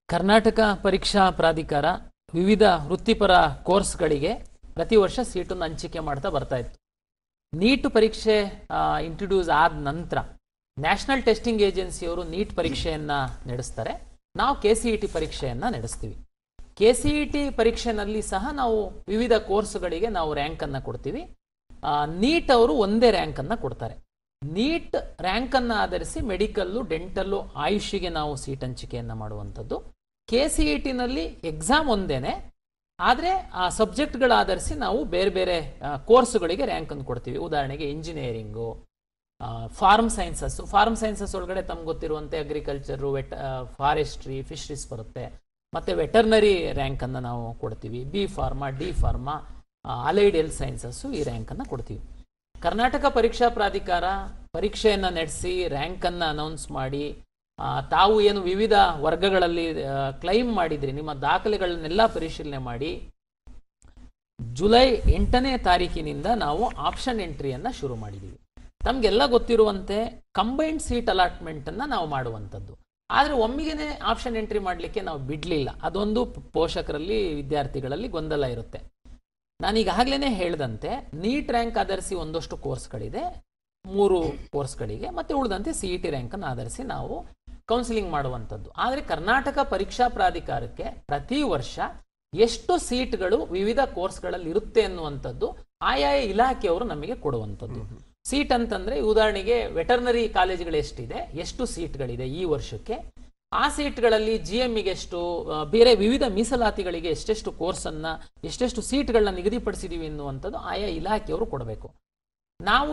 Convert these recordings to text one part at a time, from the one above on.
ಕರ್ನಾಟಕ ಪರೀಕ್ಷಾ ಪ್ರಾಧಿಕಾರ ವಿವಿಧ ವೃತ್ತಿಪರ ಕೋರ್ಸ್ಗಳಿಗೆ ಪ್ರತಿ ವರ್ಷ ಸೀಟನ್ನು ಹಂಚಿಕೆ ಮಾಡ್ತಾ ಬರ್ತಾ ಇತ್ತು. ನೀಟ್ ಪರೀಕ್ಷೆ ಇಂಟ್ರೊಡ್ಯೂಸ್ ಆದ ನಂತರ ನ್ಯಾಷನಲ್ ಟೆಸ್ಟಿಂಗ್ ಏಜೆನ್ಸಿಯವರು ನೀಟ್ ಪರೀಕ್ಷೆಯನ್ನು ನಡೆಸ್ತಾರೆ. ನಾವು KCET ಪರೀಕ್ಷೆಯನ್ನು ನಡೆಸ್ತೀವಿ. KCET ಪರೀಕ್ಷೆನಲ್ಲಿ ಸಹ ನಾವು ವಿವಿಧ ಕೋರ್ಸ್ಗಳಿಗೆ ನಾವು ರ್ಯಾಂಕನ್ನು ಕೊಡ್ತೀವಿ. ನೀಟ್ ಅವರು ಒಂದೇ ರ್ಯಾಂಕನ್ನು ಕೊಡ್ತಾರೆ. ನೀಟ್ ರ್ಯಾಂಕನ್ನು ಆಧರಿಸಿ ಮೆಡಿಕಲ್ಲು, ಡೆಂಟಲ್ಲು, ಆಯುಷಿಗೆ ನಾವು ಸೀಟ್ ಹಂಚಿಕೆಯನ್ನು ಮಾಡುವಂಥದ್ದು. KCETನಲ್ಲಿ ಎಕ್ಸಾಮ್ ಒಂದೇನೆ, ಆದರೆ ಆ ಸಬ್ಜೆಕ್ಟ್ಗಳ ಆಧರಿಸಿ ನಾವು ಬೇರೆ ಬೇರೆ ಕೋರ್ಸ್ಗಳಿಗೆ ರ್ಯಾಂಕನ್ನು ಕೊಡ್ತೀವಿ. ಉದಾಹರಣೆಗೆ ಇಂಜಿನಿಯರಿಂಗು, ಫಾರ್ಮ್ ಸೈನ್ಸಸ್ ಒಳಗಡೆ ತಮ್ಗೆ ಗೊತ್ತಿರುವಂತೆ ಅಗ್ರಿಕಲ್ಚರು, ಫಾರೆಸ್ಟ್ರಿ, ಫಿಶರೀಸ್ ಬರುತ್ತೆ. ಮತ್ತು ವೆಟರ್ನರಿ ರ್ಯಾಂಕನ್ನು ನಾವು ಕೊಡ್ತೀವಿ. B pharma, D pharma, allied health sciences ಈ ರ್ಯಾಂಕನ್ನು ಕೊಡ್ತೀವಿ. ಕರ್ನಾಟಕ ಪರೀಕ್ಷಾ ಪ್ರಾಧಿಕಾರ ಪರೀಕ್ಷೆಯನ್ನು ನಡೆಸಿ ರ್ಯಾಂಕನ್ನು ಅನೌನ್ಸ್ ಮಾಡಿ ತಾವು ಏನು ವಿವಿಧ ವರ್ಗಗಳಲ್ಲಿ ಕ್ಲೈಮ್ ಮಾಡಿದ್ರಿ ನಿಮ್ಮ ದಾಖಲೆಗಳನ್ನೆಲ್ಲ ಪರಿಶೀಲನೆ ಮಾಡಿ ಜುಲೈ 8ನೇ ತಾರೀಕಿನಿಂದ ನಾವು ಆಪ್ಷನ್ ಎಂಟ್ರಿಯನ್ನು ಶುರು ಮಾಡಿದ್ದೀವಿ. ತಮಗೆಲ್ಲ ಗೊತ್ತಿರುವಂತೆ ಕಂಬೈನ್ಡ್ ಸೀಟ್ ಅಲಾಟ್ಮೆಂಟನ್ನು ನಾವು ಮಾಡುವಂಥದ್ದು. ಆದರೆ ಒಮ್ಮಿಗೆ ಆಪ್ಷನ್ ಎಂಟ್ರಿ ಮಾಡಲಿಕ್ಕೆ ನಾವು ಬಿಡಲಿಲ್ಲ. ಅದೊಂದು ಪೋಷಕರಲ್ಲಿ, ವಿದ್ಯಾರ್ಥಿಗಳಲ್ಲಿ ಗೊಂದಲ ಇರುತ್ತೆ. ನಾನೀಗಾಗಲೇ ಹೇಳಿದಂತೆ ನೀಟ್ ರ್ಯಾಂಕ್ ಆಧರಿಸಿ ಒಂದಷ್ಟು ಕೋರ್ಸ್ಗಳಿದೆ, 3 ಕೋರ್ಸ್ಗಳಿಗೆ, ಮತ್ತು ಉಳಿದಂತೆ CET ರ್ಯಾಂಕನ್ನು ಆಧರಿಸಿ ನಾವು ಕೌನ್ಸಿಲಿಂಗ್ ಮಾಡುವಂಥದ್ದು. ಆದರೆ ಕರ್ನಾಟಕ ಪರೀಕ್ಷಾ ಪ್ರಾಧಿಕಾರಕ್ಕೆ ಪ್ರತಿ ವರ್ಷ ಎಷ್ಟು ಸೀಟ್ಗಳು ವಿವಿಧ ಕೋರ್ಸ್ಗಳಲ್ಲಿ ಇರುತ್ತೆ ಅನ್ನುವಂಥದ್ದು ಆಯಾಯ ಇಲಾಖೆಯವರು ನಮಗೆ ಕೊಡುವಂಥದ್ದು. ಸೀಟ್ ಅಂತಂದರೆ ಉದಾಹರಣೆಗೆ ವೆಟರ್ನರಿ ಕಾಲೇಜುಗಳು ಎಷ್ಟಿದೆ, ಎಷ್ಟು ಸೀಟ್ಗಳಿದೆ ಈ ವರ್ಷಕ್ಕೆ, ಆ ಸೀಟ್ಗಳಲ್ಲಿ GMಗೆ ಎಷ್ಟು, ಬೇರೆ ವಿವಿಧ ಮೀಸಲಾತಿಗಳಿಗೆ ಎಷ್ಟೆಷ್ಟು ಕೋರ್ಸನ್ನು, ಎಷ್ಟೆಷ್ಟು ಸೀಟ್ಗಳನ್ನ ನಿಗದಿಪಡಿಸಿದ್ದೀವಿ ಎನ್ನುವಂಥದ್ದು ಆಯಾ ಇಲಾಖೆಯವರು ಕೊಡಬೇಕು. ನಾವು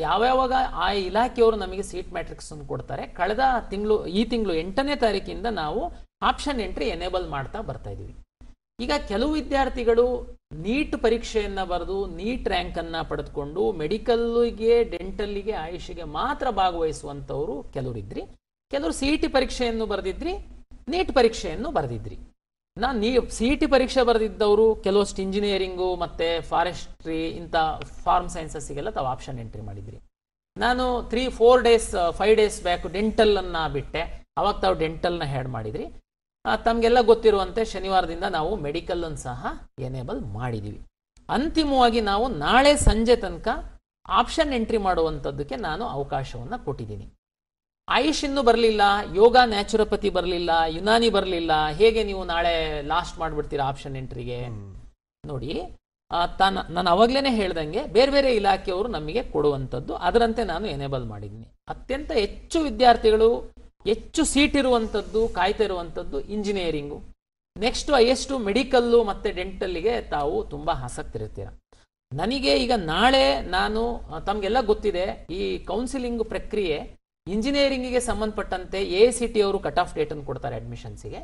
ಯಾವ್ಯಾವಾಗ ಆ ಇಲಾಖೆಯವರು ನಮಗೆ ಸೀಟ್ ಮ್ಯಾಟ್ರಿಕ್ಸ್ ಅನ್ನು ಕೊಡ್ತಾರೆ. ಕಳೆದ ತಿಂಗಳು, ಈ ತಿಂಗಳು 8ನೇ ತಾರೀಕಿಂದ ನಾವು ಆಪ್ಷನ್ ಎಂಟ್ರಿ ಎನೇಬಲ್ ಮಾಡ್ತಾ ಬರ್ತಾ ಇದ್ದೀವಿ. ಈಗ ಕೆಲವು ವಿದ್ಯಾರ್ಥಿಗಳು ನೀಟ್ ಪರೀಕ್ಷೆಯನ್ನು ಬರೆದು ನೀಟ್ ರ್ಯಾಂಕನ್ನು ಪಡೆದುಕೊಂಡು ಮೆಡಿಕಲ್ಗೆ, ಡೆಂಟಲ್ಗೆ, ಆಯುಷಿಗೆ ಮಾತ್ರ ಭಾಗವಹಿಸುವಂಥವರು ಕೆಲವರಿದ್ರಿ. ಕೆಲವರು CET ಪರೀಕ್ಷೆಯನ್ನು ಬರೆದಿದ್ರಿ, ನೀಟ್ ಪರೀಕ್ಷೆಯನ್ನು ಬರೆದಿದ್ರಿ. CET ಪರೀಕ್ಷೆ ಬರೆದಿದ್ದವರು ಕೆಲವಷ್ಟು ಇಂಜಿನಿಯರಿಂಗು ಮತ್ತು ಫಾರೆಸ್ಟ್ರಿ, ಇಂಥ ಫಾರ್ಮ್ ಸೈನ್ಸಸ್ಸಿಗೆಲ್ಲ ತಾವು ಆಪ್ಷನ್ ಎಂಟ್ರಿ ಮಾಡಿದ್ರಿ. ನಾನು 3-4 ಡೇಸ್ 5 ಡೇಸ್ ಬ್ಯಾಕ್ ಡೆಂಟಲನ್ನು ಬಿಟ್ಟೆ, ಅವಾಗ ತಾವು ಡೆಂಟಲ್ನ ಹ್ಯಾಡ್ ಮಾಡಿದ್ರಿ. ತಮಗೆಲ್ಲ ಗೊತ್ತಿರುವಂತೆ ಶನಿವಾರದಿಂದ ನಾವು ಮೆಡಿಕಲನ್ನು ಸಹ ಎನೇಬಲ್ ಮಾಡಿದ್ದೀವಿ. ಅಂತಿಮವಾಗಿ ನಾವು ನಾಳೆ ಸಂಜೆ ತನಕ ಆಪ್ಷನ್ ಎಂಟ್ರಿ ಮಾಡುವಂಥದ್ದಕ್ಕೆ ನಾನು ಅವಕಾಶವನ್ನು ಕೊಟ್ಟಿದ್ದೀನಿ. ಆಯುಷ್ ಇನ್ನೂ ಬರಲಿಲ್ಲ, ಯೋಗ ನ್ಯಾಚುರೋಪತಿ ಬರಲಿಲ್ಲ, ಯುನಾನಿ ಬರಲಿಲ್ಲ, ಹೇಗೆ ನೀವು ನಾಳೆ ಲಾಸ್ಟ್ ಮಾಡಿಬಿಡ್ತೀರಾ ಆಪ್ಷನ್ ಎಂಟ್ರಿಗೆ? ನೋಡಿ, ನಾನು ಅವಾಗಲೇ ಹೇಳ್ದಂಗೆ ಬೇರೆ ಬೇರೆ ಇಲಾಖೆಯವರು ನಮಗೆ ಕೊಡುವಂಥದ್ದು, ಅದರಂತೆ ನಾನು ಎನೇಬಲ್ ಮಾಡಿದ್ದೀನಿ. ಅತ್ಯಂತ ಹೆಚ್ಚು ವಿದ್ಯಾರ್ಥಿಗಳು, ಹೆಚ್ಚು ಸೀಟ್ ಇರುವಂಥದ್ದು, ಕಾಯ್ತಾ ಇರುವಂಥದ್ದು ಇಂಜಿನಿಯರಿಂಗು. ನೆಕ್ಸ್ಟು ಹೈಯೆಸ್ಟು ಮೆಡಿಕಲ್ಲು ಮತ್ತು ಡೆಂಟಲ್ಗೆ ತಾವು ತುಂಬ ಆಸಕ್ತಿ ಇರ್ತೀರ. ನನಗೆ ಈಗ ನಾಳೆ ನಾನು, ತಮಗೆಲ್ಲ ಗೊತ್ತಿದೆ ಈ ಕೌನ್ಸಿಲಿಂಗ್ ಪ್ರಕ್ರಿಯೆ, ಇಂಜಿನಿಯರಿಂಗಿಗೆ ಸಂಬಂಧಪಟ್ಟಂತೆ AICT ಅವರು ಕಟ್ ಆಫ್ ಡೇಟನ್ನು ಕೊಡ್ತಾರೆ ಅಡ್ಮಿಷನ್ಸಿಗೆ.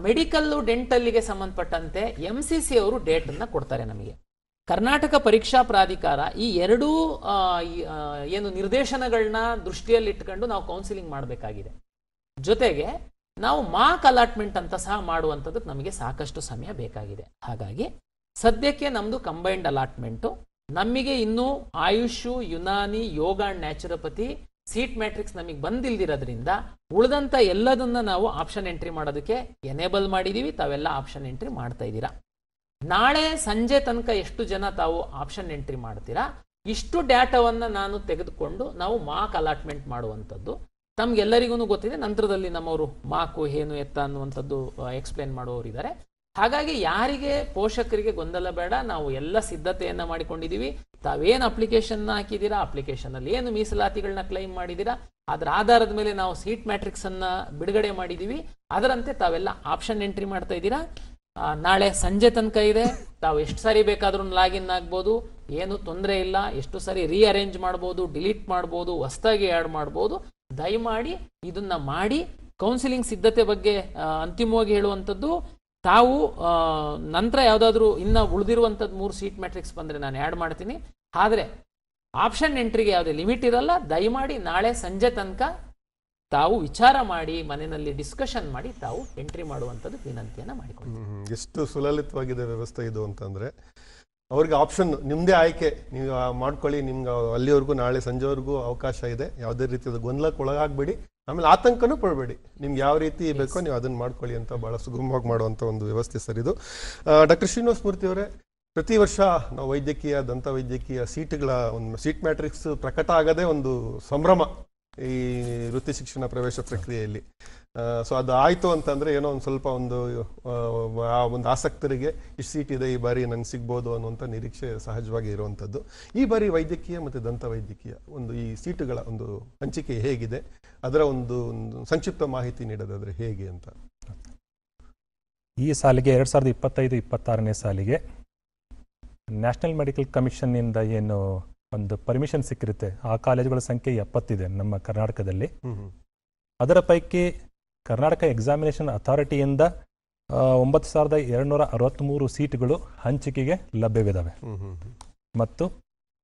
ಮೆಡಿಕಲ್ಲು, ಡೆಂಟಲ್ಲಿಗೆ ಸಂಬಂಧಪಟ್ಟಂತೆ MCC ಅವರು ಡೇಟನ್ನು ಕೊಡ್ತಾರೆ ನಮಗೆ. ಕರ್ನಾಟಕ ಪರೀಕ್ಷಾ ಪ್ರಾಧಿಕಾರ ಈ ಎರಡೂ ಏನು ನಿರ್ದೇಶನಗಳನ್ನ ದೃಷ್ಟಿಯಲ್ಲಿಟ್ಕೊಂಡು ನಾವು ಕೌನ್ಸಿಲಿಂಗ್ ಮಾಡಬೇಕಾಗಿದೆ. ಜೊತೆಗೆ ನಾವು ಮಾರ್ಕ್ ಅಲಾಟ್ಮೆಂಟ್ ಅಂತ ಸಹ ಮಾಡುವಂಥದ್ದಕ್ಕೆ ನಮಗೆ ಸಾಕಷ್ಟು ಸಮಯ ಬೇಕಾಗಿದೆ. ಹಾಗಾಗಿ ಸದ್ಯಕ್ಕೆ ನಮ್ಮದು ಕಂಬೈನ್ಡ್ ಅಲಾಟ್ಮೆಂಟು. ನಮಗೆ ಇನ್ನೂ ಆಯುಷು, ಯುನಾನಿ, ಯೋಗ ಅಂಡ್ ನ್ಯಾಚುರೋಪತಿ ಸೀಟ್ ಮ್ಯಾಟ್ರಿಕ್ಸ್ ನಮಗೆ ಬಂದಿಲ್ದಿರೋದ್ರಿಂದ ಉಳಿದಂಥ ಎಲ್ಲದನ್ನ ನಾವು ಆಪ್ಷನ್ ಎಂಟ್ರಿ ಮಾಡೋದಕ್ಕೆ ಎನೇಬಲ್ ಮಾಡಿದ್ದೀವಿ. ತಾವೆಲ್ಲ ಆಪ್ಷನ್ ಎಂಟ್ರಿ ಮಾಡ್ತಾ ಇದ್ದೀರಾ. ನಾಳೆ ಸಂಜೆ ತನಕ ಎಷ್ಟು ಜನ ತಾವು ಆಪ್ಷನ್ ಎಂಟ್ರಿ ಮಾಡ್ತೀರಾ, ಇಷ್ಟು ಡೇಟಾವನ್ನು ನಾನು ತೆಗೆದುಕೊಂಡು ನಾವು ಮಾರ್ಕ್ ಅಲಾಟ್ಮೆಂಟ್ ಮಾಡುವಂಥದ್ದು. ತಮ್ಗೆಲ್ಲರಿಗೂ ಗೊತ್ತಿದೆ, ನಂತರದಲ್ಲಿ ನಮ್ಮವರು ಮಾರ್ಕು ಏನು ಎತ್ತ ಅನ್ನುವಂಥದ್ದು ಎಕ್ಸ್ಪ್ಲೇನ್ ಮಾಡುವವರಿದ್ದಾರೆ. ಹಾಗಾಗಿ ಯಾರಿಗೆ ಪೋಷಕರಿಗೆ ಗೊಂದಲ ಬೇಡ, ನಾವು ಎಲ್ಲ ಸಿದ್ಧತೆಯನ್ನು ಮಾಡಿಕೊಂಡಿದ್ದೀವಿ. ತಾವೇನು ಅಪ್ಲಿಕೇಶನ್ನ ಹಾಕಿದ್ದೀರಾ, ಅಪ್ಲಿಕೇಶನಲ್ಲಿ ಏನು ಮೀಸಲಾತಿಗಳನ್ನ ಕ್ಲೈಮ್ ಮಾಡಿದ್ದೀರಾ, ಅದರ ಆಧಾರದ ಮೇಲೆ ನಾವು ಸೀಟ್ ಮ್ಯಾಟ್ರಿಕ್ಸನ್ನು ಬಿಡುಗಡೆ ಮಾಡಿದ್ದೀವಿ. ಅದರಂತೆ ತಾವೆಲ್ಲ ಆಪ್ಷನ್ ಎಂಟ್ರಿ ಮಾಡ್ತಾ ಇದ್ದೀರಾ. ನಾಳೆ ಸಂಜೆ ತನಕ ಇದೆ, ತಾವು ಎಷ್ಟು ಸಾರಿ ಬೇಕಾದ್ರೂ ಲಾಗಿನ್ ಆಗ್ಬೋದು, ಏನು ತೊಂದರೆ ಇಲ್ಲ. ಎಷ್ಟು ಸಾರಿ ರೀಅರೇಂಜ್ ಮಾಡ್ಬೋದು, ಡಿಲೀಟ್ ಮಾಡ್ಬೋದು, ಹೊಸದಾಗಿ ಆ್ಯಡ್ ಮಾಡ್ಬೋದು. ದಯಮಾಡಿ ಇದನ್ನ ಮಾಡಿ. ಕೌನ್ಸಿಲಿಂಗ್ ಸಿದ್ಧತೆ ಬಗ್ಗೆ ಅಂತಿಮವಾಗಿ ಹೇಳುವಂಥದ್ದು, ತಾವು ನಂತರ ಯಾವುದಾದ್ರೂ ಇನ್ನು ಉಳಿದಿರುವಂಥದ್ದು 3 ಸೀಟ್ ಮ್ಯಾಟ್ರಿಕ್ಸ್ ಬಂದರೆ ನಾನು ಆ್ಯಡ್ ಮಾಡ್ತೀನಿ. ಆದರೆ ಆಪ್ಷನ್ ಎಂಟ್ರಿಗೆ ಯಾವುದೇ ಲಿಮಿಟ್ ಇರಲ್ಲ. ದಯಮಾಡಿ ನಾಳೆ ಸಂಜೆ ತನಕ ತಾವು ವಿಚಾರ ಮಾಡಿ, ಮನೆಯಲ್ಲಿ ಡಿಸ್ಕಷನ್ ಮಾಡಿ ತಾವು ಎಂಟ್ರಿ ಮಾಡುವಂಥದ್ದು ವಿನಂತಿಯನ್ನು ಮಾಡಿಕೊಂಡು. ಎಷ್ಟು ಸುಲಲಿತವಾಗಿದೆ ವ್ಯವಸ್ಥೆ ಇದು ಅಂತಂದರೆ, ಅವ್ರಿಗೆ ಆಪ್ಷನ್ ನಿಮ್ಮದೇ ಆಯ್ಕೆ, ನೀವು ಮಾಡ್ಕೊಳ್ಳಿ. ನಿಮ್ಗೆ ಅಲ್ಲಿವರೆಗೂ ನಾಳೆ ಸಂಜೆವರೆಗೂ ಅವಕಾಶ ಇದೆ. ಯಾವುದೇ ರೀತಿಯ ಗೊಂದಲಕ್ಕೆ ಒಳಗಾಗಬೇಡಿ. ಆಮೇಲೆ ಆತಂಕನೂ ಪಡಬೇಡಿ, ನಿಮ್ಗೆ ಯಾವ ರೀತಿ ಬೇಕೋ ನೀವು ಅದನ್ನ ಮಾಡ್ಕೊಳ್ಳಿ ಅಂತ ಬಹಳ ಸುಗಮವಾಗಿ ಮಾಡುವಂತ ಒಂದು ವ್ಯವಸ್ಥೆ ಸರ್ ಇದು. ಡಾಕ್ಟರ್ ಶ್ರೀನಿವಾಸ ಮೂರ್ತಿ ಅವರೇ, ಪ್ರತಿ ವರ್ಷ ನಾವು ವೈದ್ಯಕೀಯ ದಂತ ವೈದ್ಯಕೀಯ ಸೀಟ್ಗಳ ಒಂದು ಸೀಟ್ ಮ್ಯಾಟ್ರಿಕ್ಸ್ ಪ್ರಕಟ ಆಗದೆ ಒಂದು ಸಂಭ್ರಮ ಈ ವೃತ್ತಿ ಶಿಕ್ಷಣ ಪ್ರವೇಶ ಪ್ರಕ್ರಿಯೆಯಲ್ಲಿ. ಸೊ ಅದು ಆಯ್ತು ಅಂತಂದ್ರೆ ಏನೋ ಒಂದು ಸ್ವಲ್ಪ ಒಂದು ಆಸಕ್ತರಿಗೆ ಇಷ್ಟು ಸೀಟ್ ಇದೆ ಈ ಬಾರಿ ನಂಗೆ ಸಿಗ್ಬೋದು ಅನ್ನುವಂಥ ನಿರೀಕ್ಷೆ ಸಹಜವಾಗಿ ಇರುವಂಥದ್ದು. ಈ ಬಾರಿ ವೈದ್ಯಕೀಯ ಮತ್ತು ದಂತ ವೈದ್ಯಕೀಯ ಒಂದು ಈ ಸೀಟುಗಳ ಒಂದು ಹಂಚಿಕೆ ಹೇಗಿದೆ, ಅದರ ಒಂದು ಸಂಕ್ಷಿಪ್ತ ಮಾಹಿತಿ ನೀಡೋದಾದ್ರೆ ಹೇಗೆ ಅಂತ. ಈ ಸಾಲಿಗೆ 2025-26ನೇ ಸಾಲಿಗೆ ನ್ಯಾಷನಲ್ ಮೆಡಿಕಲ್ ಕಮಿಷನ್ನಿಂದ ಏನು ಒಂದು ಪರ್ಮಿಷನ್ ಸಿಕ್ಕಿರುತ್ತೆ, ಆ ಕಾಲೇಜುಗಳ ಸಂಖ್ಯೆ 70 ಇದೆ ನಮ್ಮ ಕರ್ನಾಟಕದಲ್ಲಿ. ಅದರ ಪೈಕಿ ಕರ್ನಾಟಕ ಎಕ್ಸಾಮಿನೇಷನ್ ಅಥಾರಿಟಿಯಿಂದ 9263 ಸೀಟುಗಳು ಹಂಚಿಕೆಗೆ ಲಭ್ಯವಿದ್ದಾವೆ. ಮತ್ತು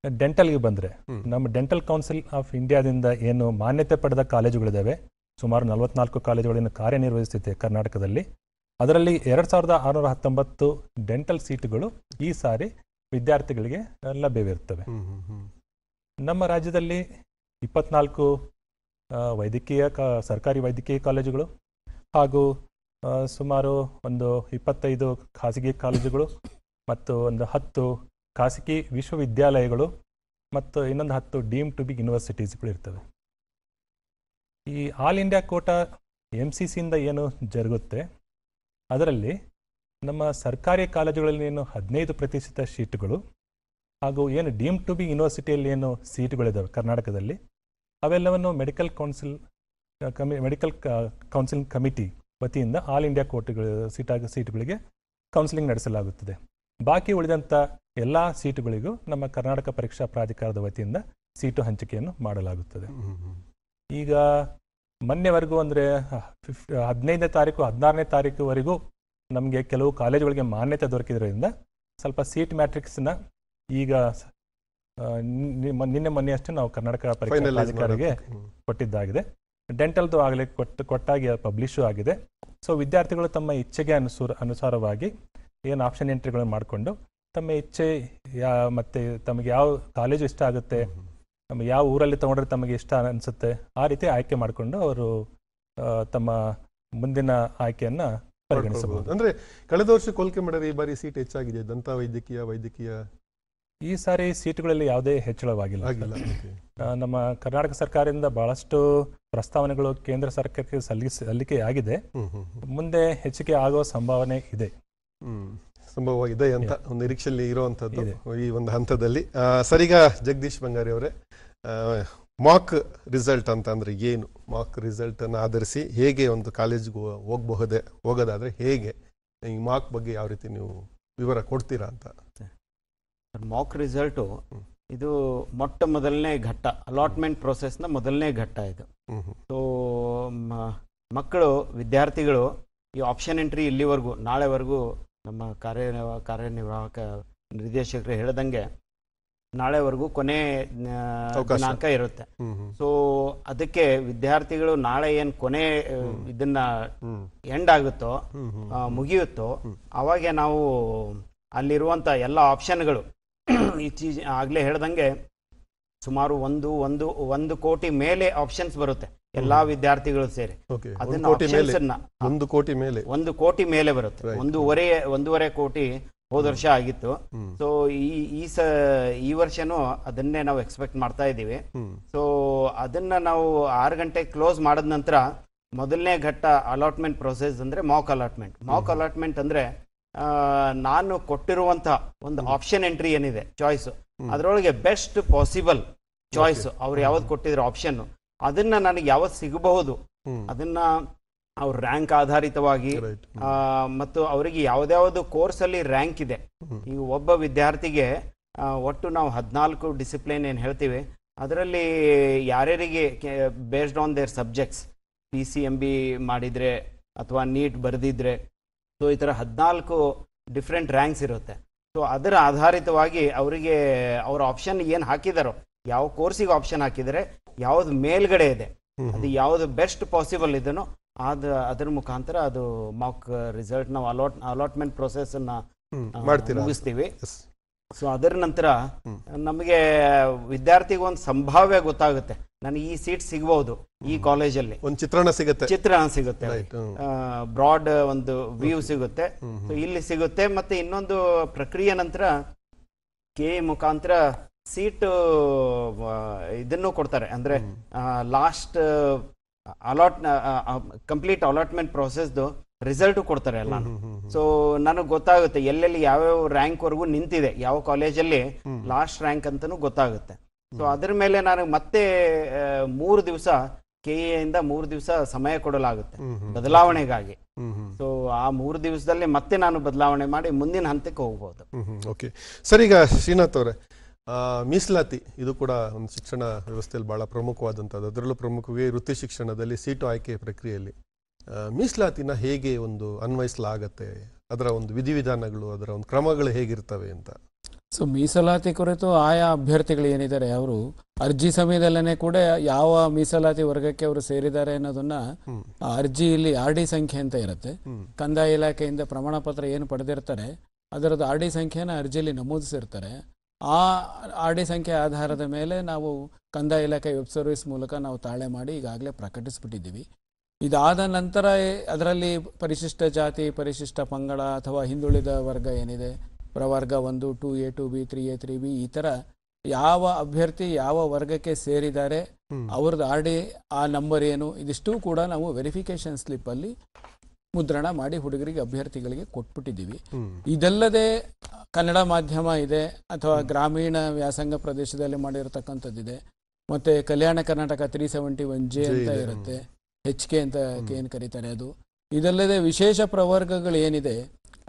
ಡೆಂಟಲ್ಗೆ ಬಂದರೆ ನಮ್ಮ ಡೆಂಟಲ್ ಕೌನ್ಸಿಲ್ ಆಫ್ ಇಂಡಿಯಾದಿಂದ ಏನು ಮಾನ್ಯತೆ ಪಡೆದ ಕಾಲೇಜುಗಳಿದ್ದಾವೆ, ಸುಮಾರು 44 ಕಾಲೇಜುಗಳನ್ನು ಕಾರ್ಯನಿರ್ವಹಿಸುತ್ತೆ ಕರ್ನಾಟಕದಲ್ಲಿ. ಅದರಲ್ಲಿ 2619 ಡೆಂಟಲ್ ಸೀಟುಗಳು ಈ ಸಾರಿ ವಿದ್ಯಾರ್ಥಿಗಳಿಗೆ ಲಭ್ಯವಿರುತ್ತವೆ. ನಮ್ಮ ರಾಜ್ಯದಲ್ಲಿ 24 ವೈದ್ಯಕೀಯ ಸರ್ಕಾರಿ ವೈದ್ಯಕೀಯ ಕಾಲೇಜುಗಳು ಹಾಗೂ ಸುಮಾರು ಒಂದು 25 ಖಾಸಗಿ ಕಾಲೇಜುಗಳು ಮತ್ತು ಒಂದು 10 ಖಾಸಗಿ ವಿಶ್ವವಿದ್ಯಾಲಯಗಳು ಮತ್ತು ಇನ್ನೊಂದು 10 ಡೀಮ್ ಟು ಬಿ ಯೂನಿವರ್ಸಿಟೀಸ್ಗಳು ಇರ್ತವೆ. ಈ ಆಲ್ ಇಂಡಿಯಾ ಕೋಟಾ MCCಯಿಂದ ಏನು ಜರುಗುತ್ತೆ, ಅದರಲ್ಲಿ ನಮ್ಮ ಸರ್ಕಾರಿ ಕಾಲೇಜುಗಳಲ್ಲಿ ಏನು 15% ಸೀಟುಗಳು ಹಾಗೂ ಏನು ಡೀಮ್ ಟು ಬಿ ಯೂನಿವರ್ಸಿಟಿಯಲ್ಲಿ ಏನು ಸೀಟುಗಳಿದ್ದಾವೆ ಕರ್ನಾಟಕದಲ್ಲಿ, ಅವೆಲ್ಲವನ್ನು ಮೆಡಿಕಲ್ ಕೌನ್ಸಿಲಿಂಗ್ ಕಮಿಟಿ ವತಿಯಿಂದ ಆಲ್ ಇಂಡಿಯಾ ಸೀಟುಗಳಿಗೆ ಕೌನ್ಸಿಲಿಂಗ್ ನಡೆಸಲಾಗುತ್ತದೆ. ಬಾಕಿ ಉಳಿದಂಥ ಎಲ್ಲ ಸೀಟುಗಳಿಗೂ ನಮ್ಮ ಕರ್ನಾಟಕ ಪರೀಕ್ಷಾ ಪ್ರಾಧಿಕಾರದ ವತಿಯಿಂದ ಸೀಟು ಹಂಚಿಕೆಯನ್ನು ಮಾಡಲಾಗುತ್ತದೆ. ಈಗ ಮೊನ್ನೆವರೆಗೂ ಅಂದರೆ 15ನೇ ತಾರೀಕು 16ನೇ ತಾರೀಕುವರೆಗೂ ನಮಗೆ ಕೆಲವು ಕಾಲೇಜುಗಳಿಗೆ ಮಾನ್ಯತೆ ದೊರಕಿದ್ರಿಂದ ಸ್ವಲ್ಪ ಸೀಟ್ ಮ್ಯಾಟ್ರಿಕ್ಸ್ನ ಈಗ ಮೊನ್ನೆ ಅಷ್ಟೇ ನಾವು ಕರ್ನಾಟಕ ಪರೀಕ್ಷಾ ಪ್ರಾಧಿಕಾರಿಗೆ ಕೊಟ್ಟಿದ್ದಾಗಿದೆ. ಡೆಂಟಲ್ದು ಆಗಲೇ ಕೊಟ್ಟಾಗಿ ಪಬ್ಲಿಷು ಆಗಿದೆ. ಸೊ ವಿದ್ಯಾರ್ಥಿಗಳು ತಮ್ಮ ಇಚ್ಛೆಗೆ ಅನುಸಾರವಾಗಿ ಏನು ಆಪ್ಷನ್ ಎಂಟ್ರಿಗಳನ್ನು ಮಾಡಿಕೊಂಡು ತಮ್ಮ ಇಚ್ಛೆ ಮತ್ತು ತಮಗೆ ಯಾವ ಕಾಲೇಜು ಇಷ್ಟ ಆಗುತ್ತೆ, ನಮಗೆ ಯಾವ ಊರಲ್ಲಿ ತೊಗೊಂಡ್ರೆ ತಮಗೆ ಇಷ್ಟ ಅನಿಸುತ್ತೆ, ಆ ರೀತಿ ಆಯ್ಕೆ ಮಾಡಿಕೊಂಡು ಅವರು ತಮ್ಮ ಮುಂದಿನ ಆಯ್ಕೆಯನ್ನು ಪರಿಗಣಿಸಬಹುದು. ಅಂದ್ರೆ ಕಳೆದ ವರ್ಷ ಹೋಲಿಕೆ ಮಾಡಿದ್ರೆ ಈ ಬಾರಿ ಸೀಟ್ ಹೆಚ್ಚಾಗಿದೆ ದಂತ ವೈದ್ಯಕೀಯ. ಈ ಸಾರಿ ಸೀಟುಗಳಲ್ಲಿ ಯಾವುದೇ ಹೆಚ್ಚಳವಾಗಿಲ್ಲ. ನಮ್ಮ ಕರ್ನಾಟಕ ಸರ್ಕಾರದಿಂದ ಬಹಳಷ್ಟು ಪ್ರಸ್ತಾವನೆಗಳು ಕೇಂದ್ರ ಸರ್ಕಾರಕ್ಕೆ ಸಲ್ಲಿಕೆ ಆಗಿದೆ. ಮುಂದೆ ಹೆಚ್ಚಿಗೆ ಆಗುವ ಸಂಭಾವನೆ ಇದೆ ಅಂತ ಒಂದು ನಿರೀಕ್ಷೆಯಲ್ಲಿ ಇರುವಂತದ್ದು ಈ ಒಂದು ಹಂತದಲ್ಲಿ. ಸರಿಗ ಜಗದೀಶ್ ಬಂಗಾರಿ ಅವರೇ, ಮಾಕ್ ರಿಸಲ್ಟ್ ಅಂತ ಅಂದ್ರೆ ಏನು, ಮಾಕ್ ರಿಸಲ್ಟ್ ಅನ್ನು ಆಧರಿಸಿ ಹೇಗೆ ಒಂದು ಕಾಲೇಜ್ಗೆ ಹೋಗೋದಾದ್ರೆ ಹೇಗೆ, ಈ ಮಾಕ್ ಬಗ್ಗೆ ಯಾವ ರೀತಿ ನೀವು ವಿವರ ಕೊಡ್ತೀರಾ ಅಂತ. ಮಾಕ್ ರಿಸಲ್ಟು ಇದು ಮೊಟ್ಟ ಮೊದಲನೇ ಘಟ್ಟ, ಅಲಾಟ್ಮೆಂಟ್ ಪ್ರೋಸೆಸ್ನ ಮೊದಲನೇ ಘಟ್ಟ ಇದು. ಸೊ ಮಕ್ಕಳು ವಿದ್ಯಾರ್ಥಿಗಳು ಈ ಆಪ್ಷನ್ ಎಂಟ್ರಿ ಇಲ್ಲಿವರೆಗೂ ನಾಳೆವರೆಗೂ ನಮ್ಮ ಕಾರ್ಯನಿರ್ವಾಹಕ ನಿರ್ದೇಶಕರು ಹೇಳ್ದಂಗೆ ನಾಳೆವರೆಗೂ ಕೊನೆ ದಿನಾಂಕ ಇರುತ್ತೆ. ಸೊ ಅದಕ್ಕೆ ವಿದ್ಯಾರ್ಥಿಗಳು ನಾಳೆ ಏನು ಕೊನೆ ಇದನ್ನ ಎಂಡ್ ಆಗುತ್ತೋ ಮುಗಿಯುತ್ತೋ ಅವಾಗೆ ನಾವು ಅಲ್ಲಿರುವಂಥ ಎಲ್ಲ ಆಪ್ಷನ್ಗಳು ಆಗ್ಲೇ ಹೇಳ್ದಂಗೆ ಸುಮಾರು ಒಂದು ಕೋಟಿ ಮೇಲೆ ಆಪ್ಷನ್ಸ್ ಬರುತ್ತೆ ಎಲ್ಲಾ ವಿದ್ಯಾರ್ಥಿಗಳು ಸೇರಿ. ಅದನ್ನ ಆಪ್ಷನ್ಸ್ 1 ಕೋಟಿ ಮೇಲೆ ಬರುತ್ತೆ. 1.5 ಕೋಟಿ ಹೋದ ವರ್ಷ ಆಗಿತ್ತು. ಸೊ ಈ ವರ್ಷನೂ ಅದನ್ನೇ ನಾವು ಎಕ್ಸ್ಪೆಕ್ಟ್ ಮಾಡ್ತಾ ಇದ್ದೀವಿ. ಸೊ ಅದನ್ನ ನಾವು 6 ಗಂಟೆಗೆ ಕ್ಲೋಸ್ ಮಾಡಿದ ನಂತರ ಮೊದಲನೇ ಘಟ್ಟ ಅಲಾಟ್ಮೆಂಟ್ ಪ್ರೊಸೆಸ್ ಅಂದ್ರೆ ಮಾಕ್ ಅಲಾಟ್ಮೆಂಟ್ ಅಂದ್ರೆ ನಾನು ಕೊಟ್ಟಿರುವಂತ ಒಂದು ಆಪ್ಷನ್ ಎಂಟ್ರಿ ಏನಿದೆ ಚಾಯ್ಸ್, ಅದರೊಳಗೆ ಬೆಸ್ಟ್ ಪಾಸಿಬಲ್ ಚಾಯ್ಸ್ ಅವ್ರು ಯಾವ್ದು ಕೊಟ್ಟಿದ್ರು ಆಪ್ಷನ್, ಅದನ್ನ ನನಗೆ ಯಾವತ್ತು ಸಿಗಬಹುದು, ಅದನ್ನ ಅವ್ರ ರ್ಯಾಂಕ್ ಆಧಾರಿತವಾಗಿ ಮತ್ತು ಅವರಿಗೆ ಯಾವ್ದಾವ್ದು ಕೋರ್ಸ್ ಅಲ್ಲಿ ರ್ಯಾಂಕ್ ಇದೆ. ಈಗ ಒಬ್ಬ ವಿದ್ಯಾರ್ಥಿಗೆ ಒಟ್ಟು ನಾವು 14 ಡಿಸಿಪ್ಲಿನ್ ಏನು ಹೇಳ್ತೀವಿ, ಅದರಲ್ಲಿ ಯಾರ್ಯಾರಿಗೆ based on there subjects PCMB ಮಾಡಿದ್ರೆ ಅಥವಾ ನೀಟ್ ಬರೆದಿದ್ರೆ, ಸೊ ಈ ಥರ 14 ಡಿಫ್ರೆಂಟ್ ರ್ಯಾಂಕ್ಸ್ ಇರುತ್ತೆ. ಸೊ ಅದರ ಆಧಾರಿತವಾಗಿ ಅವರಿಗೆ ಅವ್ರ ಆಪ್ಷನ್ ಏನು ಹಾಕಿದಾರೋ, ಯಾವ ಕೋರ್ಸಿಗೆ ಆಪ್ಷನ್ ಹಾಕಿದರೆ ಯಾವ್ದು ಮೇಲ್ಗಡೆ ಇದೆ, ಅದು ಯಾವ್ದು ಬೆಸ್ಟ್ ಪಾಸಿಬಲ್ ಇದನ್ನು ಅದರ ಮುಖಾಂತರ ಅದು ಮಾಕ್ ರಿಸಲ್ಟ್ ನಾವು ಅಲಾಟ್ಮೆಂಟ್ ಪ್ರೊಸೆಸ್ ಅನ್ನ ಮುಗಿಸ್ತೀವಿ. ಸೊ ಅದರ ನಂತರ ನಮಗೆ ವಿದ್ಯಾರ್ಥಿಗೆ ಒಂದು ಸಂಭಾವ್ಯ ಗೊತ್ತಾಗುತ್ತೆ ನನಗೆ ಈ ಸೀಟ್ ಸಿಗಬಹುದು ಈ ಕಾಲೇಜಲ್ಲಿ, ಒಂದು ಚಿತ್ರಣ ಸಿಗುತ್ತೆ, ಸಿಗುತ್ತೆ, ಬ್ರಾಡ್ ಒಂದು ವ್ಯೂ ಸಿಗುತ್ತೆ. ಸೊ ಇಲ್ಲಿ ಸಿಗುತ್ತೆ. ಮತ್ತೆ ಇನ್ನೊಂದು ಪ್ರಕ್ರಿಯೆ ನಂತರ KA ಮುಖಾಂತರ ಸೀಟ್ ಇದನ್ನು ಕೊಡ್ತಾರೆ, ಅಂದ್ರೆ ಲಾಸ್ಟ್ ಕಂಪ್ಲೀಟ್ ಅಲಾಟ್ಮೆಂಟ್ ಪ್ರೊಸೆಸ್ದು ರಿಸಲ್ಟ್ ಕೊಡ್ತಾರೆ ಎಲ್ಲ. ಸೊ ನನಗೆ ಗೊತ್ತಾಗುತ್ತೆ ಎಲ್ಲೆಲ್ಲಿ ಯಾವ್ಯಾವ ರ್ಯಾಂಕ್ ವರೆಗೂ ನಿಂತಿದೆ, ಯಾವ ಕಾಲೇಜಲ್ಲಿ ಲಾಸ್ಟ್ ರ್ಯಾಂಕ್ ಅಂತಾನು ಗೊತ್ತಾಗುತ್ತೆ. ಸೊ ಅದ್ರ ಮೇಲೆ ನನಗೆ ಮತ್ತೆ 3 ದಿವಸ KA ಇಂದ 3 ದಿವಸ ಸಮಯ ಕೊಡಲಾಗುತ್ತೆ ಬದಲಾವಣೆಗಾಗಿ. ಸೊ ಆ 3 ದಿವಸದಲ್ಲಿ ಮತ್ತೆ ನಾನು ಬದಲಾವಣೆ ಮಾಡಿ ಮುಂದಿನ ಹಂತಕ್ಕೆ ಹೋಗ್ಬೋದು. ಓಕೆ ಸರ್, ಈಗ ಶ್ರೀನಾಥ್ ಅವರೇ, ಮೀಸಲಾತಿ ಇದು ಕೂಡ ಒಂದು ಶಿಕ್ಷಣ ವ್ಯವಸ್ಥೆಯಲ್ಲಿ ಬಹಳ ಪ್ರಮುಖವಾದಂಥದ್ದು. ಅದರಲ್ಲೂ ಪ್ರಮುಖವಾಗಿ ವೃತ್ತಿ ಶಿಕ್ಷಣದಲ್ಲಿ ಸೀಟು ಆಯ್ಕೆ ಪ್ರಕ್ರಿಯೆಯಲ್ಲಿ ಮೀಸಲಾತಿನ ಹೇಗೆ ಒಂದು ಅನ್ವಯಿಸಲಾಗತ್ತೆ, ಅದರ ಒಂದು ವಿಧಿವಿಧಾನಗಳು, ಅದರ ಒಂದು ಕ್ರಮಗಳು ಹೇಗಿರ್ತವೆ ಅಂತ. ಸೊ ಮೀಸಲಾತಿ ಕುರಿತು ಆಯಾ ಅಭ್ಯರ್ಥಿಗಳು ಏನಿದ್ದಾರೆ ಅವರು ಅರ್ಜಿ ಸಮಯದಲ್ಲೇ ಕೂಡ ಯಾವ ಮೀಸಲಾತಿ ವರ್ಗಕ್ಕೆ ಅವರು ಸೇರಿದ್ದಾರೆ ಅನ್ನೋದನ್ನ ಅರ್ಜಿಯಲ್ಲಿ RD ಸಂಖ್ಯೆ ಅಂತ ಇರುತ್ತೆ. ಕಂದಾಯ ಇಲಾಖೆಯಿಂದ ಪ್ರಮಾಣ ಪತ್ರ ಏನು ಪಡೆದಿರ್ತಾರೆ ಅದರದ್ದು RD ಸಂಖ್ಯೆನ ಅರ್ಜಿಯಲ್ಲಿ ನಮೂದಿಸಿರ್ತಾರೆ. ಆ RD ಸಂಖ್ಯೆ ಆಧಾರದ ಮೇಲೆ ನಾವು ಕಂದಾಯ ಇಲಾಖೆ ವೆಬ್ ಸರ್ವಿಸ್ ಮೂಲಕ ನಾವು ತಾಳೆ ಮಾಡಿ ಈಗಾಗಲೇ ಪ್ರಕಟಿಸ್ಬಿಟ್ಟಿದ್ದೀವಿ. ಇದಾದ ನಂತರ ಅದರಲ್ಲಿ ಪರಿಶಿಷ್ಟ ಜಾತಿ, ಪರಿಶಿಷ್ಟ ಪಂಗಡ ಅಥವಾ ಹಿಂದುಳಿದ ವರ್ಗ ಏನಿದೆ, ಪ್ರವರ್ಗ 1, 2A, 2B, 3A, 3B ಈ ಥರ ಯಾವ ಅಭ್ಯರ್ಥಿ ಯಾವ ವರ್ಗಕ್ಕೆ ಸೇರಿದ್ದಾರೆ, ಅವ್ರದ್ದು RD ಆ ನಂಬರ್ ಏನು, ಇದಿಷ್ಟು ಕೂಡ ನಾವು ವೆರಿಫಿಕೇಶನ್ ಸ್ಲಿಪ್ಪಲ್ಲಿ ಮುದ್ರಣ ಮಾಡಿ ಹುಡುಗರಿಗೆ ಅಭ್ಯರ್ಥಿಗಳಿಗೆ ಕೊಟ್ಬಿಟ್ಟಿದ್ದೀವಿ. ಇದಲ್ಲದೆ ಕನ್ನಡ ಮಾಧ್ಯಮ ಇದೆ ಅಥವಾ ಗ್ರಾಮೀಣ ವ್ಯಾಸಂಗ ಪ್ರದೇಶದಲ್ಲಿ ಮಾಡಿರತಕ್ಕಂಥದ್ದಿದೆ. ಮತ್ತು ಕಲ್ಯಾಣ ಕರ್ನಾಟಕ 371J ಅಂತ ಇರುತ್ತೆ, HK ಅಂತ ಏನು ಕರೀತಾರೆ ಅದು. ಇದಲ್ಲದೆ ವಿಶೇಷ ಪ್ರವರ್ಗಗಳು ಏನಿದೆ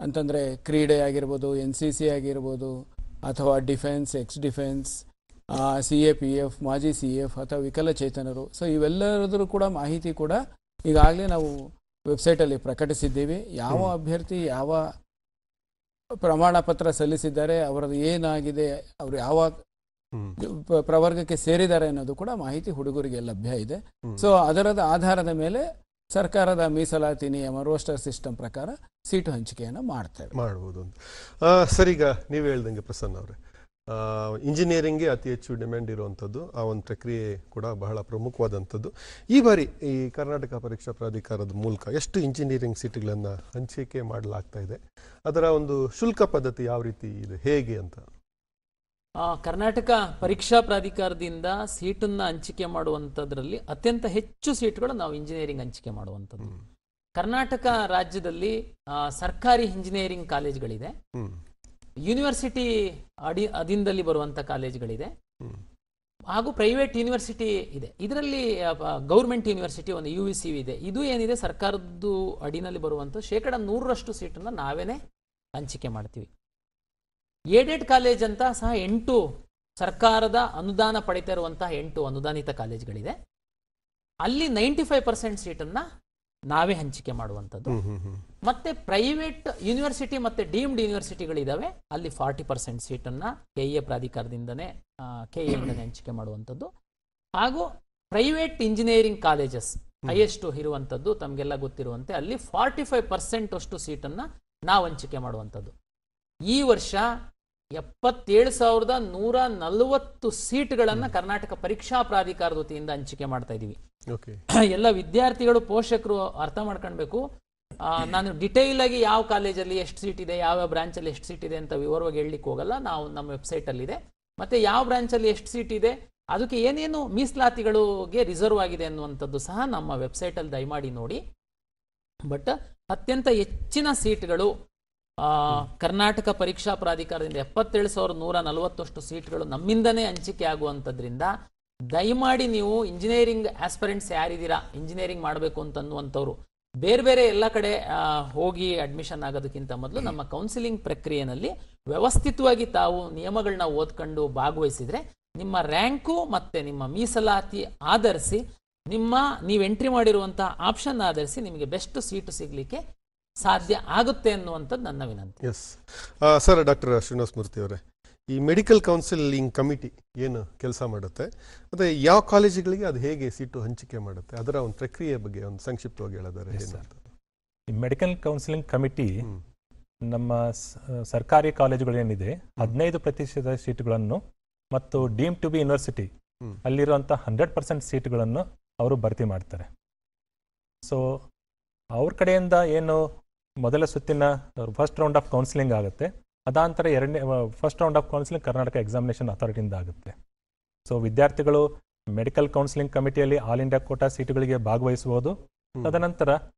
ಅಂತಂದರೆ ಕ್ರೀಡೆ ಆಗಿರ್ಬೋದು, NCC ಆಗಿರ್ಬೋದು, ಅಥವಾ ಡಿಫೆನ್ಸ್, ಎಕ್ಸ್ ಡಿಫೆನ್ಸ್, CAPF, ಮಾಜಿ CF ಅಥವಾ ವಿಕಲಚೇತನರು. ಸೊ ಇವೆಲ್ಲರದ್ದು ಕೂಡ ಮಾಹಿತಿ ಕೂಡ ಈಗಾಗಲೇ ನಾವು ವೆಬ್ಸೈಟಲ್ಲಿ ಪ್ರಕಟಿಸಿದ್ದೀವಿ. ಯಾವ ಅಭ್ಯರ್ಥಿ ಯಾವ ಪ್ರಮಾಣ ಪತ್ರ ಸಲ್ಲಿಸಿದ್ದಾರೆ, ಅವರದ್ದು ಏನಾಗಿದೆ, ಅವರು ಯಾವ ಪ್ರವರ್ಗಕ್ಕೆ ಸೇರಿದ್ದಾರೆ ಅನ್ನೋದು ಕೂಡ ಮಾಹಿತಿ ಹುಡುಗರಿಗೆ ಲಭ್ಯ ಇದೆ. ಸೊ ಅದರದ ಆಧಾರದ ಮೇಲೆ ಸರ್ಕಾರದ ಮೀಸಲಾತಿ ನಿಯಮ ರೋಸ್ಟರ್ ಸಿಸ್ಟಮ್ ಪ್ರಕಾರ ಸೀಟು ಹಂಚಿಕೆಯನ್ನು ಮಾಡಬಹುದು ಅಂತ. ಸರ್, ಈಗ ನೀವು ಹೇಳ್ದಂಗೆ ಪ್ರಸನ್ನ ಅವರೇ, ಇಂಜಿನಿಯರಿಂಗ್ಗೆ ಅತಿ ಹೆಚ್ಚು ಡಿಮ್ಯಾಂಡ್ ಇರುವಂಥದ್ದು, ಆ ಒಂದು ಪ್ರಕ್ರಿಯೆ ಕೂಡ ಬಹಳ ಪ್ರಮುಖವಾದಂಥದ್ದು. ಈ ಬಾರಿ ಈ ಕರ್ನಾಟಕ ಪರೀಕ್ಷಾ ಪ್ರಾಧಿಕಾರದ ಮೂಲಕ ಎಷ್ಟು ಇಂಜಿನಿಯರಿಂಗ್ ಸೀಟುಗಳನ್ನು ಹಂಚಿಕೆ ಮಾಡಲಾಗ್ತಾ ಇದೆ, ಅದರ ಒಂದು ಶುಲ್ಕ ಪದ್ಧತಿ ಯಾವ ರೀತಿ ಇದೆ, ಹೇಗೆ ಅಂತ? ಕರ್ನಾಟಕ ಪರೀಕ್ಷಾ ಪ್ರಾಧಿಕಾರದಿಂದ ಸೀಟನ್ನ ಹಂಚಿಕೆ ಮಾಡುವಂಥದ್ರಲ್ಲಿ ಅತ್ಯಂತ ಹೆಚ್ಚು ಸೀಟ್ಗಳು ನಾವು ಇಂಜಿನಿಯರಿಂಗ್ ಹಂಚಿಕೆ ಮಾಡುವಂಥದ್ದು. ಕರ್ನಾಟಕ ರಾಜ್ಯದಲ್ಲಿ ಸರ್ಕಾರಿ ಇಂಜಿನಿಯರಿಂಗ್ ಕಾಲೇಜ್ಗಳಿದೆ, ಯೂನಿವರ್ಸಿಟಿ ಅಧೀನದಲ್ಲಿ ಬರುವಂಥ ಕಾಲೇಜ್ಗಳಿದೆ, ಹಾಗೂ ಪ್ರೈವೇಟ್ ಯೂನಿವರ್ಸಿಟಿ ಇದೆ. ಇದರಲ್ಲಿ ಗೌರ್ಮೆಂಟ್ ಯೂನಿವರ್ಸಿಟಿ ಒಂದು UVCV ಇದೆ. ಇದು ಏನಿದೆ ಸರ್ಕಾರದ್ದು ಅಡಿನಲ್ಲಿ ಬರುವಂಥ 100% ಸೀಟನ್ನು ನಾವೇನೆ ಹಂಚಿಕೆ ಮಾಡ್ತೀವಿ. ಏಡೆಡ್ ಕಾಲೇಜ್ ಅಂತ ಸಹ 8 ಸರ್ಕಾರದ ಅನುದಾನ ಪಡಿತಾ ಇರುವಂತಹ 8 ಅನುದಾನಿತ ಕಾಲೇಜ್ಗಳಿದೆ. ಅಲ್ಲಿ 95% ಸೀಟನ್ನ ನಾವೇ ಹಂಚಿಕೆ ಮಾಡುವಂಥದ್ದು. ಮತ್ತೆ ಪ್ರೈವೇಟ್ ಯೂನಿವರ್ಸಿಟಿ ಮತ್ತೆ ಡೀಮ್ಡ್ ಯೂನಿವರ್ಸಿಟಿಗಳಿದಾವೆ, ಅಲ್ಲಿ 40% ಸೀಟನ್ನ KA ಪ್ರಾಧಿಕಾರದಿಂದನೇ KA ಹಂಚಿಕೆ ಮಾಡುವಂಥದ್ದು. ಹಾಗೂ ಪ್ರೈವೇಟ್ ಇಂಜಿನಿಯರಿಂಗ್ ಕಾಲೇಜಸ್ ಹೈಯೆಸ್ಟ್ ಇರುವಂಥದ್ದು ತಮಗೆಲ್ಲ ಗೊತ್ತಿರುವಂತೆ ಅಲ್ಲಿ 45% ಅಷ್ಟು ಸೀಟನ್ನ ನಾವು ಹಂಚಿಕೆ ಮಾಡುವಂಥದ್ದು. ಈ ವರ್ಷ 77,140 ಸೀಟ್ಗಳನ್ನು ಕರ್ನಾಟಕ ಪರೀಕ್ಷಾ ಪ್ರಾಧಿಕಾರದ ವತಿಯಿಂದ ಹಂಚಿಕೆ ಮಾಡ್ತಾ ಇದ್ದೀವಿ. ಎಲ್ಲ ವಿದ್ಯಾರ್ಥಿಗಳು, ಪೋಷಕರು ಅರ್ಥ ಮಾಡ್ಕೊಳ್ಬೇಕು. ನಾನು ಡಿಟೈಲ್ ಆಗಿ ಯಾವ ಕಾಲೇಜಲ್ಲಿ ಎಷ್ಟು ಸೀಟ್ ಇದೆ, ಯಾವ ಬ್ರಾಂಚಲ್ಲಿ ಎಷ್ಟು ಸೀಟ್ ಇದೆ ಅಂತ ವಿವರವಾಗಿ ಹೇಳಲಿಕ್ಕೆ ಹೋಗಲ್ಲ. ನಾವು ನಮ್ಮ ವೆಬ್ಸೈಟಲ್ಲಿದೆ. ಮತ್ತೆ ಯಾವ ಬ್ರಾಂಚಲ್ಲಿ ಎಷ್ಟು ಸೀಟ್ ಇದೆ, ಅದಕ್ಕೆ ಏನೇನು ಮೀಸಲಾತಿಗಳಿಗೆ ರಿಸರ್ವ್ ಆಗಿದೆ ಅನ್ನುವಂಥದ್ದು ಸಹ ನಮ್ಮ ವೆಬ್ಸೈಟಲ್ಲಿ ದಯಮಾಡಿ ನೋಡಿ. ಬಟ್ ಅತ್ಯಂತ ಹೆಚ್ಚಿನ ಸೀಟ್ಗಳು ಕರ್ನಾಟಕ ಪರೀಕ್ಷಾ ಪ್ರಾಧಿಕಾರದಿಂದ 77,140 ಸೀಟ್ಗಳು ನಮ್ಮಿಂದನೇ ಹಂಚಿಕೆ ಆಗುವಂಥದ್ರಿಂದ ದಯಮಾಡಿ ನೀವು ಇಂಜಿನಿಯರಿಂಗ್ ಆಸ್ಪರೆಂಟ್ಸ್ ಯಾರಿದ್ದೀರಾ, ಇಂಜಿನಿಯರಿಂಗ್ ಮಾಡಬೇಕು ಅಂತನ್ನುವಂಥವ್ರು ಬೇರೆ ಬೇರೆ ಎಲ್ಲ ಕಡೆ ಹೋಗಿ ಅಡ್ಮಿಷನ್ ಆಗೋದಕ್ಕಿಂತ ಮೊದಲು ನಮ್ಮ ಕೌನ್ಸಿಲಿಂಗ್ ಪ್ರಕ್ರಿಯೆಯಲ್ಲಿ ವ್ಯವಸ್ಥಿತವಾಗಿ ತಾವು ನಿಯಮಗಳನ್ನ ಓದ್ಕೊಂಡು ಭಾಗವಹಿಸಿದ್ರೆ ನಿಮ್ಮ ರ್ಯಾಂಕು ಮತ್ತೆ ನಿಮ್ಮ ಮೀಸಲಾತಿ ಆಧರಿಸಿ ನೀವು ಎಂಟ್ರಿ ಮಾಡಿರುವಂತಹ ಆಪ್ಷನ್ ಆಧರಿಸಿ ನಿಮಗೆ ಬೆಸ್ಟ್ ಸೀಟು ಸಿಗಲಿಕ್ಕೆ ಸಾಧ್ಯ ಆಗುತ್ತೆ ಅನ್ನುವಂಥದ್ದು ನನ್ನ ವಿನಂತಿ. Yes sir, doctor Srinivasa Murthy ಅವರೇ, ಈ ಮೆಡಿಕಲ್ ಕೌನ್ಸಿಲಿಂಗ್ ಕಮಿಟಿ ಏನು ಕೆಲಸ ಮಾಡುತ್ತೆ, ಅದೇ ಯಾವ ಕಾಲೇಜುಗಳಿಗೆ ಅದು ಹೇಗೆ ಸೀಟು ಹಂಚಿಕೆ ಮಾಡುತ್ತೆ, ಅದರ ಒಂದು ಪ್ರಕ್ರಿಯೆ ಬಗ್ಗೆ ಒಂದು ಸಂಕ್ಷಿಪ್ತವಾಗಿ ಹೇಳಿದರೆ ಏನಂತ? ಈ ಮೆಡಿಕಲ್ ಕೌನ್ಸಿಲಿಂಗ್ ಕಮಿಟಿ ನಮ್ಮ ಸರ್ಕಾರಿ ಕಾಲೇಜುಗಳೇನಿದೆ 15% ಸೀಟುಗಳನ್ನು ಮತ್ತು ಡೀಮ್ ಟು ಬಿ ಯೂನಿವರ್ಸಿಟಿ ಅಲ್ಲಿರುವಂಥ 100% ಸೀಟ್ಗಳನ್ನು ಅವರು ಭರ್ತಿ ಮಾಡ್ತಾರೆ. ಸೊ ಅವ್ರ ಕಡೆಯಿಂದ ಏನು ಮೊದಲ ಸುತ್ತಿನ ಫಸ್ಟ್ ರೌಂಡ್ ಆಫ್ ಕೌನ್ಸಿಲಿಂಗ್ ಆಗುತ್ತೆ, ಅದಾಂತರ first round of counselling Karnataka examination ಅಥಾರಿಟಿಯಿಂದ ಆಗುತ್ತೆ. ಸೊ ವಿದ್ಯಾರ್ಥಿಗಳು ಮೆಡಿಕಲ್ ಕೌನ್ಸಿಲಿಂಗ್ ಕಮಿಟಿಯಲ್ಲಿ ಆಲ್ ಇಂಡಿಯಾ ಕೋಟಾ ಸೀಟುಗಳಿಗೆ ಭಾಗವಹಿಸಬಹುದು. ತದನಂತರ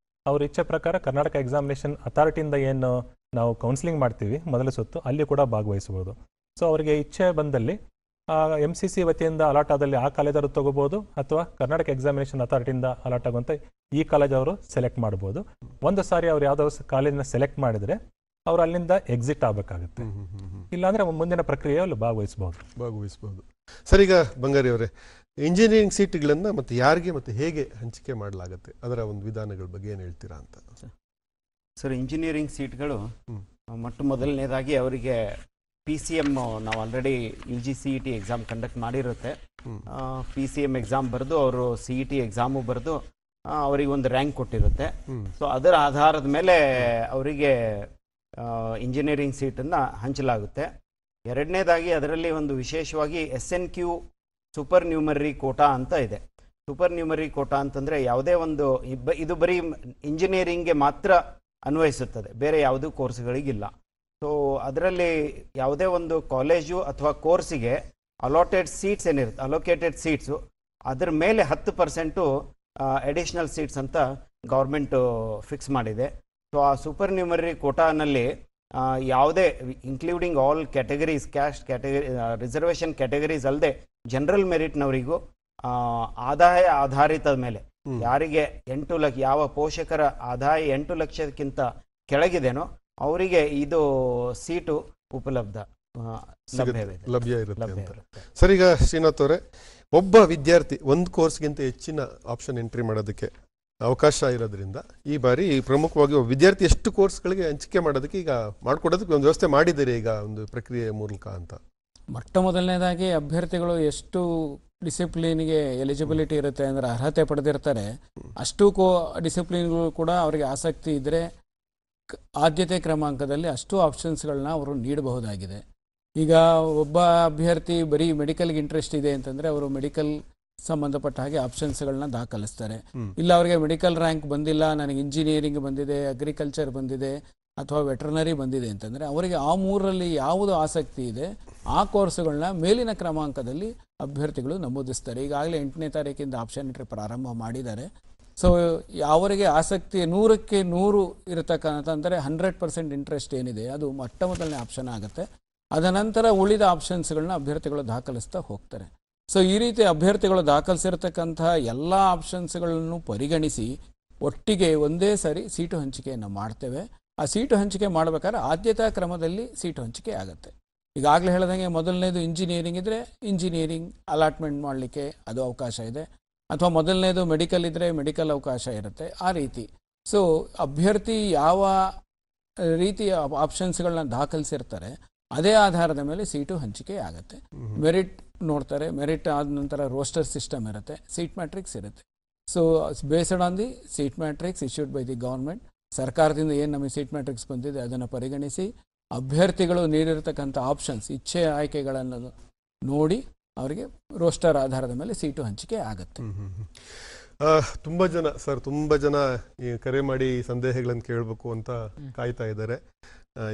ಅವ್ರ ಇಚ್ಛೆ ಪ್ರಕಾರ ಕರ್ನಾಟಕ ಎಕ್ಸಾಮಿನೇಷನ್ ಅಥಾರಿಟಿಯಿಂದ ಏನು ನಾವು ಕೌನ್ಸಿಲಿಂಗ್ ಮಾಡ್ತೀವಿ ಮೊದಲ ಸುತ್ತು, ಅಲ್ಲಿ ಕೂಡ ಭಾಗವಹಿಸಬಹುದು. ಸೊ ಅವರಿಗೆ ಇಚ್ಛೆ ಬಂದಲ್ಲಿ MCC ವತಿಯಿಂದ ಅಲಾಟ್ ಆದಲ್ಲಿ ಆ ಕಾಲೇಜವರು ತಗೋಬಹುದು, ಅಥವಾ ಕರ್ನಾಟಕ ಎಕ್ಸಾಮಿನೇಷನ್ ಅಥಾರಿಟಿಯಿಂದ ಅಲಾಟ್ ಆಗುವಂಥ ಈ ಕಾಲೇಜ್ ಅವರು ಸೆಲೆಕ್ಟ್ ಮಾಡ್ಬೋದು. ಒಂದು ಸಾರಿ ಅವ್ರು ಯಾವುದಾದ್ರು ಕಾಲೇಜನ್ನ ಸೆಲೆಕ್ಟ್ ಮಾಡಿದರೆ ಅವ್ರು ಅಲ್ಲಿಂದ ಎಕ್ಸಿಟ್ ಆಗಬೇಕಾಗುತ್ತೆ. ಇಲ್ಲಾಂದ್ರೆ ಮುಂದಿನ ಪ್ರಕ್ರಿಯೆಯಲ್ಲಿ ಭಾಗವಹಿಸಬಹುದು. ಸರ್, ಈಗ ಬಂಗಾರಿ ಅವರೇ, ಇಂಜಿನಿಯರಿಂಗ್ ಸೀಟ್ಗಳನ್ನ ಮತ್ತೆ ಯಾರಿಗೆ ಮತ್ತೆ ಹೇಗೆ ಹಂಚಿಕೆ ಮಾಡಲಾಗುತ್ತೆ, ಅದರ ಒಂದು ವಿಧಾನಗಳ ಬಗ್ಗೆ ಏನು ಹೇಳ್ತೀರಾ ಅಂತ? ಸರ್, ಇಂಜಿನಿಯರಿಂಗ್ ಸೀಟ್ಗಳು ಮೊಟ್ಟ ಮೊದಲನೇದಾಗಿ ಅವರಿಗೆ PCM ನಾವು ಆಲ್ರೆಡಿ UGCET ಎಕ್ಸಾಮ್ ಕಂಡಕ್ಟ್ ಮಾಡಿರುತ್ತೆ. PCM ಎಕ್ಸಾಮ್ ಬರೆದು ಅವರು CET ಎಕ್ಸಾಮು ಬರೆದು ಅವರಿಗೆ ಒಂದು ರ್ಯಾಂಕ್ ಕೊಟ್ಟಿರುತ್ತೆ. ಸೊ ಅದರ ಆಧಾರದ ಮೇಲೆ ಅವರಿಗೆ ಇಂಜಿನಿಯರಿಂಗ್ ಸೀಟನ್ನು ಹಂಚಲಾಗುತ್ತೆ. ಎರಡನೇದಾಗಿ ಅದರಲ್ಲಿ ಒಂದು ವಿಶೇಷವಾಗಿ SNQ ಸೂಪರ್ ನ್ಯೂಮರಿ ಕೋಟಾ ಅಂತ ಇದೆ. ಸೂಪರ್ ನ್ಯೂಮರಿ ಕೋಟಾ ಅಂತಂದರೆ ಯಾವುದೇ ಒಂದು ಇದು ಬರೀ ಇಂಜಿನಿಯರಿಂಗ್ಗೆ ಮಾತ್ರ ಅನ್ವಯಿಸುತ್ತದೆ, ಬೇರೆ ಯಾವುದೂ ಕೋರ್ಸ್ಗಳಿಗಿಲ್ಲ. ಸೊ ಅದರಲ್ಲಿ ಯಾವುದೇ ಒಂದು ಕಾಲೇಜು ಅಥವಾ ಕೋರ್ಸಿಗೆ ಅಲಾಟೆಡ್ ಸೀಟ್ಸ್ ಏನಿರುತ್ತೆ, ಅಲೋಕೇಟೆಡ್ ಸೀಟ್ಸು, ಅದ್ರ ಮೇಲೆ 10% ಅಡಿಷ್ನಲ್ ಸೀಟ್ಸ್ ಅಂತ ಗೌರ್ಮೆಂಟು ಫಿಕ್ಸ್ ಮಾಡಿದೆ. ಸೊ ಆ ಸೂಪರ್ ನ್ಯೂಮರಿ ಕೋಟಾನಲ್ಲಿ ಯಾವುದೇ including all categories, caste category, reservation categories ಅಲ್ಲದೆ ಜನರಲ್ ಮೆರಿಟ್ನವರಿಗೂ ಆದಾಯ ಆಧಾರಿತದ ಮೇಲೆ ಯಾರಿಗೆ 8 ಲಕ್ಷ, ಯಾವ ಪೋಷಕರ ಆದಾಯ 8 ಲಕ್ಷಕ್ಕಿಂತ ಕೆಳಗಿದೆನೋ ಅವರಿಗೆ ಇದು ಸೀಟು ಲಭ್ಯ ಇರುತ್ತೆ. ಸರ್, ಈಗ ಶ್ರೀನಾಥ್ ಅವರೇ, ಒಬ್ಬ ವಿದ್ಯಾರ್ಥಿ ಒಂದು ಕೋರ್ಸ್ಗಿಂತ ಹೆಚ್ಚಿನ ಆಪ್ಷನ್ ಎಂಟ್ರಿ ಮಾಡೋದಕ್ಕೆ ಅವಕಾಶ ಇರೋದ್ರಿಂದ ಈ ಬಾರಿ ಪ್ರಮುಖವಾಗಿ ವಿದ್ಯಾರ್ಥಿ ಎಷ್ಟು ಕೋರ್ಸ್ಗಳಿಗೆ ಹಂಚಿಕೆ ಮಾಡೋದಕ್ಕೆ ಈಗ ಮಾಡಿಕೊಡೋದಕ್ಕೆ ಒಂದು ವ್ಯವಸ್ಥೆ ಮಾಡಿದ್ದೀರಿ ಈಗ ಒಂದು ಪ್ರಕ್ರಿಯೆ ಮೂಲಕ ಅಂತ? ಮೊಟ್ಟ ಮೊದಲನೇದಾಗಿ ಅಭ್ಯರ್ಥಿಗಳು ಎಷ್ಟು ಡಿಸಿಪ್ಲಿನ್ಗೆ ಎಲಿಜಿಬಿಲಿಟಿ ಇರುತ್ತೆ ಅಂದರೆ ಅರ್ಹತೆ ಪಡೆದಿರ್ತಾರೆ, ಅಷ್ಟು ಡಿಸಿಪ್ಲಿನ್ಗಳು ಕೂಡ ಅವರಿಗೆ ಆಸಕ್ತಿ ಇದ್ದರೆ ಆದ್ಯತೆ ಕ್ರಮಾಂಕದಲ್ಲಿ ಅಷ್ಟು ಆಪ್ಷನ್ಸ್ಗಳನ್ನ ಅವರು ನೀಡಬಹುದಾಗಿದೆ. ಈಗ ಒಬ್ಬ ಅಭ್ಯರ್ಥಿ ಬರೀ ಮೆಡಿಕಲ್ಗೆ ಇಂಟ್ರೆಸ್ಟ್ ಇದೆ ಅಂತಂದರೆ ಅವರು ಮೆಡಿಕಲ್ ಸಂಬಂಧಪಟ್ಟ ಹಾಗೆ ಆಪ್ಷನ್ಸ್ಗಳನ್ನ ದಾಖಲಿಸ್ತಾರೆ. ಇಲ್ಲ ಅವರಿಗೆ ಮೆಡಿಕಲ್ ರ್ಯಾಂಕ್ ಬಂದಿಲ್ಲ, ನನಗೆ ಇಂಜಿನಿಯರಿಂಗ್ ಬಂದಿದೆ, ಅಗ್ರಿಕಲ್ಚರ್ ಬಂದಿದೆ ಅಥವಾ ವೆಟರ್ನರಿ ಬಂದಿದೆ ಅಂತಂದರೆ ಅವರಿಗೆ ಆ ಮೂರರಲ್ಲಿ ಯಾವುದು ಆಸಕ್ತಿ ಇದೆ ಆ ಕೋರ್ಸುಗಳನ್ನ ಮೇಲಿನ ಕ್ರಮಾಂಕದಲ್ಲಿ ಅಭ್ಯರ್ಥಿಗಳು ನಮೂದಿಸ್ತಾರೆ. ಈಗಾಗಲೇ 8ನೇ ತಾರೀಕಿಂದ ಆಪ್ಷನ್ ಎಂಟ್ರಿ ಪ್ರಾರಂಭ ಮಾಡಿದ್ದಾರೆ. ಸೊ ಅವರಿಗೆ ಆಸಕ್ತಿ 100ಕ್ಕೆ 100 ಇರತಕ್ಕಂಥ ಅಂದರೆ 100% ಇಂಟ್ರೆಸ್ಟ್ ಏನಿದೆ ಅದು ಮೊಟ್ಟ ಮೊದಲನೇ ಆಪ್ಷನ್ ಆಗುತ್ತೆ. ಅದನಂತರ ಉಳಿದ ಆಪ್ಷನ್ಸ್ಗಳನ್ನ ಅಭ್ಯರ್ಥಿಗಳು ದಾಖಲಿಸ್ತಾ ಹೋಗ್ತಾರೆ. ಸೊ ಈ ರೀತಿ ಅಭ್ಯರ್ಥಿಗಳು ದಾಖಲಿಸಿರ್ತಕ್ಕಂತಹ ಎಲ್ಲ ಆಪ್ಷನ್ಸ್ಗಳನ್ನು ಪರಿಗಣಿಸಿ ಒಟ್ಟಿಗೆ ಒಂದೇ ಸಾರಿ ಸೀಟು ಹಂಚಿಕೆಯನ್ನು ಮಾಡ್ತೇವೆ. ಆ ಸೀಟು ಹಂಚಿಕೆ ಮಾಡಬೇಕಾದ್ರೆ ಆದ್ಯತಾ ಕ್ರಮದಲ್ಲಿ ಸೀಟು ಹಂಚಿಕೆ ಆಗುತ್ತೆ. ಈಗಾಗಲೇ ಹೇಳ್ದಂಗೆ ಮೊದಲನೇದು ಇಂಜಿನಿಯರಿಂಗ್ ಇದ್ದರೆ ಇಂಜಿನಿಯರಿಂಗ್ ಅಲಾಟ್ಮೆಂಟ್ ಮಾಡಲಿಕ್ಕೆ ಅದು ಅವಕಾಶ ಇದೆ, ಅಥವಾ ಮೊದಲನೇದು ಮೆಡಿಕಲ್ ಇದ್ದರೆ ಮೆಡಿಕಲ್ ಅವಕಾಶ ಇರುತ್ತೆ. ಆ ರೀತಿ ಸೊ ಅಭ್ಯರ್ಥಿ ಯಾವ ರೀತಿಯ ಆಪ್ಷನ್ಸ್ಗಳನ್ನ ದಾಖಲಿಸಿರ್ತಾರೆ ಅದೇ ಆಧಾರದ ಮೇಲೆ ಸೀಟು ಹಂಚಿಕೆ ಆಗುತ್ತೆ. ಮೆರಿಟ್ ನೋಡ್ತಾರೆ, ಮೆರಿಟ್ ಆದ ನಂತರ ರೋಸ್ಟರ್ ಸಿಸ್ಟಮ್ ಇರುತ್ತೆ, ಸೀಟ್ ಮ್ಯಾಟ್ರಿಕ್ಸ್ ಇರುತ್ತೆ. So based on the seat matrix issued by the government, ಸರ್ಕಾರದಿಂದ ಏನು ನಮಗೆ ಸೀಟ್ ಮ್ಯಾಟ್ರಿಕ್ಸ್ ಬಂದಿದೆ ಅದನ್ನು ಪರಿಗಣಿಸಿ ಅಭ್ಯರ್ಥಿಗಳು ನೀಡಿರ್ತಕ್ಕಂಥ ಆಪ್ಷನ್ಸ್, ಇಚ್ಛೆ ಆಯ್ಕೆಗಳನ್ನು ನೋಡಿ ಅವರಿಗೆ ರೋಸ್ಟರ್ ಆಧಾರದ ಮೇಲೆ ಸೀಟು ಹಂಚಿಕೆ ಆಗುತ್ತೆ. ತುಂಬ ಜನ ಈ ಕರೆ ಮಾಡಿ ಸಂದೇಹಗಳನ್ನು ಕೇಳಬೇಕು ಅಂತ ಕಾಯ್ತಾ ಇದ್ದಾರೆ.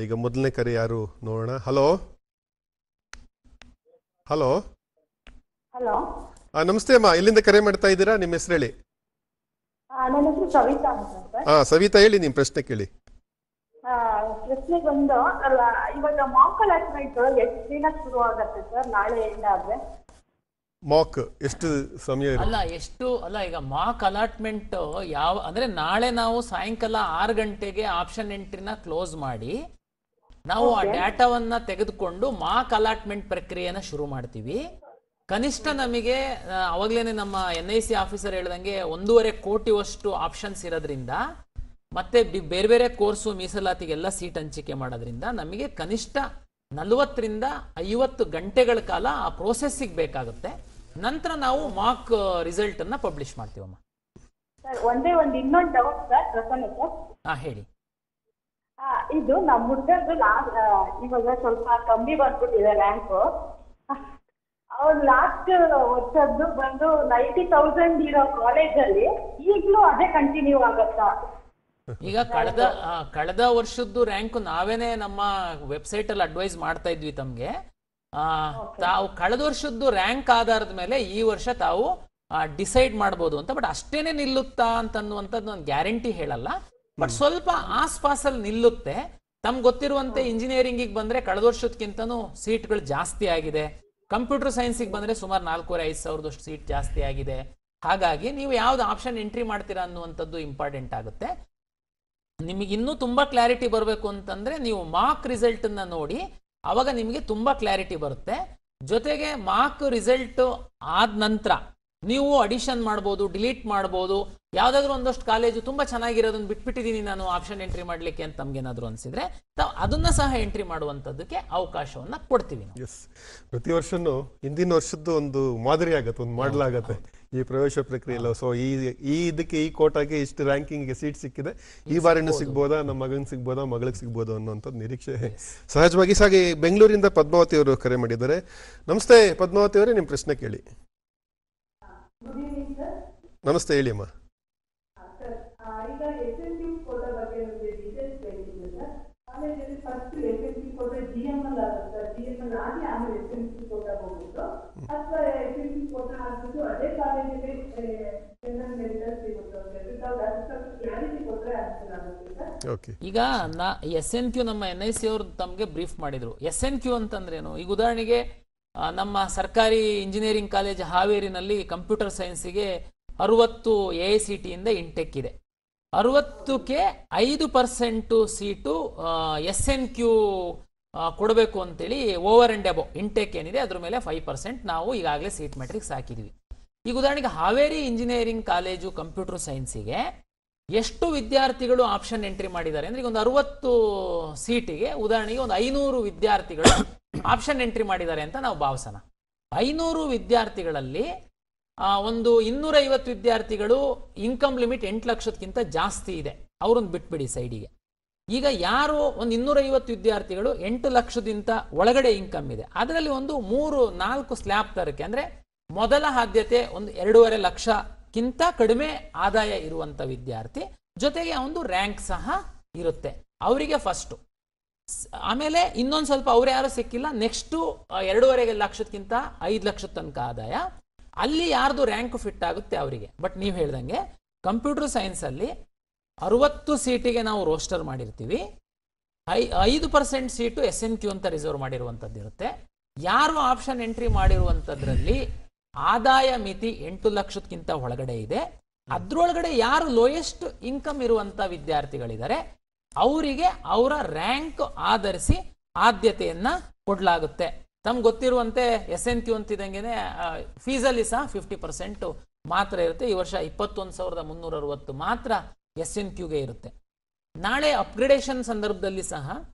ಈಗ ಮೊದಲನೇ ಕರೆ ಯಾರು ನೋಡೋಣ. ಹಲೋ ಹಲೋ ಹಲೋ, ನಮಸ್ತೆ ಅಮ್ಮ, ಎಲ್ಲಿಂದ ಕರೆ ಮಾಡ್ತಾ ಇದ್ದೀರಾ? ನಿಮ್ಮ ಹೆಸರು ಹೇಳಿ. ನನ್ನ ಹೆಸರು ಸವಿತಾ ಅಂತ ಸರ್. ಸವಿತಾ, ಹೇಳಿ ನಿಮ್ಮ ಪ್ರಶ್ನೆ ಕೇಳಿ. ಪ್ರಶ್ನೆ ಬಂದು ಅಲ್ಲ, ಇವಾಗ ಮಾಕ್ ಅಲಾಟ್ಮೆಂಟ್ ಎಷ್ಟು ದಿನ ಶುರು ಆಗತ್ತೆ ಸರ್? ನಾಳೆಯಿಂದ ಆದ್ರೆ ಮಾಕ್ ಎಷ್ಟು ಸಮಯ ಈಗ ಮಾಕ್ ಅಲಾಟ್ಮೆಂಟ್ ಯಾವ ಅಂದ್ರೆ ನಾಳೆ ನಾವು ಸಾಯಂಕಾಲ 6 ಗಂಟೆಗೆ ಆಪ್ಷನ್ ಎಂಟ್ರಿನ ಕ್ಲೋಸ್ ಮಾಡಿ ನಾವು ಆ ಡಾಟಾವನ್ನ ತೆಗೆದುಕೊಂಡು ಮಾಕ್ ಅಲಾಟ್ಮೆಂಟ್ ಪ್ರಕ್ರಿಯೆನ ಶುರು ಮಾಡ್ತೀವಿ. ಕನಿಷ್ಠ ನಮಗೆ ಅವಾಗ್ಲೇನೆ ನಮ್ಮ NIC ಆಫೀಸರ್ ಹೇಳ್ದಂಗೆ 1.5 ಕೋಟಿಯಷ್ಟು ಆಪ್ಷನ್ಸ್ ಇರೋದ್ರಿಂದ ಮತ್ತೆ ಬೇರೆ ಬೇರೆ ಕೋರ್ಸು ಮೀಸಲಾತಿಗೆಲ್ಲ ಸೀಟ್ ಹಂಚಿಕೆ ಮಾಡೋದ್ರಿಂದ ನಮಗೆ ಕನಿಷ್ಠ 40 ರಿಂದ 50 ಗಂಟೆಗಳ ಕಾಲ ಆ ಪ್ರೋಸೆಸ್ಸಿಗೆ ಬೇಕಾಗುತ್ತೆ. ನಂತರ ನಾವು ಮಾಕ್ ರಿಸಲ್ಟ್ ಅನ್ನ ಪಬ್ಲಿಷ್ ಮಾಡ್ತೀವಮ್ಮ. ಒಂದೇ ಒಂದು ಇನ್ನೊಂದು ಡೌಟ್ ಸರ್, ಪ್ರಸನ್ನ ಸರ್. ಹೇಳಿ. ಇದು ನಮ್ಮ ಹುಡುಗದ್ದು ಇವಾಗ ಸ್ವಲ್ಪ ಕಮ್ಮಿ ಬಂದ್ಬಿಟ್ಟಿದೆ ರ್ಯಾಂಕು. ಅವ್ರು ಲಾಸ್ಟ್ ವರ್ಷದ್ದು ಬಂದು 90,000 ಇರೋ ಕಾಲೇಜಲ್ಲಿ ಈಗಲೂ ಅದೇ ಕಂಟಿನ್ಯೂ ಆಗತ್ತಾ? ಈಗ ಕಳೆದ ವರ್ಷದ್ದು ರ್ಯಾಂಕ್ ನಾವೇನೆ ನಮ್ಮ ವೆಬ್ಸೈಟ್ ಅಲ್ಲಿ ಅಡ್ವೈಸ್ ಮಾಡ್ತಾ ಇದ್ವಿ ತಮ್ಗೆ. ತಾವು ಕಳೆದ ವರ್ಷದ್ದು ರ್ಯಾಂಕ್ ಆಧಾರದ ಮೇಲೆ ಈ ವರ್ಷ ತಾವು ಡಿಸೈಡ್ ಮಾಡ್ಬೋದು ಅಂತ. ಬಟ್ ಅಷ್ಟೇನೆ ನಿಲ್ಲುತ್ತಾ ಅಂತನ್ನುವಂಥದ್ದು ನಾನು ಗ್ಯಾರಂಟಿ ಹೇಳಲ್ಲ, ಬಟ್ ಸ್ವಲ್ಪ ಆಸ್ಪಾಸಲ್ಲಿ ನಿಲ್ಲುತ್ತೆ. ತಮ್ಗೆ ಗೊತ್ತಿರುವಂತೆ ಇಂಜಿನಿಯರಿಂಗಿಗೆ ಬಂದ್ರೆ ಕಳೆದ ವರ್ಷದಕ್ಕಿಂತನೂ ಸೀಟ್ಗಳು ಜಾಸ್ತಿ ಆಗಿದೆ. ಕಂಪ್ಯೂಟರ್ ಸೈನ್ಸಿಗೆ ಬಂದ್ರೆ ಸುಮಾರು 4,500 ಸೀಟ್ ಜಾಸ್ತಿ ಆಗಿದೆ. ಹಾಗಾಗಿ ನೀವು ಯಾವ್ದು ಆಪ್ಷನ್ ಎಂಟ್ರಿ ಮಾಡ್ತೀರಾ ಅನ್ನುವಂಥದ್ದು ಇಂಪಾರ್ಟೆಂಟ್ ಆಗುತ್ತೆ. ನಿಮಗೆ ಇನ್ನೂ ತುಂಬಾ ಕ್ಲಾರಿಟಿ ಬರಬೇಕು ಅಂತಂದ್ರೆ ನೀವು ಮಾರ್ಕ್ ರಿಸಲ್ಟ್ ಅನ್ನ ನೋಡಿ, ಅವಾಗ ನಿಮಗೆ ತುಂಬಾ ಕ್ಲಾರಿಟಿ ಬರುತ್ತೆ. ಜೊತೆಗೆ ಮಾರ್ಕ್ ರಿಸಲ್ಟ್ ಆದ ನಂತರ ನೀವು ಅಡಿಷನ್ ಮಾಡ್ಬೋದು, ಡಿಲೀಟ್ ಮಾಡ್ಬೋದು. ಯಾವ್ದಾದ್ರು ಒಂದಷ್ಟು ಕಾಲೇಜು ತುಂಬಾ ಚೆನ್ನಾಗಿರೋದನ್ನ ಬಿಟ್ಬಿಟ್ಟಿದೀನಿ ನಾನು ಆಪ್ಷನ್ ಎಂಟ್ರಿ ಮಾಡ್ಲಿಕ್ಕೆ ಅಂತ ತಮ್ಗೇನಾದ್ರು ಅನ್ಸಿದ್ರೆ ಅದನ್ನ ಸಹ ಎಂಟ್ರಿ ಮಾಡುವಂತದ್ದಕ್ಕೆ ಅವಕಾಶವನ್ನ ಕೊಡ್ತೀವಿ ನಾವು. ಎಸ್, ಪ್ರತಿ ವರ್ಷನೂ ಹಿಂದಿನ ವರ್ಷದ್ದು ಒಂದು ಮಾದರಿ ಆಗತ್ತೆ, ಒಂದು ಮಾಡೆಲ್ ಆಗತ್ತೆ ಈ ಪ್ರವೇಶ ಪ್ರಕ್ರಿಯೆಲ್ಲ. ಸೊ ಈ ಇದಕ್ಕೆ ಈ ಕೋಟಾಗೆ ಇಷ್ಟು ರ್ಯಾಂಕಿಂಗ್ಗೆ ಸೀಟ್ ಸಿಕ್ಕಿದೆ, ಈ ಬಾರಿನೂ ಸಿಗ್ಬೋದಾ, ನಮ್ಮ ಮಗನಿಗೆ ಸಿಗ್ಬೋದಾ, ಮಗಳಿಗೆ ಸಿಗ್ಬೋದಾ ಅನ್ನೋಂಥದ್ದು ನಿರೀಕ್ಷೆ ಸಹಜವಾಗಿ. ಹಾಗೆ ಬೆಂಗಳೂರಿಂದ ಪದ್ಮಾವತಿ ಅವರು ಕರೆ ಮಾಡಿದ್ದಾರೆ. ನಮಸ್ತೆ ಪದ್ಮಾವತಿ ಅವರೇ, ನಿಮ್ಮ ಪ್ರಶ್ನೆ ಕೇಳಿ. ನಮಸ್ತೆ, ಹೇಳಿ ಅಮ್ಮ. ಈಗ SNP ಕೋಟಾ ಬಗ್ಗೆ ಡೀಟೇಲ್ಸ್ ಬೇಕಿದೆ ಸರ್. ಕಾಲೇಜಲ್ಲಿ ಫಸ್ಟ್ SNP ಕೋಟಾ GML ಆಗುತ್ತೆ, GML ಆಗಿ ಆಮೇಲೆ SNP ಕೋಟಾ ಹೋಗ್ಬಿಟ್ಟು, ಅಥವಾ SNP ಕೋಟಾ ಆಗ್ಬಿಟ್ಟು ಅದೇ ಕಾಲೇಜಲ್ಲಿ ಜನರಲ್ ಮೆಡಿಕಲ್ ಸಿಗುತ್ತೆ, ಕ್ಲಾರಿಟಿ ಕೊಟ್ಟರೆ ಆಗುತ್ತೆ ಸರ್. ಈಗ SNQ ನಮ್ಮ NIC ಅವರು ತಮಗೆ ಬ್ರೀಫ್ ಮಾಡಿದ್ರು. SNQ ಅಂತಂದ್ರೇನು? ಈಗ ಉದಾಹರಣೆಗೆ ನಮ್ಮ ಸರ್ಕಾರಿ ಇಂಜಿನಿಯರಿಂಗ್ ಕಾಲೇಜ್ ಹಾವೇರಿನಲ್ಲಿ ಕಂಪ್ಯೂಟರ್ ಸೈನ್ಸಿಗೆ 60 AICT ಇಂದ ಇಂಟೆಕ್ ಇದೆ. 60ಕ್ಕೆ 5% ಸೀಟು SNQ ಕೊಡಬೇಕು ಅಂತೇಳಿ ಓವರ್ ಅಂಡ್ ಅಬೋ ಇಂಟೆಕ್ ಏನಿದೆ ಅದ್ರ ಮೇಲೆ 5% ನಾವು ಈಗಾಗಲೇ ಸೀಟ್ ಮೆಟ್ರಿಕ್ಸ್ ಹಾಕಿದ್ವಿ. ಈಗ ಉದಾಹರಣೆಗೆ ಹಾವೇರಿ ಇಂಜಿನಿಯರಿಂಗ್ ಕಾಲೇಜು ಕಂಪ್ಯೂಟರ್ ಸೈನ್ಸಿಗೆ ಎಷ್ಟು ವಿದ್ಯಾರ್ಥಿಗಳು ಆಪ್ಷನ್ ಎಂಟ್ರಿ ಮಾಡಿದ್ದಾರೆ ಅಂದ್ರೆ, ಈಗ ಒಂದು 60 ಸೀಟಿಗೆ ಉದಾಹರಣೆಗೆ ಒಂದು 500 ವಿದ್ಯಾರ್ಥಿಗಳು ಆಪ್ಷನ್ ಎಂಟ್ರಿ ಮಾಡಿದ್ದಾರೆ ಅಂತ ನಾವು ಭಾವಿಸೋಣ. 500 ವಿದ್ಯಾರ್ಥಿಗಳಲ್ಲಿ ಒಂದು 250 ವಿದ್ಯಾರ್ಥಿಗಳು ಇನ್ಕಮ್ ಲಿಮಿಟ್ 8 ಲಕ್ಷಕ್ಕಿಂತ ಜಾಸ್ತಿ ಇದೆ, ಅವ್ರನ್ನ ಬಿಟ್ಬಿಡಿ ಸೈಡಿಗೆ. ಈಗ ಯಾರು ಒಂದು 250 ವಿದ್ಯಾರ್ಥಿಗಳು 8 ಲಕ್ಷದಿಂದ ಒಳಗಡೆ ಇನ್ಕಮ್ ಇದೆ, ಅದರಲ್ಲಿ ಒಂದು 3-4 ಸ್ಲ್ಯಾಬ್ ತರಕ್ಕೆ ಅಂದ್ರೆ ಮೊದಲ ಆದ್ಯತೆ ಒಂದು 2.5 ಲಕ್ಷಕ್ಕಿಂತ ಕಡಿಮೆ ಆದಾಯ ಇರುವಂತ ವಿದ್ಯಾರ್ಥಿ, ಜೊತೆಗೆ ಒಂದು ರ್ಯಾಂಕ್ ಸಹ ಇರುತ್ತೆ, ಅವರಿಗೆ ಫಸ್ಟ್. ಆಮೇಲೆ ಇನ್ನೊಂದು ಸ್ವಲ್ಪ ಅವ್ರು ಯಾರು ಸಿಕ್ಕಿಲ್ಲ, ನೆಕ್ಸ್ಟ್ 2.5 ಲಕ್ಷಕ್ಕಿಂತ 5 ಲಕ್ಷದ ತನಕ ಆದಾಯ, ಅಲ್ಲಿ ಯಾರ್ದು ರ್ಯಾಂಕ್ ಫಿಟ್ ಆಗುತ್ತೆ ಅವರಿಗೆ. ಬಟ್ ನೀವು ಹೇಳ್ದಂಗೆ ಕಂಪ್ಯೂಟರ್ ಸೈನ್ಸ್ ಅಲ್ಲಿ 60 ಸೀಟಿಗೆ ನಾವು ರೋಸ್ಟರ್ ಮಾಡಿರ್ತೀವಿ, 5% ಸೀಟು SNQ ಅಂತ ರಿಸರ್ವ್ ಮಾಡಿರುವಂತದ್ದು ಇರುತ್ತೆ. ಯಾರು ಆಪ್ಷನ್ ಎಂಟ್ರಿ ಮಾಡಿರುವಂತದ್ರಲ್ಲಿ ಆದಾಯ ಮಿತಿ 8 ಲಕ್ಷಕ್ಕಿಂತ ಒಳಗಡೆ ಇದೆ, ಅದ್ರೊಳಗಡೆ ಯಾರು ಲೋಯೆಸ್ಟ್ ಇನ್ಕಮ್ ಇರುವಂತ ವಿದ್ಯಾರ್ಥಿಗಳಿದ್ದಾರೆ ಅವರಿಗೆ ಅವರ ರ್ಯಾಂಕ್ ಆಧರಿಸಿ ಆದ್ಯತೆಯನ್ನ ಕೊಡಲಾಗುತ್ತೆ. ತಮ್ಗೆ ಗೊತ್ತಿರುವಂತೆ SNQ ಅಂತಿದಂಗೆನೆ ಫೀಸಲ್ಲಿ ಸಹ 50% ಮಾತ್ರ ಇರುತ್ತೆ. ಈ ವರ್ಷ 21,360 ಮಾತ್ರ SNQಗೆ ಇರುತ್ತೆ. ನಾಳೆ ಅಪ್ಗ್ರೇಡೇಷನ್ ಸಂದರ್ಭದಲ್ಲಿ ಸಹ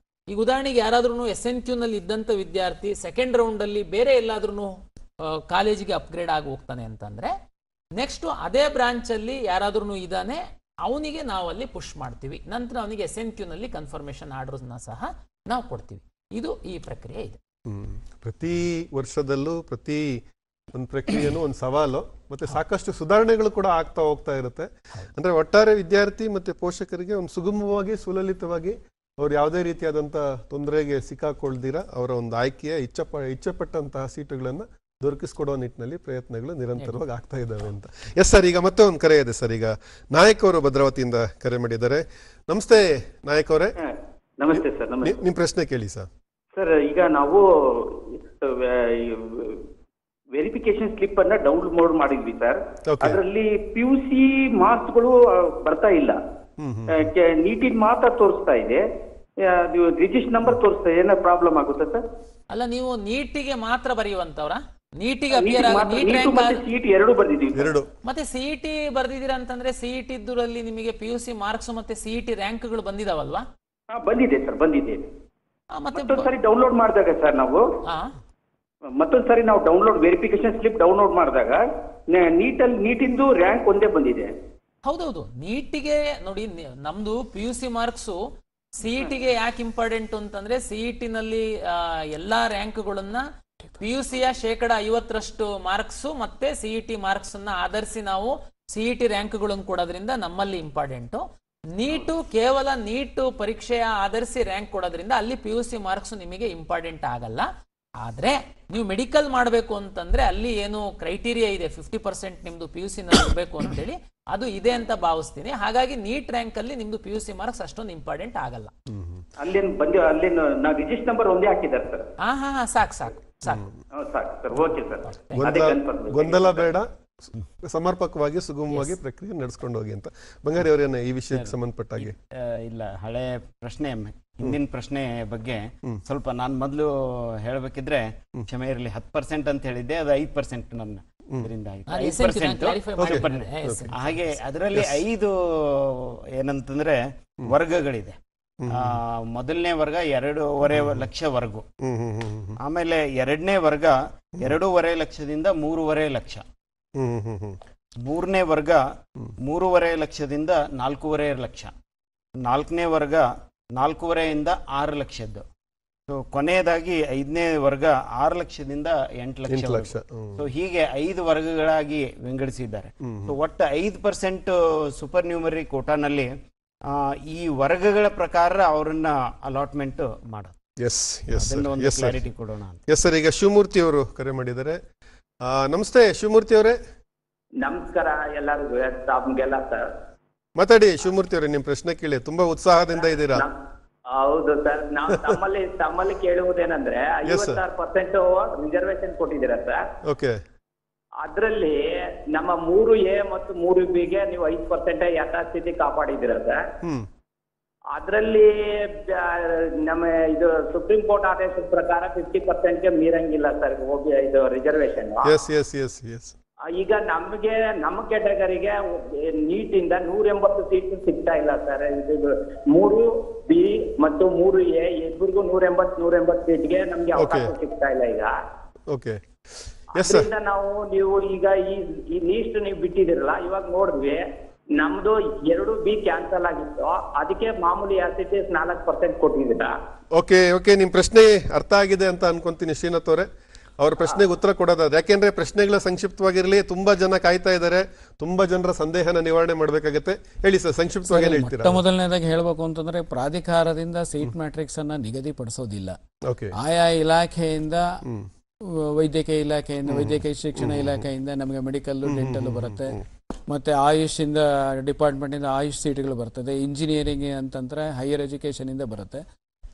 ಈಗ ಉದಾಹರಣೆಗೆ ಯಾರಾದ್ರೂ SNQ ನಲ್ಲಿ ಇದ್ದಂತ ವಿದ್ಯಾರ್ಥಿ ಸೆಕೆಂಡ್ ರೌಂಡ್ ಅಲ್ಲಿ ಬೇರೆ ಎಲ್ಲಾದ್ರೂ ಕಾಲೇಜಿಗೆ ಅಪ್ಗ್ರೇಡ್ ಆಗಿ ಹೋಗ್ತಾನೆ ಅಂತಂದ್ರೆ, ನೆಕ್ಸ್ಟ್ ಅದೇ ಬ್ರಾಂಚ್ ಅಲ್ಲಿ ಯಾರಾದ್ರೂ ಇದ್ದಾನೆ ಅವನಿಗೆ ನಾವು ಅಲ್ಲಿ ಪುಷ್ ಮಾಡ್ತೀವಿ, ನಂತರ ಅವನಿಗೆ SNQ ನಲ್ಲಿ ಕನ್ಫರ್ಮೇಶನ್ ಆರ್ಡರ್ಸ್ನ ಸಹ ನಾವು ಕೊಡ್ತೀವಿ. ಇದು ಈ ಪ್ರಕ್ರಿಯೆ ಇದೆ. ಪ್ರತಿ ವರ್ಷದಲ್ಲೂ ಪ್ರತಿ ಒಂದು ಪ್ರಕ್ರಿಯೆನೂ ಒಂದು ಸವಾಲು, ಮತ್ತೆ ಸಾಕಷ್ಟು ಸುಧಾರಣೆಗಳು ಕೂಡ ಆಗ್ತಾ ಹೋಗ್ತಾ ಇರುತ್ತೆ. ಅಂದ್ರೆ ಒಟ್ಟಾರೆ ವಿದ್ಯಾರ್ಥಿ ಮತ್ತೆ ಪೋಷಕರಿಗೆ ಒಂದು ಸುಗಮವಾಗಿ ಸುಲಲಿತವಾಗಿ ಅವ್ರು ಯಾವುದೇ ರೀತಿಯಾದಂಥ ತೊಂದರೆಗೆ ಸಿಕ್ಕಾಕೊಳ್ದಿರ ಅವರ ಒಂದು ಆಯ್ಕೆಯ ಇಚ್ಛೆಪಟ್ಟಂತಹ ಸೀಟುಗಳನ್ನು ದೊರಕಿಸ್ಕೊಡೋ ನಿಟ್ಟಿನಲ್ಲಿ ಪ್ರಯತ್ನಗಳು ನಿರಂತರವಾಗಿ ಆಗ್ತಾ ಇದ್ದಾವೆ ಅಂತ. ಎಸ್ ಸರ್, ಈಗ ಮತ್ತೆ ಒಂದು ಕರೆ ಇದೆ ಸರ್. ಈಗ ನಾಯಕ್ ಅವರು ಭದ್ರಾವತಿಯಿಂದ ಕರೆ ಮಾಡಿದ್ದಾರೆ. ನಮಸ್ತೆ ನಾಯಕ್ ಅವರೇ. ನಮಸ್ತೆ ಸರ್. ನಿಮ್ಮ ಪ್ರಶ್ನೆ ಕೇಳಿ ಸರ್. ಸರ್, ಈಗ ನಾವು ವೆರಿಫಿಕೇಶನ್ ಸ್ಲಿಪ್ ಅನ್ನ ಡೌನ್ಲೋಡ್ ಮಾಡಿದ್ವಿ ಸರ್. ಅದರಲ್ಲಿ PUC ಮಾರ್ಕ್ಸ್ ಗಳು ಬರ್ತಾ ಇಲ್ಲ, ನೀಟಿನ ಮಾತ್ರ ತೋರಿಸ್ತಾ ಇದೆ, ರಿಜಿಸ್ಟರ್ ನಂಬರ್ ತೋರಿಸ್ತಾ ಇದೆ. ಏನೋ ಪ್ರಾಬ್ಲಮ್ ಆಗುತ್ತೆ ಸರ್? ಅಲ್ಲ, ನೀವು ನೀಟಿಗೆ ಮಾತ್ರ ಬರೆಯುವಂತವ್ರ? ನೀಟಿಗೆ CET ಎರಡು ಬರ್ದಿದ್ದೀವಿ. ಮತ್ತೆ CET ಬರ್ದಿದ್ದೀರಾ ಅಂತಂದ್ರೆ CET ಇದ್ರಲ್ಲಿ ನಿಮಗೆ PUC ಮಾರ್ಕ್ಸ್ ಮತ್ತೆ CET ರ್ಯಾಂಕ್ಗಳು ಬಂದಿದಾವಲ್ವಾ? ಬಂದಿದೆ ಸರ್, ಬಂದಿದೆ. ಮತ್ತೆ ಡೌನ್ಲೋಡ್ ಮಾಡಿದಾಗ ಸರ್ ನಾವು ಮತ್ತೊಂದ್ಸರಿ ನಾವು ಡೌನ್ಲೋಡ್ ವೆರಿಫಿಕೇಶನ್ ಸ್ಲಿಪ್ ಡೌನ್ಲೋಡ್ ಮಾಡಿದಾಗ ನೀಟಿಂದು ರ್ಯಾಂಕ್ ಒಂದೇ ಬಂದಿದೆ. ಹೌದೌದು, ನೀಟಿಗೆ ನೋಡಿ, ನಮ್ದು PUC ಮಾರ್ಕ್ಸು CET ಗೆ ಯಾಕೆ ಇಂಪಾರ್ಟೆಂಟ್ ಅಂತಂದ್ರೆ CET ನಲ್ಲಿ ಎಲ್ಲಾ ರ್ಯಾಂಕ್ಗಳನ್ನ PUCಯ 50% ಮಾರ್ಕ್ಸು ಮತ್ತೆ CET ಮಾರ್ಕ್ಸ್ ಅನ್ನ ಆಧರಿಸಿ ನಾವು CET ರ್ಯಾಂಕ್ಗಳನ್ನು ಕೊಡೋದ್ರಿಂದ ನಮ್ಮಲ್ಲಿ ಇಂಪಾರ್ಟೆಂಟು. ನೀಟು ಕೇವಲ ನೀಟು ಪರೀಕ್ಷೆಯ ಆಧರಿಸಿ ರ್ಯಾಂಕ್ ಕೊಡೋದ್ರಿಂದ ಅಲ್ಲಿ PUC ಮಾರ್ಕ್ಸ್ ನಿಮಗೆ ಇಂಪಾರ್ಟೆಂಟ್ ಆಗಲ್ಲ. ಆದ್ರೆ ನೀವು ಮೆಡಿಕಲ್ ಮಾಡಬೇಕು ಅಂತಂದ್ರೆ ಅಲ್ಲಿ ಏನು ಕ್ರೈಟೀರಿಯಾ ಇದೆ 50% ನಿಮ್ದು PUC ನಲ್ಲಿ ಇರಬೇಕು ಅಂತೇಳಿ, ಅದು ಇದೆ ಅಂತ ಭಾವಿಸ್ತೀನಿ. ಹಾಗಾಗಿ ನೀಟ್ ರ್ಯಾಂಕ್ ಅಲ್ಲಿ ನಿಮ್ದು PUC ಮಾರ್ಕ್ಸ್ ಅಷ್ಟೊಂದು ಇಂಪಾರ್ಟೆಂಟ್ ಆಗಲ್ಲ. ಅಲ್ಲಿನ ನಾ ರಿಜಿಸ್ಟರ್ ನಂಬರ್ ಒಂದೇ ಹಾಕಿದ್ದಾರೆ ಸರ್. ಹಾ ಸಾಕು ಸಾಕು ಸಾಕು ಸಾಕು ಸರ್. Okay sir. ಗೊಂದಲ ಬೇಡ, ಸಮರ್ಪಕವಾಗಿ ಸುಗಮವಾಗಿ ಪ್ರಕ್ರಿಯೆ ನಡೆಸ್ಕೊಂಡು ಹೋಗಿ ಅಂತ. ಬಂಗಾರಿ ಅವರೇನ ಈ ವಿಷಯಕ್ಕೆ ಸಂಬಂಧಪಟ್ಟ ಹಾಗೆ? ಇಲ್ಲ, ಹಳೆ ಪ್ರಶ್ನೆ, ಹಿಂದಿನ ಪ್ರಶ್ನೆ ಬಗ್ಗೆ ಸ್ವಲ್ಪ ನಾನು ಮೊದಲು ಹೇಳಬೇಕಿದ್ರೆ ಕ್ಷಮೆ ಇರಲಿ. 10% ಅಂತ ಹೇಳಿದ್ದೆ, ಅದು 5% ನನ್ನ ಇದರಿಂದ ಆಯ್ತು. 5%. ಹಾಗೆ ಅದರಲ್ಲಿ 5 ಏನಂತಂದ್ರೆ ವರ್ಗಗಳಿದೆ. ಮೊದಲನೇ ವರ್ಗ 2.5 ಲಕ್ಷವರೆಗೂ, ಆಮೇಲೆ ಎರಡನೇ ವರ್ಗ 2.5 ಲಕ್ಷದಿಂದ 3.5 ಲಕ್ಷ, ಮೂರನೇ ವರ್ಗ 3.5 ಲಕ್ಷದಿಂದ 4.5 ಲಕ್ಷ, ನಾಲ್ಕನೇ ವರ್ಗ 4.5 6 ಲಕ್ಷದ್ದು, ಸೊ ಕೊನೆಯದಾಗಿ 5ನೇ ವರ್ಗ 6 ಲಕ್ಷದಿಂದ 8 ಲಕ್ಷ. ಸೊ ಹೀಗೆ 5 ವರ್ಗಗಳಾಗಿ ವಿಂಗಡಿಸಿದ್ದಾರೆ. ಸೊ ಒಟ್ಟು 5% ಸೂಪರ್ ನ್ಯೂಮರಿ ಕೋಟಾನಲ್ಲಿ ಈ ವರ್ಗಗಳ ಪ್ರಕಾರ ಅವರನ್ನ ಅಲಾಟ್ಮೆಂಟ್ ಮಾಡೋದು. ಕ್ಲಾರಿಟಿ ಕೊಡೋಣ. ಎಸ್ ಸರ್, ಈಗ ಶಿವಮೂರ್ತಿ ಅವರು ಕರೆ ಮಾಡಿದ್ದಾರೆ. ನಮಸ್ತೆ ಶಿವಮೂರ್ತಿ ಅವರೇ. ನಮಸ್ಕಾರ ಎಲ್ಲರಿಗೂ, ತಮ್ಗೆಲ್ಲ ಸರ್. ಮಾತಾಡಿ ಶಿವಮೂರ್ತಿ ಅವರೇ, ನಿಮ್ ಪ್ರಶ್ನೆ ಕೇಳಿ. ತುಂಬಾ ಉತ್ಸಾಹದಿಂದ ಇದ್ದೀರಾ. ಹೌದು ಸರ್, ನಾವು ತಮ್ಮಲ್ಲಿ ಕೇಳುವುದೇನಂದ್ರೆ 56% ರಿಸರ್ವೇಶನ್ ಕೊಟ್ಟಿದ್ದೀರಾ ಸರ್. ಓಕೆ. ಅದರಲ್ಲಿ ನಮ್ಮ 3A ಮತ್ತು 3Bಗೆ ನೀವು 5% ಯಥಾಸ್ಥಿತಿ ಕಾಪಾಡಿದ್ದೀರಾ ಸರ್. ಅದರಲ್ಲಿ ನಮ್ಮ ಇದು ಸುಪ್ರೀಂ ಕೋರ್ಟ್ ಆದೇಶದ ಪ್ರಕಾರ 50%ಗೆ ಮೀರಂಗಿಲ್ಲ ಸರ್ ಇದು ರಿಸರ್ವೇಶನ್. ಈಗ ನಮ್ಮ ಕ್ಯಾಟಗರಿಗೆ ನೀಟಿಂದ 180 ಸೀಟ್ ಸಿಗ್ತಾ ಇಲ್ಲ ಸರ್. ಇದು 3B ಮತ್ತು 3A ಇಬ್ಬರಿಗೂ 180 ಸೀಟ್ಗೆ ನಮ್ಗೆ ಅವಕಾಶ ಸಿಗ್ತಾ ಇಲ್ಲ ಈಗ. ಅದರಿಂದ ನೀವು ಈಗ ಈ ಲೀಸ್ಟ್ ನೀವು ಬಿಟ್ಟಿದಿರಲ್ಲ, ಇವಾಗ ನೋಡಿದ್ವಿ ನಮ್ದು 2B ಕ್ಯಾನ್ಸಲ್ ಆಗಿತ್ತು, ಅದಕ್ಕೆ ಮಾಮೂಲಿ ಆಸಿಟೀಸ್ 4% ಕೊಟ್ಟಿದ್ದೀರಾ. ಓಕೆ, ನಿಮ್ ಪ್ರಶ್ನೆ ಅರ್ಥ ಆಗಿದೆ ಅಂತ ಅನ್ಕೊಂತೀನಿ ಶ್ರೀನಾಥ್ ಅವರೇ. ಅವ್ರ ಪ್ರಶ್ನೆಗೆ ಉತ್ತರ ಕೊಡೋದಾದ್ರೆ, ಯಾಕೆಂದ್ರೆ ಪ್ರಶ್ನೆಗಳ ಸಂಕ್ಷಿಪ್ತವಾಗಿರ್ಲಿ, ತುಂಬಾ ಜನ ಕಾಯ್ತಾ ಇದ್ದಾರೆ, ತುಂಬಾ ಜನರ ಸಂದೇಹನ ನಿವಾರಣೆ ಮಾಡ್ಬೇಕಾಗತ್ತೆ. ಹೇಳಿ ಸರ್, ಸಂಕ್ಷಿಪ್ತವಾಗಿ ಏನ್ ಹೇಳ್ತೀರಾ? ಮೊದಲನೇದಾಗಿ ಹೇಳ್ಬೇಕು ಅಂತಂದ್ರೆ, ಪ್ರಾಧಿಕಾರದಿಂದ ಸೀಟ್ ಮ್ಯಾಟ್ರಿಕ್ಸ್ ಅನ್ನ ನಿಗದಿಪಡಿಸೋದಿಲ್ಲ. ಆಯಾ ಇಲಾಖೆಯಿಂದ, ವೈದ್ಯಕೀಯ ಇಲಾಖೆಯಿಂದ, ವೈದ್ಯಕೀಯ ಶಿಕ್ಷಣ ಇಲಾಖೆಯಿಂದ ನಮಗೆ ಮೆಡಿಕಲ್, ಡೆಂಟಲ್ ಬರುತ್ತೆ. ಮತ್ತೆ ಆಯುಷ್ ಇಂದ ಡಿಪಾರ್ಟ್ಮೆಂಟ್ ಇಂದ ಆಯುಷ್ ಸೀಟ್ಗಳು ಬರ್ತದೆ. ಇಂಜಿನಿಯರಿಂಗ್ ಅಂತಂದ್ರೆ ಹೈಯರ್ ಎಜುಕೇಶನ್ ಇಂದ ಬರುತ್ತೆ.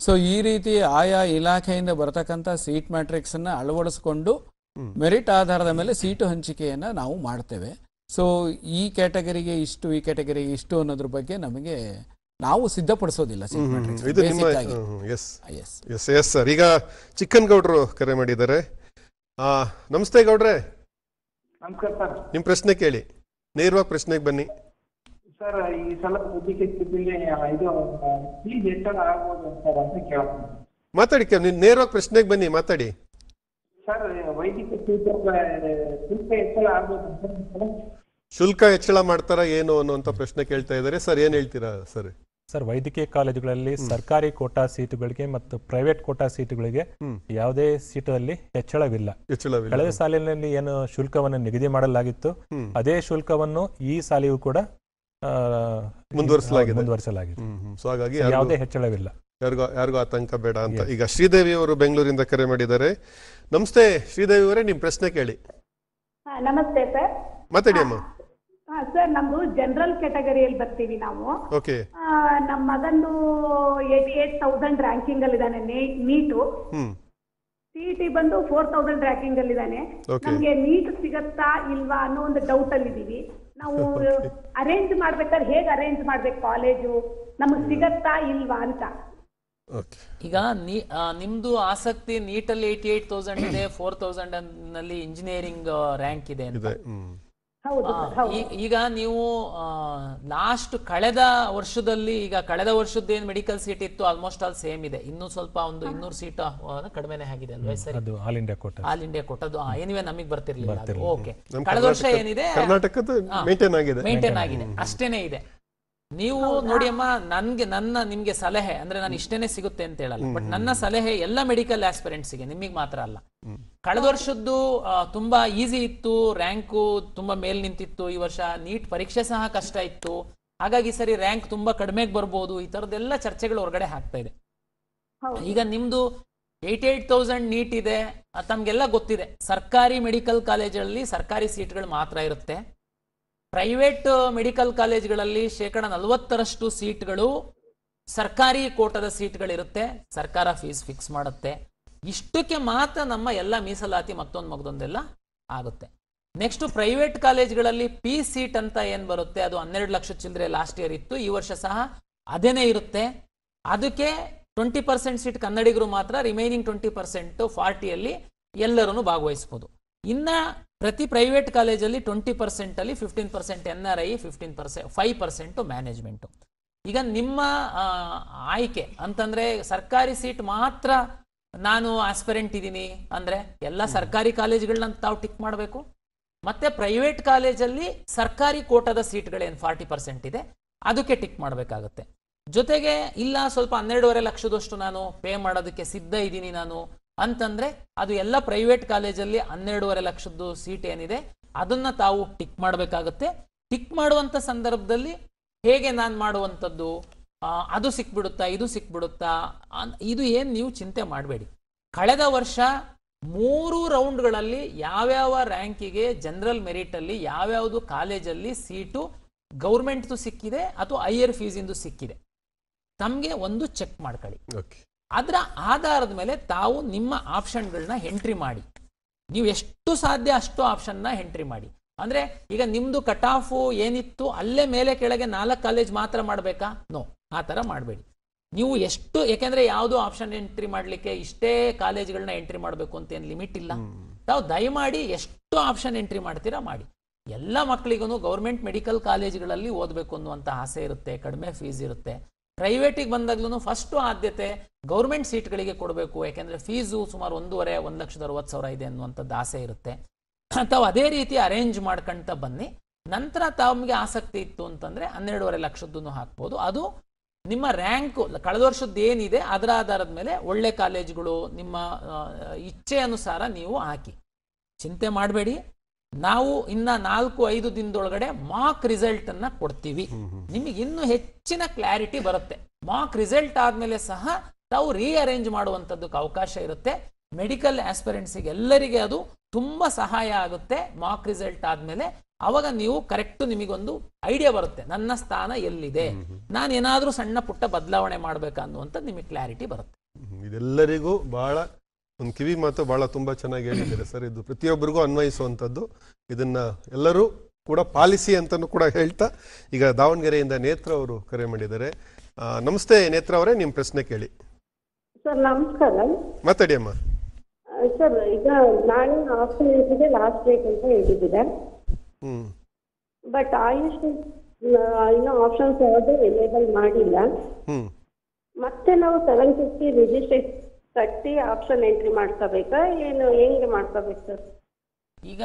ಸೊ ಈ ರೀತಿ ಆಯಾ ಇಲಾಖೆಯಿಂದ ಬರತಕ್ಕಂಥ ಸೀಟ್ ಮ್ಯಾಟ್ರಿಕ್ಸ್ ಅನ್ನ ಅಳವಡಿಸಿಕೊಂಡು ಮೆರಿಟ್ ಆಧಾರದ ಮೇಲೆ ಸೀಟು ಹಂಚಿಕೆಯನ್ನ ನಾವು ಮಾಡ್ತೇವೆ. ಸೊ ಈ ಕ್ಯಾಟಗರಿಗೆ ಇಷ್ಟು, ಈ ಕ್ಯಾಟಗರಿಗೆ ಇಷ್ಟು ಅನ್ನೋದ್ರ ಬಗ್ಗೆ ನಮಗೆ ನಾವು ಸಿದ್ಧಪಡಿಸೋದಿಲ್ಲ. ಸರ್, ಈಗ ಚಿಕ್ಕನ್ ಗೌಡ್ರು ಕರೆ ಮಾಡಿದ್ದಾರೆ. ನಮಸ್ತೆ ಗೌಡ್ರೆ. ನಮಸ್ಕಾರ ಸರ್. ನಿಮ್ ಪ್ರಶ್ನೆ ಕೇಳಿ, ನೇರವಾಗಿ ಪ್ರಶ್ನೆಗೆ ಬನ್ನಿ ಸರ್. ಈ ಸಲ ಇದು ಫೀಸ್ ಹೆಚ್ಚಳ ಆಗ್ಬೋದು ಸರ್ ಅಂತ ಕೇಳ್ತೀನಿ. ಮಾತಾಡಿ, ನೇರವಾಗಿ ಪ್ರಶ್ನೆಗೆ ಬನ್ನಿ, ಮಾತಾಡಿ ಸರ್. ವೈದ್ಯಕೀಯ ಶುಲ್ಕ ಹೆಚ್ಚಳ ಆಗ್ಬೋದು ಸರ್. ಶುಲ್ಕ ಹೆಚ್ಚಳ ಮಾಡ್ತಾರ ಏನು ಅನ್ನುವಂತ ಪ್ರಶ್ನೆ ಕೇಳ್ತಾ ಇದ್ದಾರೆ ಸರ್. ಏನ್ ಹೇಳ್ತೀರಾ ಸರ್? ಸರ್, ವೈದ್ಯಕೀಯ ಕಾಲೇಜುಗಳಲ್ಲಿ ಸರ್ಕಾರಿ ಕೋಟಾ ಸೀಟುಗಳಿಗೆ ಮತ್ತು ಪ್ರೈವೇಟ್ ಕೋಟಾ ಸೀಟುಗಳಿಗೆ ಯಾವುದೇ ಸೀಟಲ್ಲಿ ಹೆಚ್ಚಳವಿಲ್ಲ. ಕಳೆದ ಸಾಲಿನಲ್ಲಿ ಏನು ಶುಲ್ಕವನ್ನು ನಿಗದಿ ಮಾಡಲಾಗಿತ್ತು, ಅದೇ ಶುಲ್ಕವನ್ನು ಈ ಸಾಲಿಯೂ ಕೂಡ ಮುಂದುವರಿಸಲಾಗಿದೆ. ಸೊ ಹಾಗಾಗಿ ಯಾವುದೇ ಹೆಚ್ಚಳವಿಲ್ಲ, ಯಾರಿಗೂ ಆತಂಕ ಬೇಡ ಅಂತ. ಈಗ ಶ್ರೀದೇವಿ ಅವರು ಬೆಂಗಳೂರಿಂದ ಕರೆ ಮಾಡಿದ್ದಾರೆ. ನಮಸ್ತೆ ಶ್ರೀದೇವಿ ಅವರೇ, ನಿಮ್ ಪ್ರಶ್ನೆ ಕೇಳಿ. ನಮಸ್ತೆ ಸರ್. ಮಾತಾಡಿ ಅಮ್ಮ. ಸರ್, ನಮ್ದು ಜನರಲ್ ಕ್ಯಾಟಗರಿಯಲ್ಲಿ ಬರ್ತೀವಿ ನಾವು. ನಮ್ಮ ಮಗಂದು 88,000 ರ್ಯಾಂಕಿಂಗ್ ಅಲ್ಲಿ ಇದ್ದಾನೆ ನೀಟು. CET ಬಂದು 4,000 ರ್ಯಾಂಕಿಂಗ್ ಅಲ್ಲಿ ಇದ್ದಾನೆ. ನಮ್ಗೆ ನೀಟ್ ಸಿಗತ್ತಾ ಇಲ್ವಾ ಅನ್ನೋ ಒಂದು ಡೌಟ್ ಅಲ್ಲಿ ಇದೀವಿ ನಾವು. ಅರೇಂಜ್ ಮಾಡ್ಬೇಕಾದ್ರೆ ಹೇಗೆ ಅರೇಂಜ್ ಮಾಡ್ಬೇಕು ಕಾಲೇಜು, ನಮಗ್ ಸಿಗತ್ತಾ ಇಲ್ವಾ ಅಂತ. ಈಗ ನಿಮ್ದು ಆಸಕ್ತಿ ನೀಟಲ್ಲಿ 88,000 ಇದೆ, 4,000 ನಲ್ಲಿ ಇಂಜಿನಿಯರಿಂಗ್ ರ್ಯಾಂಕ್ ಇದೆ ಅಂತ. ಈಗ ನೀವು ಲಾಸ್ಟ್ ಕಳೆದ ವರ್ಷದ್ದೇನು ಮೆಡಿಕಲ್ ಸೀಟ್ ಇತ್ತು ಆಲ್ಮೋಸ್ಟ್ ಆಲ್ ಸೇಮ್ ಇದೆ. ಇನ್ನೂ ಸ್ವಲ್ಪ ಒಂದು 200 ಸೀಟ್ ಕಡಿಮೆನೆ ಆಗಿದೆ ಅಲ್ವಾ ಸರ್? ಆಲ್ ಇಂಡಿಯಾ ಕೋಟದ್ದು ಏನಿವೆ ನಮಗೆ ಬರ್ತಿರ್ಲಿಲ್ಲ. ಓಕೆ, ಕಳೆದ ವರ್ಷ ಏನಿದೆ ಮೇಂಟೈನ್ ಆಗಿದೆ, ಅಷ್ಟೇನೆ ಇದೆ. ನೀವು ನೋಡಿ ಅಮ್ಮ, ನಿಮ್ಗೆ ಸಲಹೆ ಅಂದ್ರೆ ನಾನು ಇಷ್ಟೇನೆ ಸಿಗುತ್ತೆ ಅಂತ ಹೇಳಲ್ಲ, ಬಟ್ ನನ್ನ ಸಲಹೆ ಎಲ್ಲ ಮೆಡಿಕಲ್ ಆಸ್ಪಿರೆಂಟ್ಸ್ಗೆ, ನಿಮಗೆ ಮಾತ್ರ ಅಲ್ಲ. ಕಳೆದ ವರ್ಷದ್ದು ತುಂಬಾ ಈಸಿ ಇತ್ತು, ರ್ಯಾಂಕು ತುಂಬಾ ಮೇಲ್ ನಿಂತಿತ್ತು. ಈ ವರ್ಷ ನೀಟ್ ಪರೀಕ್ಷೆ ಸಹ ಕಷ್ಟ ಇತ್ತು, ಹಾಗಾಗಿ ಸರಿ ರ್ಯಾಂಕ್ ತುಂಬಾ ಕಡಿಮೆಗೆ ಬರ್ಬೋದು. ಈ ತರದೆಲ್ಲ ಚರ್ಚೆಗಳು ಹೊರಗಡೆ ಆಗ್ತಾ ಇದೆ. ಈಗ ನಿಮ್ದು 88,000 ನೀಟ್ ಇದೆ, ತಮ್ಗೆಲ್ಲ ಗೊತ್ತಿದೆ. ಸರ್ಕಾರಿ ಮೆಡಿಕಲ್ ಕಾಲೇಜಲ್ಲಿ ಸರ್ಕಾರಿ ಸೀಟ್ಗಳು ಮಾತ್ರ ಇರುತ್ತೆ. ಪ್ರೈವೇಟ್ ಮೆಡಿಕಲ್ ಕಾಲೇಜ್ಗಳಲ್ಲಿ 40% ಸೀಟ್ಗಳು ಸರ್ಕಾರಿ ಕೋಟದ ಸೀಟ್ಗಳಿರುತ್ತೆ. ಸರ್ಕಾರ ಫೀಸ್ ಫಿಕ್ಸ್ ಮಾಡುತ್ತೆ. ಇಷ್ಟಕ್ಕೆ ಮಾತ್ರ ನಮ್ಮ ಎಲ್ಲ ಮೀಸಲಾತಿ ಮಗದೊಂದೆಲ್ಲ ಆಗುತ್ತೆ. ನೆಕ್ಸ್ಟ್ ಪ್ರೈವೇಟ್ ಕಾಲೇಜ್ಗಳಲ್ಲಿ ಪಿ ಸೀಟ್ ಅಂತ ಏನ್ ಬರುತ್ತೆ, ಅದು 12 ಲಕ್ಷ ಚಿಲ್ಲರೆ ಲಾಸ್ಟ್ ಇಯರ್ ಇತ್ತು. ಈ ವರ್ಷ ಸಹ ಅದೇನೇ ಇರುತ್ತೆ. ಅದಕ್ಕೆ 20% ಸೀಟ್ ಕನ್ನಡಿಗರು ಮಾತ್ರ, ರಿಮೈನಿಂಗ್ 20% 40ಯಲ್ಲಿ ಎಲ್ಲರೂ ಭಾಗವಹಿಸಬಹುದು. ಇನ್ನ ಪ್ರತಿ ಪ್ರೈವೇಟ್ ಕಾಲೇಜಲ್ಲಿ 20% ಅಲ್ಲಿ 15% NRI, 5% ಮ್ಯಾನೇಜ್ಮೆಂಟ್. ಈಗ ನಿಮ್ಮ ಆಯ್ಕೆ ಅಂತಂದ್ರೆ ಸರ್ಕಾರಿ ಸೀಟ್ ಮಾತ್ರ ನಾನು ಆಸ್ಪಿರೆಂಟ್ ಇದ್ದೀನಿ ಅಂದ್ರೆ ಎಲ್ಲ ಸರ್ಕಾರಿ ಕಾಲೇಜುಗಳನ್ನ ತಾವು ಟಿಕ್ ಮಾಡಬೇಕು. ಮತ್ತೆ ಪ್ರೈವೇಟ್ ಕಾಲೇಜಲ್ಲಿ ಸರ್ಕಾರಿ ಕೋಟದ ಸೀಟ್ಗಳೇನು 40% ಇದೆ ಅದಕ್ಕೆ ಟಿಕ್ ಮಾಡಬೇಕಾಗುತ್ತೆ. ಜೊತೆಗೆ ಇಲ್ಲ ಸ್ವಲ್ಪ 12.5 ಲಕ್ಷದಷ್ಟು ನಾನು ಪೇ ಮಾಡೋದಕ್ಕೆ ಸಿದ್ಧ ಇದ್ದೀನಿ ನಾನು ಅಂತಂದ್ರೆ ಅದು ಎಲ್ಲ ಪ್ರೈವೇಟ್ ಕಾಲೇಜಲ್ಲಿ 12.5 ಲಕ್ಷದ್ದು ಸೀಟ್ ಏನಿದೆ ಅದನ್ನ ತಾವು ಟಿಕ್ ಮಾಡಬೇಕಾಗುತ್ತೆ. ಟಿಕ್ ಮಾಡುವಂತ ಸಂದರ್ಭದಲ್ಲಿ ಹೇಗೆ ನಾನು ಮಾಡುವಂಥದ್ದು, ಅದು ಸಿಕ್ಬಿಡುತ್ತಾ ಇದು ಸಿಕ್ಬಿಡುತ್ತಾ, ಇದು ಏನು ನೀವು ಚಿಂತೆ ಮಾಡಬೇಡಿ. ಕಳೆದ ವರ್ಷ 3 ರೌಂಡ್ಗಳಲ್ಲಿ ಯಾವ್ಯಾವ ರ್ಯಾಂಕಿಗೆ ಜನರಲ್ ಮೆರಿಟ್ ಅಲ್ಲಿ ಯಾವ್ಯಾವುದು ಕಾಲೇಜಲ್ಲಿ ಸೀಟು ಗೌರ್ಮೆಂಟ್ದು ಸಿಕ್ಕಿದೆ ಅಥವಾ ಹೈಯರ್ ಫೀಸ್ ಇಂದು ಸಿಕ್ಕಿದೆ, ತಮಗೆ ಒಂದು ಚೆಕ್ ಮಾಡ್ಕೊಳ್ಳಿ. ಅದರ ಆಧಾರದ ಮೇಲೆ ತಾವು ನಿಮ್ಮ ಆಪ್ಷನ್ಗಳನ್ನ ಎಂಟ್ರಿ ಮಾಡಿ. ನೀವು ಎಷ್ಟು ಸಾಧ್ಯ ಅಷ್ಟು ಆಪ್ಷನ್ನ ಎಂಟ್ರಿ ಮಾಡಿ. ಅಂದ್ರೆ ಈಗ ನಿಮ್ದು ಕಟ್ ಆಫ್ ಏನಿತ್ತು ಅಲ್ಲೇ ಮೇಲೆ ಕೆಳಗೆ 4 ಕಾಲೇಜ್ ಮಾತ್ರ ಮಾಡಬೇಕಾ? ನೋ, ಆ ಥರ ಮಾಡಬೇಡಿ. ನೀವು ಎಷ್ಟು, ಯಾಕೆಂದ್ರೆ ಯಾವುದು ಆಪ್ಷನ್ ಎಂಟ್ರಿ ಮಾಡಲಿಕ್ಕೆ ಇಷ್ಟೇ ಕಾಲೇಜ್ಗಳನ್ನ ಎಂಟ್ರಿ ಮಾಡಬೇಕು ಅಂತ ಏನು ಲಿಮಿಟ್ ಇಲ್ಲ. ತಾವು ದಯಮಾಡಿ ಎಷ್ಟು ಆಪ್ಷನ್ ಎಂಟ್ರಿ ಮಾಡ್ತೀರಾ ಮಾಡಿ. ಎಲ್ಲ ಮಕ್ಕಳಿಗೂ ಗೌರ್ಮೆಂಟ್ ಮೆಡಿಕಲ್ ಕಾಲೇಜ್ಗಳಲ್ಲಿ ಓದಬೇಕು ಅನ್ನುವಂಥ ಆಸೆ ಇರುತ್ತೆ, ಕಡಿಮೆ ಫೀಸ್ ಇರುತ್ತೆ. ಪ್ರೈವೇಟಿಗೆ ಬಂದಾಗ್ಲೂ ಫಸ್ಟ್ ಆದ್ಯತೆ ಗೌರ್ಮೆಂಟ್ ಸೀಟ್ಗಳಿಗೆ ಕೊಡಬೇಕು, ಯಾಕೆಂದ್ರೆ ಫೀಸು ಸುಮಾರು 1,60,000 ಇದೆ ಅನ್ನುವಂಥದ್ದು ಆಸೆ ಇರುತ್ತೆ. ತಾವು ಅದೇ ರೀತಿ ಅರೇಂಜ್ ಮಾಡ್ಕೊಂತ ಬನ್ನಿ. ನಂತರ ತಮಗೆ ಆಸಕ್ತಿ ಇತ್ತು ಅಂತಂದ್ರೆ 12.5 ಲಕ್ಷದ್ದು ಹಾಕ್ಬೋದು. ಅದು ನಿಮ್ಮ ರ್ಯಾಂಕ್ ಕಳೆದ ವರ್ಷದ್ದು ಏನಿದೆ ಅದರ ಆಧಾರದ ಮೇಲೆ ಒಳ್ಳೆ ಕಾಲೇಜುಗಳು ನಿಮ್ಮ ಇಚ್ಛೆ ಅನುಸಾರ ನೀವು ಹಾಕಿ. ಚಿಂತೆ ಮಾಡಬೇಡಿ. ನಾವು ಇನ್ನ 4-5 ದಿನದೊಳಗಡೆ ಮಾಕ್ ರಿಸಲ್ಟ್ ಅನ್ನ ಕೊಡ್ತೀವಿ. ನಿಮಗೆ ಇನ್ನೂ ಹೆಚ್ಚಿನ ಕ್ಲಾರಿಟಿ ಬರುತ್ತೆ. ಮಾಕ್ ರಿಸಲ್ಟ್ ಆದ್ಮೇಲೆ ಸಹ ತಾವು ರೀಅರೇಂಜ್ ಮಾಡುವಂಥದ್ದಕ್ಕೆ ಅವಕಾಶ ಇರುತ್ತೆ. ಮೆಡಿಕಲ್ ಆಸ್ಪಿರೆಂಟ್ಸಿಗೆ ಎಲ್ಲರಿಗೆ ಅದು ತುಂಬಾ ಸಹಾಯ ಆಗುತ್ತೆ. ಮಾಕ್ ರಿಸಲ್ಟ್ ಆದ್ಮೇಲೆ ಅವಾಗ ನೀವು ಕರೆಕ್ಟ್ ನಿಮಗೊಂದು ಐಡಿಯಾ ಬರುತ್ತೆ, ನನ್ನ ಸ್ಥಾನ ಎಲ್ಲಿದೆ, ನಾನು ಏನಾದ್ರೂ ಸಣ್ಣ ಪುಟ್ಟ ಬದಲಾವಣೆ ಮಾಡ್ಬೇಕಾ ಅನ್ನುವಂಥದ್ದು ನಿಮಗೆ ಕ್ಲಾರಿಟಿ ಬರುತ್ತೆ. ಇದೆಲ್ಲರಿಗೂ ಬಹಳ ಒಂದು ಕಿವಿ ಮಾತು ಬಹಳ ತುಂಬಾ ಚೆನ್ನಾಗಿ ಹೇಳಿದ್ದಾರೆ ಸರ್. ಇದು ಪ್ರತಿಯೊಬ್ಬರಿಗೂ ಅನ್ವಯಿಸುವಂಥದ್ದು. ಇದನ್ನ ಎಲ್ಲರೂ ಕೂಡ ಪಾಲಿಸಿ ಅಂತಾನು ಕೂಡ ಹೇಳ್ತಾ, ಈಗ ದಾವಣಗೆರೆಯಿಂದ ನೇತ್ರ ಅವರು ಕರೆ ಮಾಡಿದ್ದಾರೆ. ನಮಸ್ತೆ ನೇತ್ರ ಅವರೇ, ನಿಮ್ಮ ಪ್ರಶ್ನೆ ಕೇಳಿ. ಸರ್ ನಮಸ್ಕಾರ. ಮಾತಾಡಿ ಅಮ್ಮ. ಸರ್ ಈಗ ನಾಳೆ ಆಪ್ಷನ್ ಎಂಟ್ರಿಗೆ ಲಾಸ್ಟ್ ಡೇಟ್ ಅಂತ ಹೇಳಿದ್ದೀರಾ, ಬಟ್ ಆಯುಷ್ ಇನ್ನೂ ಆಪ್ಷನ್ಸ್ ಯಾವುದು ಎನೇಬಲ್ ಮಾಡಿಲ್ಲ. ಮತ್ತೆ ನಾವು 750 ರಿಜಿಸ್ಟ್ರೇಷನ್ ಕಟ್ಟಿ ಆಪ್ಷನ್ ಎಂಟ್ರಿ ಮಾಡ್ಕೋಬೇಕಾ, ಏನು ಹೆಂಗೆ ಮಾಡ್ಕೋಬೇಕು ಸರ್? ಈಗ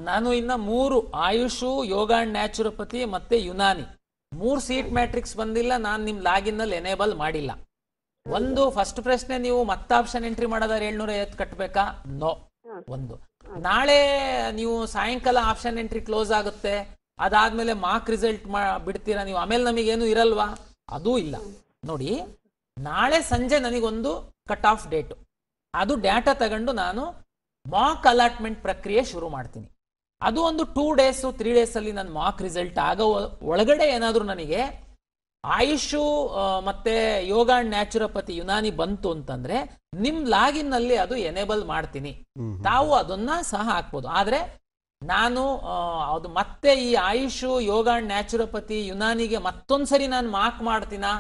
ನಾನು ಇನ್ನ 3 ಆಯುಷ್, ಯೋಗ ಅಂಡ್ ನ್ಯಾಚುರೋಪತಿ ಮತ್ತೆ ಯುನಾನಿ 3 ಸೀಟ್ ಮ್ಯಾಟ್ರಿಕ್ಸ್ ಬಂದಿಲ್ಲ. ನಾನು ನಿಮ್ ಲಾಗಿನ್ ನಲ್ಲಿ ಎನೇಬಲ್ ಮಾಡಿಲ್ಲ. ಒಂದು ಫಸ್ಟ್ ಪ್ರಶ್ನೆ, ನೀವು ಮತ್ತೆ ಆಪ್ಷನ್ ಎಂಟ್ರಿ ಮಾಡೋದಾದ್ರೆ 750 ಕಟ್ಟಬೇಕಾ? ನೋ. ಒಂದು ನಾಳೆ ನೀವು ಸಾಯಂಕಾಲ ಆಪ್ಷನ್ ಎಂಟ್ರಿ ಕ್ಲೋಸ್ ಆಗುತ್ತೆ, ಅದಾದ್ಮೇಲೆ ಮಾರ್ಕ್ ರಿಸಲ್ಟ್ ಬಿಡ್ತೀರಾ ನೀವು, ಆಮೇಲೆ ನಮಗೇನು ಇರಲ್ವಾ? ಅದೂ ಇಲ್ಲ. ನೋಡಿ, ನಾಳೆ ಸಂಜೆ ನನಗೊಂದು ಕಟ್ ಆಫ್ ಡೇಟು, ಅದು ಡೇಟಾ ತಗೊಂಡು ನಾನು ಮಾಕ್ ಅಲಾಟ್ಮೆಂಟ್ ಪ್ರಕ್ರಿಯೆ ಶುರು ಮಾಡ್ತೀನಿ. ಅದು ಒಂದು 2 days 3 days ಅಲ್ಲಿ ನನ್ನ ಮಾಕ್ ರಿಸಲ್ಟ್ ಆಗೋ ಒಳಗಡೆ ಏನಾದರೂ ನನಗೆ ಆಯುಷು ಮತ್ತೆ ಯೋಗ ಅಂಡ್ ನ್ಯಾಚುರೋಪತಿ ಯುನಾನಿ ಬಂತು ಅಂತಂದ್ರೆ ನಿಮ್ ಲಾಗಿನ್ ನಲ್ಲಿ ಅದು ಎನೇಬಲ್ ಮಾಡ್ತೀನಿ. ತಾವು ಅದನ್ನ ಸಹ ಹಾಕ್ಬೋದು. ಆದ್ರೆ ನಾನು ಅದು ಮತ್ತೆ ಈ ಆಯುಷು, ಯೋಗ ಅಂಡ್ ನ್ಯಾಚುರೋಪತಿ, ಯುನಾನಿಗೆ ಮತ್ತೊಂದ್ಸರಿ ನಾನು ಮಾರ್ಕ್ ಮಾಡ್ತೀನಾ?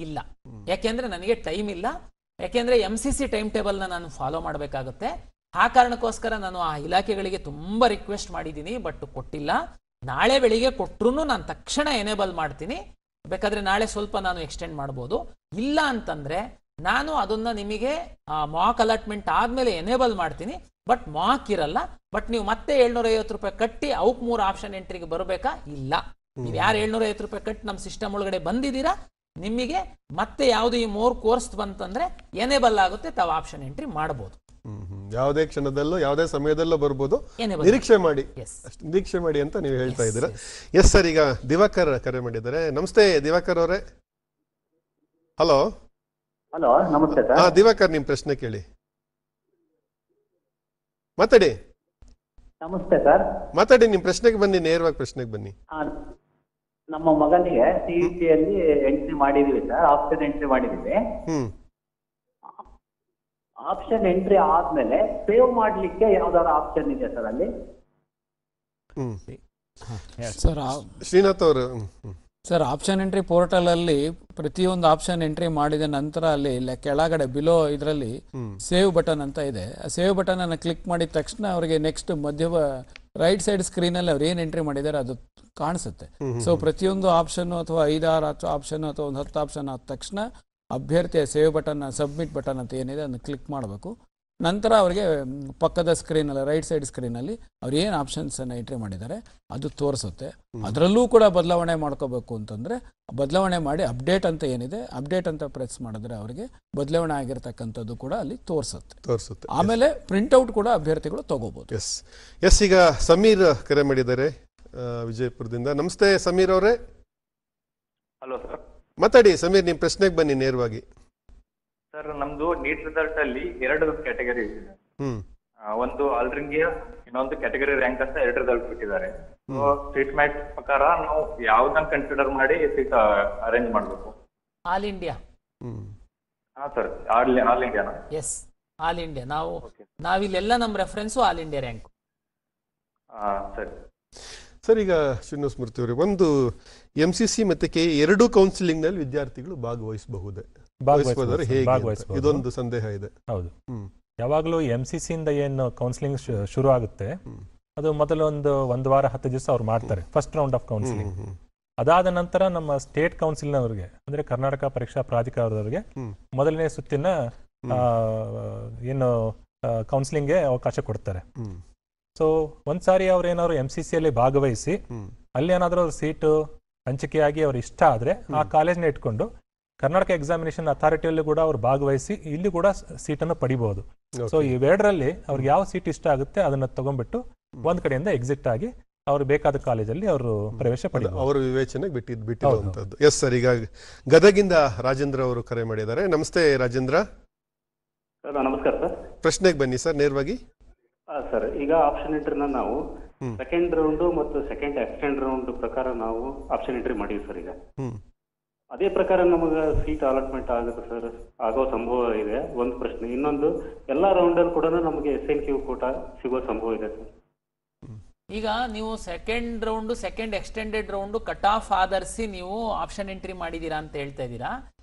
ಇಲ್ಲ. ಯಾಕೆಂದ್ರೆ ನನಗೆ ಟೈಮ್ ಇಲ್ಲ. ಯಾಕೆಂದ್ರೆ MCC ಟೈಮ್ ಟೇಬಲ್ನ ನಾನು ಫಾಲೋ ಮಾಡಬೇಕಾಗುತ್ತೆ. ಆ ಕಾರಣಕ್ಕೋಸ್ಕರ ನಾನು ಆ ಇಲಾಖೆಗಳಿಗೆ ತುಂಬಾ ರಿಕ್ವೆಸ್ಟ್ ಮಾಡಿದ್ದೀನಿ, ಬಟ್ ಕೊಟ್ಟಿಲ್ಲ. ನಾಳೆ ಬೆಳಿಗ್ಗೆ ಕೊಟ್ರು ನಾನು ತಕ್ಷಣ ಎನೇಬಲ್ ಮಾಡ್ತೀನಿ. ಬೇಕಾದ್ರೆ ನಾಳೆ ಸ್ವಲ್ಪ ನಾನು ಎಕ್ಸ್ಟೆಂಡ್ ಮಾಡ್ಬೋದು. ಇಲ್ಲ ಅಂತಂದ್ರೆ ನಾನು ಅದನ್ನ ನಿಮಗೆ ಮಾಕ್ ಅಲಾಟ್ಮೆಂಟ್ ಆದ್ಮೇಲೆ ಎನೇಬಲ್ ಮಾಡ್ತೀನಿ, ಬಟ್ ಮಾಕ್ ಇರಲ್ಲ. ಬಟ್ ನೀವು ಮತ್ತೆ 750 ರೂಪಾಯಿ ಕಟ್ಟಿ ಅವಕ್ 3 ಆಪ್ಷನ್ ಎಂಟ್ರಿಗೆ ಬರಬೇಕಾ? ಇಲ್ಲ. ನೀವು ಯಾರು 750 ರೂಪಾಯಿ ಕಟ್ಟಿ ನಮ್ಮ ಸಿಸ್ಟಮ್ ಒಳಗಡೆ ಬಂದಿದ್ದೀರಾ, ನಿಮಗೆ ಮತ್ತೆ ಯಾವುದು ಈ 3 ಕೋರ್ಸ್ ಬಂತಂದ್ರೆ ಎನೇಬಲ್ ಆಗುತ್ತೆ, ತಾವು ಆಪ್ಷನ್ ಎಂಟ್ರಿ ಮಾಡಬಹುದು. ಯಾವುದೇ ಕ್ಷಣದಲ್ಲೂ ಯಾವುದೇ ಸಮಯದಲ್ಲೂ ಬರ್ಬೋದು, ಏನೇ ಬರ್ಬೋದು. ನಿರೀಕ್ಷೆ ಮಾಡಿ, Yes. ಅಷ್ಟು ನಿರೀಕ್ಷೆ ಮಾಡಿ ಅಂತ ನೀವು ಹೇಳ್ತಾ ಇದ್ದೀರಾ. ಎಸ್ ಸರ್, ಈಗ ದಿವಾಕರ್ ಕರೆ ಮಾಡಿದ್ದಾರೆ. ನಮಸ್ತೆ ದಿವಾಕರ್ ಅವರೇ. ಹಲೋ. ಹಲೋ, ನಮಸ್ತೆ ಸರ್. ಹಾ ದಿವಾಕರ್, ನಿಮ್ ಪ್ರಶ್ನೆ ಕೇಳಿ, ಮಾತಾಡಿ. ನಮಸ್ತೆ ಸರ್. ಮಾತಾಡಿ, ನಿಮ್ ಪ್ರಶ್ನೆಗೆ ಬನ್ನಿ, ನೇರವಾಗಿ ಪ್ರಶ್ನೆಗೆ ಬನ್ನಿ. ನಮ್ಮ ಮಗನಿಗೆ ಸಿಇಟಿಯಲ್ಲಿ ಎಂಟ್ರಿ ಮಾಡಿದೀವಿ ಸರ್, ಆಪ್ಷನ್ ಎಂಟ್ರಿ ಮಾಡಿದೀವಿ. ಆಪ್ಷನ್ ಎಂಟ್ರಿ ಆದ್ಮೇಲೆ ಸೇವ್ ಮಾಡ್ಲಿಕ್ಕೆ ಯಾವ್ದಾದ್ರು ಆಪ್ಷನ್ ಇದೆ ಸರ್ ಅಲ್ಲಿ? ಸರ್ ಶ್ರೀನಾಥ್ ಅವರು. ಸರ್, ಆಪ್ಷನ್ ಎಂಟ್ರಿ ಪೋರ್ಟಲ್ ಅಲ್ಲಿ ಪ್ರತಿಯೊಂದು ಆಪ್ಷನ್ ಎಂಟ್ರಿ ಮಾಡಿದ ನಂತರ ಅಲ್ಲಿ ಕೆಳಗಡೆ ಬಿಲೋ ಇದರಲ್ಲಿ ಸೇವ್ ಬಟನ್ ಅಂತ ಇದೆ. ಆ ಸೇವ್ ಬಟನ್ ಅನ್ನು ಕ್ಲಿಕ್ ಮಾಡಿದ ತಕ್ಷಣ ಅವರಿಗೆ ನೆಕ್ಸ್ಟ್ ರೈಟ್ ಸೈಡ್ ಸ್ಕ್ರೀನ್ ಅಲ್ಲಿ ಅವ್ರು ಏನ್ ಎಂಟ್ರಿ ಮಾಡಿದ್ದಾರೆ ಅದು ಕಾಣಿಸುತ್ತೆ. ಸೊ ಪ್ರತಿಯೊಂದು ಆಪ್ಷನ್ ಅಥವಾ 5-6 ಆಪ್ಷನ್ ಅಥವಾ ಒಂದು 10 ಆಪ್ಷನ್ ಆದ ತಕ್ಷಣ ಅಭ್ಯರ್ಥಿಯ ಸೇವ್ ಬಟನ್, ಸಬ್ಮಿಟ್ ಬಟನ್ ಅಂತ ಏನಿದೆ ಅದನ್ನು ಕ್ಲಿಕ್ ಮಾಡಬೇಕು. ನಂತರ ಅವರಿಗೆ ಪಕ್ಕದ ಸ್ಕ್ರೀನಲ್ಲಿ, ರೈಟ್ ಸೈಡ್ ಸ್ಕ್ರೀನಲ್ಲಿ ಅವ್ರು ಏನು ಆಪ್ಷನ್ಸನ್ನು ಎಂಟ್ರಿ ಮಾಡಿದ್ದಾರೆ ಅದು ತೋರಿಸುತ್ತೆ. ಅದರಲ್ಲೂ ಕೂಡ ಬದಲಾವಣೆ ಮಾಡ್ಕೋಬೇಕು ಅಂತಂದರೆ ಬದಲಾವಣೆ ಮಾಡಿ ಅಪ್ಡೇಟ್ ಅಂತ ಏನಿದೆ, ಅಪ್ಡೇಟ್ ಅಂತ ಪ್ರೆಸ್ ಮಾಡಿದ್ರೆ ಅವರಿಗೆ ಬದಲಾವಣೆ ಆಗಿರ್ತಕ್ಕಂಥದ್ದು ಕೂಡ ಅಲ್ಲಿ ತೋರಿಸುತ್ತೆ. ಆಮೇಲೆ ಪ್ರಿಂಟ್ಔಟ್ ಕೂಡ ಅಭ್ಯರ್ಥಿಗಳು ತಗೋಬಹುದು. ಎಸ್ ಈಗ ಸಮೀರ್ ಕರೆ ಮಾಡಿದ್ದಾರೆ ವಿಜಯಪುರದಿಂದ. ನಮಸ್ತೆ ಸಮೀರ್ ಅವರೇ. Hello sir. ಮಾತಾಡಿ ಸಮೀರ್, ನಿಮ್ ಪ್ರಶ್ನೆಗೆ ಬನ್ನಿ ನೇರವಾಗಿ. ಸರ್, ನಮ್ದು ನೀಟ್ ರಿಸಲ್ಟ್ ಅಲ್ಲಿ 2 ಕ್ಯಾಟಗರಿ ಇದೆ. ಒಂದು ಆಲ್ ಇಂಡಿಯಾ, ಇನ್ನೊಂದು ಕ್ಯಾಟಗರಿ ರ್ಯಾಂಕ್ ಅಂತ 2 ರಿಸಲ್ಟ್ ಬಿಟ್ಟಿದ್ದಾರೆ. ಸೀಟ್ ಮ್ಯಾಚ್ ಪ್ರಕಾರ ನಾವು ಯಾವ್ದನ್ನ ಕನ್ಸಿಡರ್ ಮಾಡಿ ಸೀಟ್ ಅರೇಂಜ್ ಮಾಡಬೇಕು? All India. ಹಾ ಸರ್, ಆಲ್ ಇಂಡಿಯಾನ? Yes, all India. ನಾವಿಲ್ಲೆಲ್ಲ ನಮ್ಮ ರೆಫರೆನ್ಸು ಆಲ್ ಇಂಡಿಯಾ ರ್ಯಾಂಕ್. ಸರಿ ಸರ್, ಈಗ ಶ್ರೀನಿವಾಸ ಮೂರ್ತಿ ಅವರೇ, ಒಂದು MCC ಮತ್ತೆ KE 2 ಕೌನ್ಸಿಲಿಂಗ್ ನಲ್ಲಿ ವಿದ್ಯಾರ್ಥಿಗಳು ಭಾಗವಹಿಸಬಹುದೇ? ಇದೊಂದು ಸಂದೇಹ ಇದೆ. ಹೌದು, ಯಾವಾಗಲೂ MCC ಇಂದ ಏನು ಕೌನ್ಸಿಲಿಂಗ್ ಶುರು ಆಗುತ್ತೆ ಅದು ಮೊದಲು ಒಂದು ವಾರ 10 ದಿವಸ ಅವ್ರು ಮಾಡ್ತಾರೆ, ಫಸ್ಟ್ ರೌಂಡ್ ಆಫ್ ಕೌನ್ಸಿಲಿಂಗ್. ಅದಾದ ನಂತರ ನಮ್ಮ ಸ್ಟೇಟ್ ಕೌನ್ಸಿಲ್ನವರಿಗೆ, ಅಂದ್ರೆ ಕರ್ನಾಟಕ ಪರೀಕ್ಷಾ ಪ್ರಾಧಿಕಾರದವರಿಗೆ ಮೊದಲನೇ ಸುತ್ತಿನ ಏನು ಕೌನ್ಸಿಲಿಂಗ್ಗೆ ಅವಕಾಶ ಕೊಡ್ತಾರೆ. ಸೊ ಒಂದ್ಸಾರಿ ಅವ್ರು ಏನಾದ್ರು MCC ಅಲ್ಲಿ ಭಾಗವಹಿಸಿ ಅಲ್ಲಿ ಏನಾದ್ರು ಅವ್ರ ಸೀಟು ಹಂಚಿಕೆಯಾಗಿ ಅವ್ರ ಇಷ್ಟ ಆದ್ರೆ ಆ ಕಾಲೇಜ್ನ ಇಟ್ಕೊಂಡು ಕರ್ನಾಟಕ ಎಕ್ಸಾಮಿನೇಷನ್ ಅಥಾರಿಟಿಯಲ್ಲಿ ಕೂಡ ಅವ್ರು ಭಾಗವಹಿಸಿ ಇಲ್ಲಿ ಕೂಡ ಸೀಟನ್ನು ಪಡಿಬಹುದು. ಸೊ ಇವೆರಡರಲ್ಲಿ ಅವ್ರಿಗೆ ಯಾವ ಸೀಟ್ ಇಷ್ಟ ಆಗುತ್ತೆ ಅದನ್ನ ತಗೊಂಡ್ಬಿಟ್ಟು ಒಂದ್ ಕಡೆಯಿಂದ ಎಕ್ಸಿಟ್ ಆಗಿ ಅವ್ರು ಬೇಕಾದ ಕಾಲೇಜಲ್ಲಿ ಅವರು ಪ್ರವೇಶ ಪಡೆಯಬಹುದು. ಅವರ ವಿವೇಚನೆಗೆ ಬಿಟ್ಟಿರುವಂತದ್ದು. ಎಸ್ ಸರ್, ಈಗ ಗದಗಿಂದ ರಾಜೇಂದ್ರ ಅವರು ಕರೆ ಮಾಡಿದ್ದಾರೆ. ನಮಸ್ತೆ ರಾಜೇಂದ್ರ. ನಮಸ್ಕಾರ ಸರ್. ಪ್ರಶ್ನೆಗೆ ಬನ್ನಿ ಸರ್ ನೇರವಾಗಿ. ಸರ್, ಈಗ ಆಪ್ಷನ್ ಎಂಟ್ರಿನ ನಾವು ಸೆಕೆಂಡ್ ರೌಂಡ್ ಮತ್ತು ಸೆಕೆಂಡ್ ಎಕ್ಸ್ಟೆಂಡ್ ರೌಂಡ್ ಪ್ರಕಾರ ನಾವು ಆಪ್ಷನ್ ಎಂಟ್ರಿ ಮಾಡಿವಿ ಸರ್. ಈಗ ಅದೇ ಪ್ರಕಾರ ನಮಗೆ ಸೀಟ್ ಅಲಾಟ್ಮೆಂಟ್ ಆಗುತ್ತೆ ಸರ್, ಆಗೋ ಸಂಭವ ಇದೆ ಒಂದು ಪ್ರಶ್ನೆ. ಇನ್ನೊಂದು, ಎಲ್ಲ ರೌಂಡಲ್ಲಿ ಕೂಡ ನಮಗೆ SNQ ಕೋಟಾ ಸಿಗೋ ಸಂಭವ ಇದೆ ಸರ್. ಈಗ ನೀವು second round, second extended round cut off ಆಧರಿಸಿ ನೀವು ಆಪ್ಷನ್ ಎಂಟ್ರಿ ಮಾಡಿದೀರಾ ಅಂತ ಹೇಳ್ತಾ ಇದ್ದೀರಾ.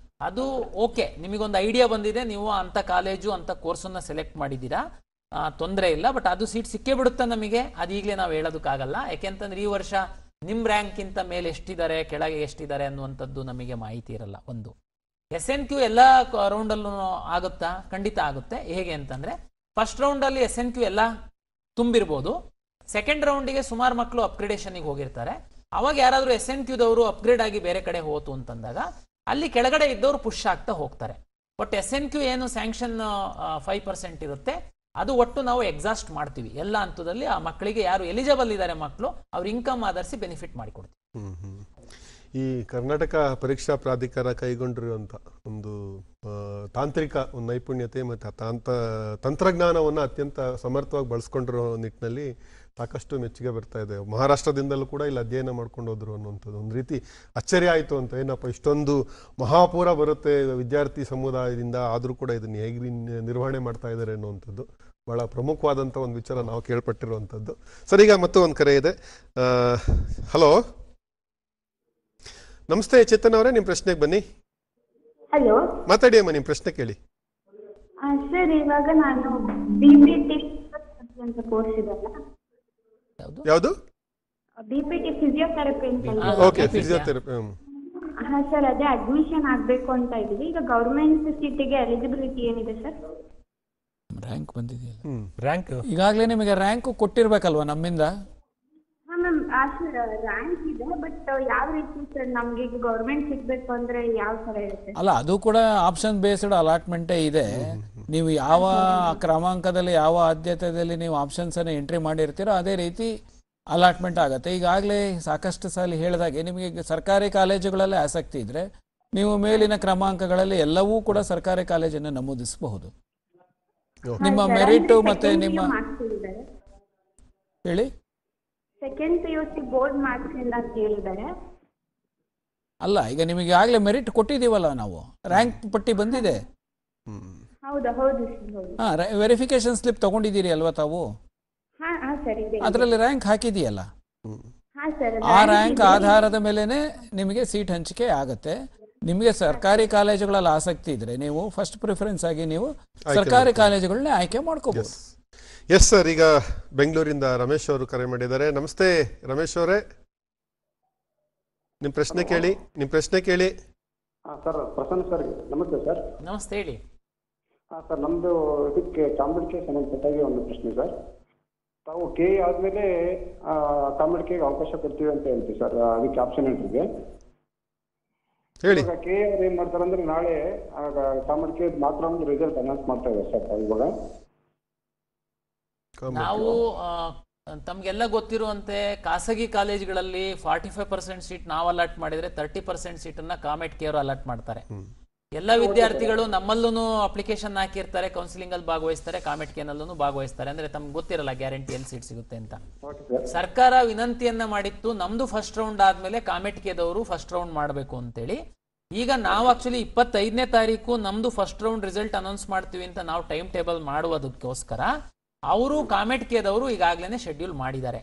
ಅದು ಓಕೆ, ನಿಮಗೊಂದು ಐಡಿಯಾ ಬಂದಿದೆ, ನೀವು ಅಂತ ಕಾಲೇಜು ಅಂತ ಕೋರ್ಸನ್ನ ಸೆಲೆಕ್ಟ್ ಮಾಡಿದ್ದೀರಾ, ತೊಂದರೆ ಇಲ್ಲ. ಬಟ್ ಅದು ಸೀಟ್ ಸಿಕ್ಕೇ ಬಿಡುತ್ತೆ ನಮಗೆ, ಅದು ಈಗಲೇ ನಾವು ಹೇಳೋದಕ್ಕಾಗಲ್ಲ. ಯಾಕೆಂತಂದ್ರೆ ಈ ವರ್ಷ ನಿಮ್ಮ ರ್ಯಾಂಕ್ಗಿಂತ ಮೇಲೆ ಎಷ್ಟಿದ್ದಾರೆ, ಕೆಳಗೆ ಎಷ್ಟಿದ್ದಾರೆ ಅನ್ನುವಂಥದ್ದು ನಮಗೆ ಮಾಹಿತಿ ಇರಲ್ಲ. ಒಂದು SNQ ಎಲ್ಲ ರೌಂಡಲ್ಲೂ ಆಗುತ್ತಾ? ಖಂಡಿತ ಆಗುತ್ತೆ. ಹೇಗೆ ಅಂತಂದ್ರೆ ಫಸ್ಟ್ ರೌಂಡಲ್ಲಿ SNQ ಎಲ್ಲ ತುಂಬಿರ್ಬೋದು, ಸೆಕೆಂಡ್ ರೌಂಡಿಗೆ ಸುಮಾರು ಮಕ್ಕಳು ಅಪ್ಗ್ರೇಡೇಷನ್ಗೆ ಹೋಗಿರ್ತಾರೆ. ಅವಾಗ ಯಾರಾದರೂ SNQದವರು ಅಪ್ಗ್ರೇಡ್ ಆಗಿ ಬೇರೆ ಕಡೆ ಹೋತು ಅಂತಂದಾಗ ಅಲ್ಲಿ ಕೆಳಗಡೆ ಇದ್ದವರು ಪುಷ್ ಆಗ್ತಾ ಹೋಗ್ತಾರೆ. ಬಟ್ SNQ ಏನು ಸ್ಯಾಂಕ್ಷನ್ 5% ಇರುತ್ತೆ, ಅದು ಒಟ್ಟು ನಾವು ಎಕ್ಸಾಸ್ಟ್ ಮಾಡ್ತೀವಿ ಎಲ್ಲ ಹಂತದಲ್ಲಿ. ಆ ಮಕ್ಕಳಿಗೆ ಯಾರು ಎಲಿಜಿಬಲ್ ಇದ್ದಾರೆ ಮಕ್ಕಳು, ಅವ್ರ ಇನ್ಕಮ್ ಆಧರಿಸಿ ಬೆನಿಫಿಟ್ ಮಾಡಿಕೊಡ್ತೀವಿ. ಈ ಕರ್ನಾಟಕ ಪರೀಕ್ಷಾ ಪ್ರಾಧಿಕಾರ ಕೈಗೊಂಡಿರುವಂಥ ಒಂದು ತಾಂತ್ರಿಕ ಒಂದು ನೈಪುಣ್ಯತೆ ಮತ್ತು ತಂತ್ರಜ್ಞಾನವನ್ನು ಅತ್ಯಂತ ಸಮರ್ಥವಾಗಿ ಬಳಸ್ಕೊಂಡಿರೋ ನಿಟ್ಟಿನಲ್ಲಿ ಸಾಕಷ್ಟು ಮೆಚ್ಚುಗೆ ಬರ್ತಾ ಇದೆ. ಮಹಾರಾಷ್ಟ್ರದಿಂದಲೂ ಕೂಡ ಇಲ್ಲಿ ಅಧ್ಯಯನ ಮಾಡ್ಕೊಂಡು ಹೋದ್ರು ಅನ್ನುವಂಥದ್ದು ಒಂದು ರೀತಿ ಅಚ್ಚರಿ ಆಯಿತು. ಅಂತ ಏನಪ್ಪ ಇಷ್ಟೊಂದು ಮಹಾಪೂರ ಬರುತ್ತೆ ವಿದ್ಯಾರ್ಥಿ ಸಮುದಾಯದಿಂದ, ಆದರೂ ಕೂಡ ಇದನ್ನು ಹೇಗೆ ನಿರ್ವಹಣೆ ಮಾಡ್ತಾ ಇದ್ದಾರೆ ಅನ್ನುವಂಥದ್ದು ಬಹಳ ಪ್ರಮುಖವಾದಂಥ ಒಂದು ವಿಚಾರ ನಾವು ಕೇಳ್ಪಟ್ಟಿರುವಂಥದ್ದು. ಸರ್, ಈಗ ಮತ್ತೆ ಒಂದು ಕರೆ ಇದೆ. ಹಲೋ, ನಮಸ್ತೆ ಚೇತನ್ ಅವರೇ, ನಿಮ್ಮ ಪ್ರಶ್ನೆಗೆ ಬನ್ನಿ. ಹಲೋ, ಮಾತಾಡಿ ಅಮ್ಮ, ನಿಮ್ಮ ಪ್ರಶ್ನೆ ಕೇಳಿ. ಸರ್, ಇವಾಗ ನಾನು BPT ಅಂತ ಕೋರ್ಸ್ ಇದೆಲ್ಲ, ಯಾವುದು? BPT ಫಿಸಿಯೋಥೆರಪಿ ಅಂತ. Okay, physiotherapy. ಹಾ ಸರ್, ಅದೇ ಅಡ್ಮಿಷನ್ ಆಗಬೇಕು ಅಂತ ಇದ್ದೀವಿ. ಈಗ ಗೌರ್ಮೆಂಟ್ ಸೀಟಿಗೆ ಎಲಿಜಿಬಿಲಿಟಿ ಏನಿದೆ ಸರ್? ರ್ಯಾಂಕ್ ಬಂದಿದೆಯಲ್ಲ, ರ್ಯಾಂಕ್ ಈಗಾಗಲೇ ನಿಮಗೆ ರ್ಯಾಂಕ್ ಕೊಟ್ಟಿರ್ಬೇಕಲ್ವಾ ನಮ್ಮಿಂದ? ಹಾ ಮ್ಯಾಮ್, ಸರ್ ರ್ಯಾಂಕ್ ಇದೆ, ಬಟ್ ಯಾವ ರೀತಿ ಸರ್ ನಮ್ಗೆ ಈಗ ಗೌರ್ಮೆಂಟ್ ಸಿಗ್ಬೇಕು ಅಂದ್ರೆ ಯಾವ ತರ ಇರುತ್ತೆ? ಅಲ್ಲ, ಅದು ಕೂಡ ಆಪ್ಷನ್ ಬೇಸ್ಡ್ ಅಲಾಟ್ಮೆಂಟೇ ಇದೆ. ನೀವು ಯಾವ ಕ್ರಮಾಂಕದಲ್ಲಿ ಯಾವ ಆದ್ಯತೆಯಲ್ಲಿ ನೀವು ಆಪ್ಷನ್ಸನ್ನು ಎಂಟ್ರಿ ಮಾಡಿರ್ತೀರೋ ಅದೇ ರೀತಿ ಅಲಾಟ್ಮೆಂಟ್ ಆಗುತ್ತೆ. ಈಗಾಗಲೇ ಸಾಕಷ್ಟು ಸಾಲ ಹೇಳಿದಾಗೆ ನಿಮಗೆ ಸರ್ಕಾರಿ ಕಾಲೇಜುಗಳಲ್ಲಿ ಆಸಕ್ತಿ ಇದ್ದರೆ ನೀವು ಮೇಲಿನ ಕ್ರಮಾಂಕಗಳಲ್ಲಿ ಎಲ್ಲವೂ ಕೂಡ ಸರ್ಕಾರಿ ಕಾಲೇಜನ್ನು ನಮೂದಿಸಬಹುದು. ನಿಮ್ಮ ಮೆರಿಟ್ ಮತ್ತೆ ನಿಮ್ಮ ಹೇಳಿ ಸೆಕೆಂಡ್ PUC ಬೋರ್ಡ್ ಮಾರ್ಕ್ಸ್ ಇಂದ ಕೇಳಿದ್ದಾರೆ. ಅಲ್ಲ, ಈಗ ನಿಮಗೆ ಆಗಲೇ ಮೆರಿಟ್ ಕೊಟ್ಟಿದ್ದೀವಲ್ಲ ನಾವು, ರ್ಯಾಂಕ್ ಪಟ್ಟಿ ಬಂದಿದೆ. ಹೌದಾ? ಹೌದು ಸರ್. ವೆರಿಫಿಕೇಶನ್ ಸ್ಲಿಪ್ ತಗೊಂಡಿದ್ದೀರಿ ಅಲ್ವಾ ತಾವು? ಅದರಲ್ಲಿ ರ್ಯಾಂಕ್ ಹಾಕಿದೆಯಲ್ಲ, ಆ ರ್ಯಾಂಕ್ ಆಧಾರದ ಮೇಲೆನೆ ನಿಮಗೆ ಸೀಟ್ ಹಂಚಿಕೆ ಆಗುತ್ತೆ. ನಿಮಗೆ ಸರ್ಕಾರಿ ಕಾಲೇಜುಗಳಲ್ಲಿ ಆಸಕ್ತಿ ಇದ್ರೆ ನೀವು ಫಸ್ಟ್ ಪ್ರಿಫರೆನ್ಸ್ ಆಗಿ ನೀವು ಸರ್ಕಾರಿ ಕಾಲೇಜುಗಳನ್ನ ಆಯ್ಕೆ ಮಾಡ್ಕೋಬಹುದು. ಎಸ್ ಸರ್, ಈಗ ಬೆಂಗಳೂರಿಂದ ರಮೇಶ್ ಅವರು ಕರೆ ಮಾಡಿದ್ದಾರೆ. ನಮಸ್ತೆ ರಮೇಶ್ ಅವರೇ, ನಿಮ್ಮ ಪ್ರಶ್ನೆ ಕೇಳಿ. ಸರ್ ಪ್ರಸನ್ನ ಸರ್, ನಮಸ್ತೆ ಸರ್. ನಮಸ್ತೆ, ಹೇಳಿ. ಸರ್ ನಮ್ದು ಇದಕ್ಕೆ ಚಾಮರಾಜಕ್ಕೆ ಸಂಬಂಧಪಟ್ಟಾಗಿ ಒಂದು ಪ್ರಶ್ನೆ ಸರ್. ತಾವು KE ಆದ್ಮೇಲೆ ಚಾಮರಾಜಕ್ಕೆ ಅವಕಾಶ ಕೊಡ್ತೀವಿ ಅಂತ ಹೇಳ್ತೀವಿ ಸರ್, ಅದಕ್ಕೆ ಆಪ್ಷನ್ ಎಂಟ್ರಿಗೆ ಹೇಳಿ. KE ಅವ್ರು ಏನ್ ಮಾಡ್ತಾರೆ ಅಂದ್ರೆ ನಾಳೆ ಚಾಮರಾಜಕ್ಕೆ ಮಾತ್ರ ಒಂದು ರಿಸಲ್ಟ್ ಅನೌನ್ಸ್ ಮಾಡ್ತಾ ಇದ್ದಾರೆ ಸರ್. ಇವಾಗ ನಾವು ತಮ್ಗೆಲ್ಲ ಗೊತ್ತಿರುವಂತೆ ಖಾಸಗಿ ಕಾಲೇಜುಗಳಲ್ಲಿ 45% ಸೀಟ್ ನಾವು ಅಲಾಟ್ ಮಾಡಿದ್ರೆ 30% ಸೀಟನ್ನ ಕಾಮೆಟ್ ಕೆ ಅವರು ಅಲಾಟ್ ಮಾಡ್ತಾರೆ. ಎಲ್ಲ ವಿದ್ಯಾರ್ಥಿಗಳು ನಮ್ಮಲ್ಲೂ ಅಪ್ಲಿಕೇಶನ್ ಹಾಕಿರ್ತಾರೆ, ಕೌನ್ಸಿಲಿಂಗ್ ಅಲ್ಲಿ ಭಾಗವಹಿಸ್ತಾರೆ, ಕಾಮೆಟ್ ಕೇನಲ್ಲೂ ಭಾಗವಹಿಸ್ತಾರೆ. ಅಂದ್ರೆ ತಮ್ಗೆ ಗೊತ್ತಿರಲ್ಲ ಗ್ಯಾರಂಟಿ ಎಲ್ಲಿ ಸೀಟ್ ಸಿಗುತ್ತೆ ಅಂತ. ಸರ್ಕಾರ ವಿನಂತಿಯನ್ನ ಮಾಡಿತ್ತು, ನಮ್ದು ಫಸ್ಟ್ ರೌಂಡ್ ಆದ್ಮೇಲೆ ಕಾಮೆಟ್ ಕೇದವರು ಫಸ್ಟ್ ರೌಂಡ್ ಮಾಡಬೇಕು ಅಂತೇಳಿ. ಈಗ ನಾವು ಆಕ್ಚುಲಿ 25ನೇ ತಾರೀಕು ನಮ್ದು ಫಸ್ಟ್ ರೌಂಡ್ ರಿಸಲ್ಟ್ ಅನೌನ್ಸ್ ಮಾಡ್ತೀವಿ ಅಂತ ನಾವು ಟೈಮ್ ಟೇಬಲ್ ಮಾಡುವುದಕ್ಕೋಸ್ಕರ ಅವರು ಕಾಮೆಟ್ ಕೇದವರು ಈಗಾಗಲೇ ಶೆಡ್ಯೂಲ್ ಮಾಡಿದ್ದಾರೆ.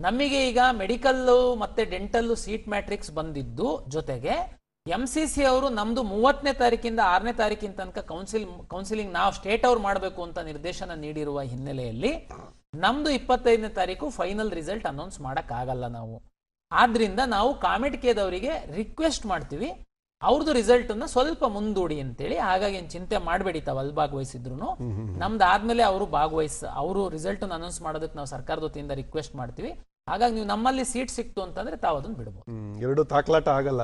ನಮಗೆ ಈಗ ಮೆಡಿಕಲ್ ಮತ್ತೆ ಡೆಂಟಲ್ ಸೀಟ್ ಮ್ಯಾಟ್ರಿಕ್ಸ್ ಬಂದಿದ್ದು, ಜೊತೆಗೆ MCC ಅವರು ನಮ್ದು 30ನೇ ತಾರೀಕಿಂದ 6ನೇ ತಾರೀಕಿನ ತನಕ ಕೌನ್ಸಿಲಿಂಗ್ ನಾವು ಸ್ಟೇಟ್ ಅವ್ರು ಮಾಡಬೇಕು ಅಂತ ನಿರ್ದೇಶನ ನೀಡಿರುವ ಹಿನ್ನೆಲೆಯಲ್ಲಿ ನಮ್ದು 25ನೇ ತಾರೀಕು ಫೈನಲ್ ರಿಸಲ್ಟ್ ಅನೌನ್ಸ್ ಮಾಡಕ್ ಆಗಲ್ಲ ನಾವು. ಆದ್ರಿಂದ ನಾವು ಕಾಮೆಟ್ ಕೇದವರಿಗೆ ರಿಕ್ವೆಸ್ಟ್ ಮಾಡ್ತೀವಿ, ಅವ್ರದ್ದು ರಿಸಲ್ಟ್ ಅನ್ನ ಸ್ವಲ್ಪ ಮುಂದೂಡಿ ಅಂತೇಳಿ. ಹಾಗಾಗಿ ಏನ್ ಚಿಂತೆ ಮಾಡಬೇಡಿ, ತಾವು ಅಲ್ಲಿ ಭಾಗವಹಿಸಿದ್ರು ನಮ್ದು ಆದ್ಮೇಲೆ ಅವರು ರಿಸಲ್ಟ್ ಅನೌನ್ಸ್ ಮಾಡೋದಕ್ಕೆ ನಾವು ಸರ್ಕಾರದ ವತಿಯಿಂದ ರಿಕ್ವೆಸ್ಟ್ ಮಾಡ್ತೀವಿ. ಹಾಗಾಗಿ ನೀವು ನಮ್ಮಲ್ಲಿ ಸೀಟ್ ಸಿಕ್ತು ಅಂತಂದ್ರೆ ತಾವು ಅದನ್ನ ಬಿಡಬಹುದು. ಎರಡು ತಾಕ್ಲಾಟ ಆಗಲ್ಲ,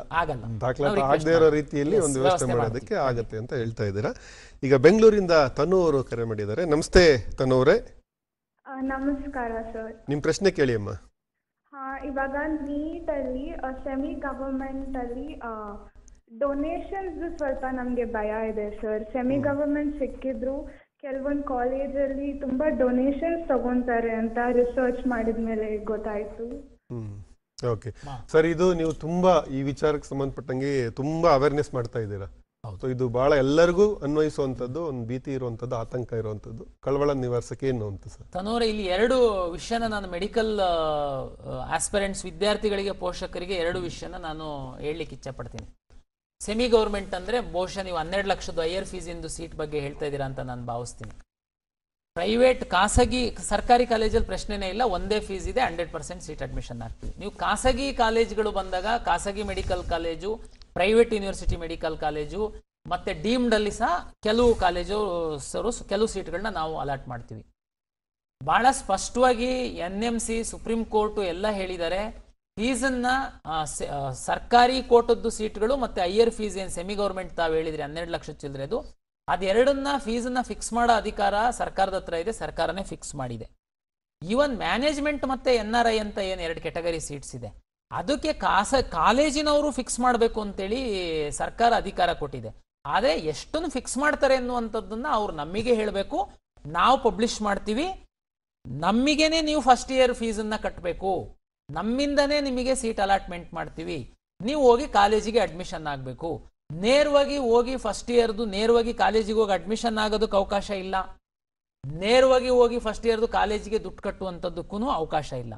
ಆಗದೇ ಇರೋ ರೀತಿಯಲ್ಲಿ ಒಂದು ವ್ಯವಸ್ಥೆ ಮಾಡೋದಕ್ಕೆ ಆಗತ್ತೆ ಅಂತ ಹೇಳ್ತಾ ಇದ್ದೀರಾ. ಈಗ ಬೆಂಗಳೂರಿಂದ ತನು ಅವರು ಕರೆ ಮಾಡಿದ್ದಾರೆ. ನಮಸ್ತೆ ತನು ಅವರೇ. ನಮಸ್ಕಾರ ಸರ್. ನಿಮ್ ಪ್ರಶ್ನೆ ಕೇಳಿ ಅಮ್ಮ. ಇವಾಗ ನೀಟ್ ಅಲ್ಲಿ ಸೆಮಿ ಗವರ್ಮೆಂಟ್ ಅಲ್ಲಿ ಡೊನೇಷನ್ಸ್ ಸ್ವಲ್ಪ ನಮ್ಗೆ ಭಯ ಇದೆ ಸರ್. ಸೆಮಿ ಗವರ್ಮೆಂಟ್ ಸಿಕ್ಕಿದ್ರು ಕೆಲವೊಂದು ಕಾಲೇಜಲ್ಲಿ ತುಂಬಾ ಡೊನೇಷನ್ಸ್ ತಗೊಂತಾರೆ ಅಂತ ರಿಸರ್ಚ್ ಮಾಡಿದ್ಮೇಲೆ ಗೊತ್ತಾಯ್ತು. ಓಕೆ ಸರ್, ಇದು ನೀವು ತುಂಬಾ ಈ ವಿಚಾರಕ್ಕೆ ಸಂಬಂಧಪಟ್ಟಂಗೆ ತುಂಬಾ ಅವೇರ್ನೆಸ್ ಮಾಡ್ತಾ ಇದ್ದೀರಾ. ಸೊ ಇದು ಬಹಳ ಎಲ್ಲರಿಗೂ ಅನ್ವಯಿಸುವಂತದ್ದು, ಒಂದು ಭೀತಿ ಇರುವಂತದ್ದು, ಆತಂಕ ಇರುವಂತದ್ದು, ಕಳವಳ ನಿವಾರಿಸಕ್ಕೆ ಏನು ಅಂತ ಸರ್. ತನೋರೆ, ಇಲ್ಲಿ ಎರಡು ವಿಷಯನ ನಾನು ಮೆಡಿಕಲ್ ಆಸ್ಪಿರೆಂಟ್ಸ್ ವಿದ್ಯಾರ್ಥಿಗಳಿಗೆ, ಪೋಷಕರಿಗೆ ಎರಡು ವಿಷಯನ ನಾನು ಹೇಳಲಿಕ್ಕೆ ಇಚ್ಛೆ ಪಡ್ತೀನಿ. ಸೆಮಿ ಗೌರ್ಮೆಂಟ್ ಅಂದ್ರೆ ಬಹುಶಃ ನೀವು 12 ಲಕ್ಷದ ಹೈಯರ್ ಫೀಸ್ ಇಂದು ಸೀಟ್ ಬಗ್ಗೆ ಹೇಳ್ತಾ ಇದ್ದೀರಾ ಅಂತ ನಾನು ಭಾವಿಸ್ತೀನಿ. ಪ್ರೈವೇಟ್ ಖಾಸಗಿ ಸರ್ಕಾರಿ ಕಾಲೇಜಲ್ಲಿ ಪ್ರಶ್ನೆನೇ ಇಲ್ಲ, ಒಂದೇ ಫೀಸ್ ಇದೆ, 100% ಸೀಟ್ ಅಡ್ಮಿಷನ್ ಆಗ್ತೀವಿ. ನೀವು ಖಾಸಗಿ ಕಾಲೇಜ್ಗಳು ಬಂದಾಗ ಖಾಸಗಿ medical college, private university medical college ಮತ್ತೆ ಡೀಮ್ಡ್ ಅಲ್ಲಿ ಸಹ ಕೆಲವು ಕಾಲೇಜು ಕೆಲವು ಸೀಟ್ಗಳನ್ನ ನಾವು ಅಲಾಟ್ ಮಾಡ್ತೀವಿ. ಬಹಳ ಸ್ಪಷ್ಟವಾಗಿ NMC, ಸುಪ್ರೀಂ ಕೋರ್ಟ್ ಎಲ್ಲ ಹೇಳಿದ್ದಾರೆ, ಫೀಸನ್ನ ಸರ್ಕಾರಿ ಕೋಟದ್ದು ಸೀಟ್ಗಳು ಮತ್ತೆ ಹೈಯರ್ ಫೀಸ್ ಏನ್ ಸೆಮಿ ಗೌರ್ಮೆಂಟ್ ತಾವು ಹೇಳಿದ್ರಿ 12 ಲಕ್ಷ ಚಿಲ್ಲರೆದು, ಅದೆರಡನ್ನ ಫೀಸನ್ನ ಫಿಕ್ಸ್ ಮಾಡೋ ಅಧಿಕಾರ ಸರ್ಕಾರದ ಹತ್ರ ಇದೆ, ಸರ್ಕಾರನೇ ಫಿಕ್ಸ್ ಮಾಡಿದೆ. ಈವನ್ ಮ್ಯಾನೇಜ್ಮೆಂಟ್ ಮತ್ತೆ NRI ಅಂತ ಏನು 2 ಕೆಟಗರಿ ಸೀಟ್ಸ್ ಇದೆ, ಅದಕ್ಕೆ ಕಾಲೇಜಿನವರು ಫಿಕ್ಸ್ ಮಾಡಬೇಕು ಅಂತೇಳಿ ಸರ್ಕಾರ ಅಧಿಕಾರ ಕೊಟ್ಟಿದೆ. ಆದರೆ ಎಷ್ಟನ್ನು ಫಿಕ್ಸ್ ಮಾಡ್ತಾರೆ ಅನ್ನುವಂಥದ್ದನ್ನ ಅವ್ರು ನಮಗೆ ಹೇಳಬೇಕು, ನಾವು ಪಬ್ಲಿಷ್ ಮಾಡ್ತೀವಿ. ನಮಗೇನೆ ನೀವು ಫಸ್ಟ್ ಇಯರ್ ಫೀಸನ್ನ ಕಟ್ಟಬೇಕು, ನಮ್ಮಿಂದನೇ ನಿಮಗೆ ಸೀಟ್ ಅಲಾಟ್ಮೆಂಟ್ ಮಾಡ್ತೀವಿ, ನೀವು ಹೋಗಿ ಕಾಲೇಜಿಗೆ ಅಡ್ಮಿಷನ್ ಆಗಬೇಕು. ನೇರವಾಗಿ ಹೋಗಿ ಫಸ್ಟ್ ಇಯರ್ದು ನೇರವಾಗಿ ಕಾಲೇಜಿಗೆ ಹೋಗಿ ಅಡ್ಮಿಷನ್ ಆಗೋದಕ್ಕೆ ಅವಕಾಶ ಇಲ್ಲ, ನೇರವಾಗಿ ಹೋಗಿ ಫಸ್ಟ್ ಇಯರ್ದು ಕಾಲೇಜಿಗೆ ದುಡ್ಡು ಕಟ್ಟುವಂಥದ್ದಕ್ಕೂ ಅವಕಾಶ ಇಲ್ಲ.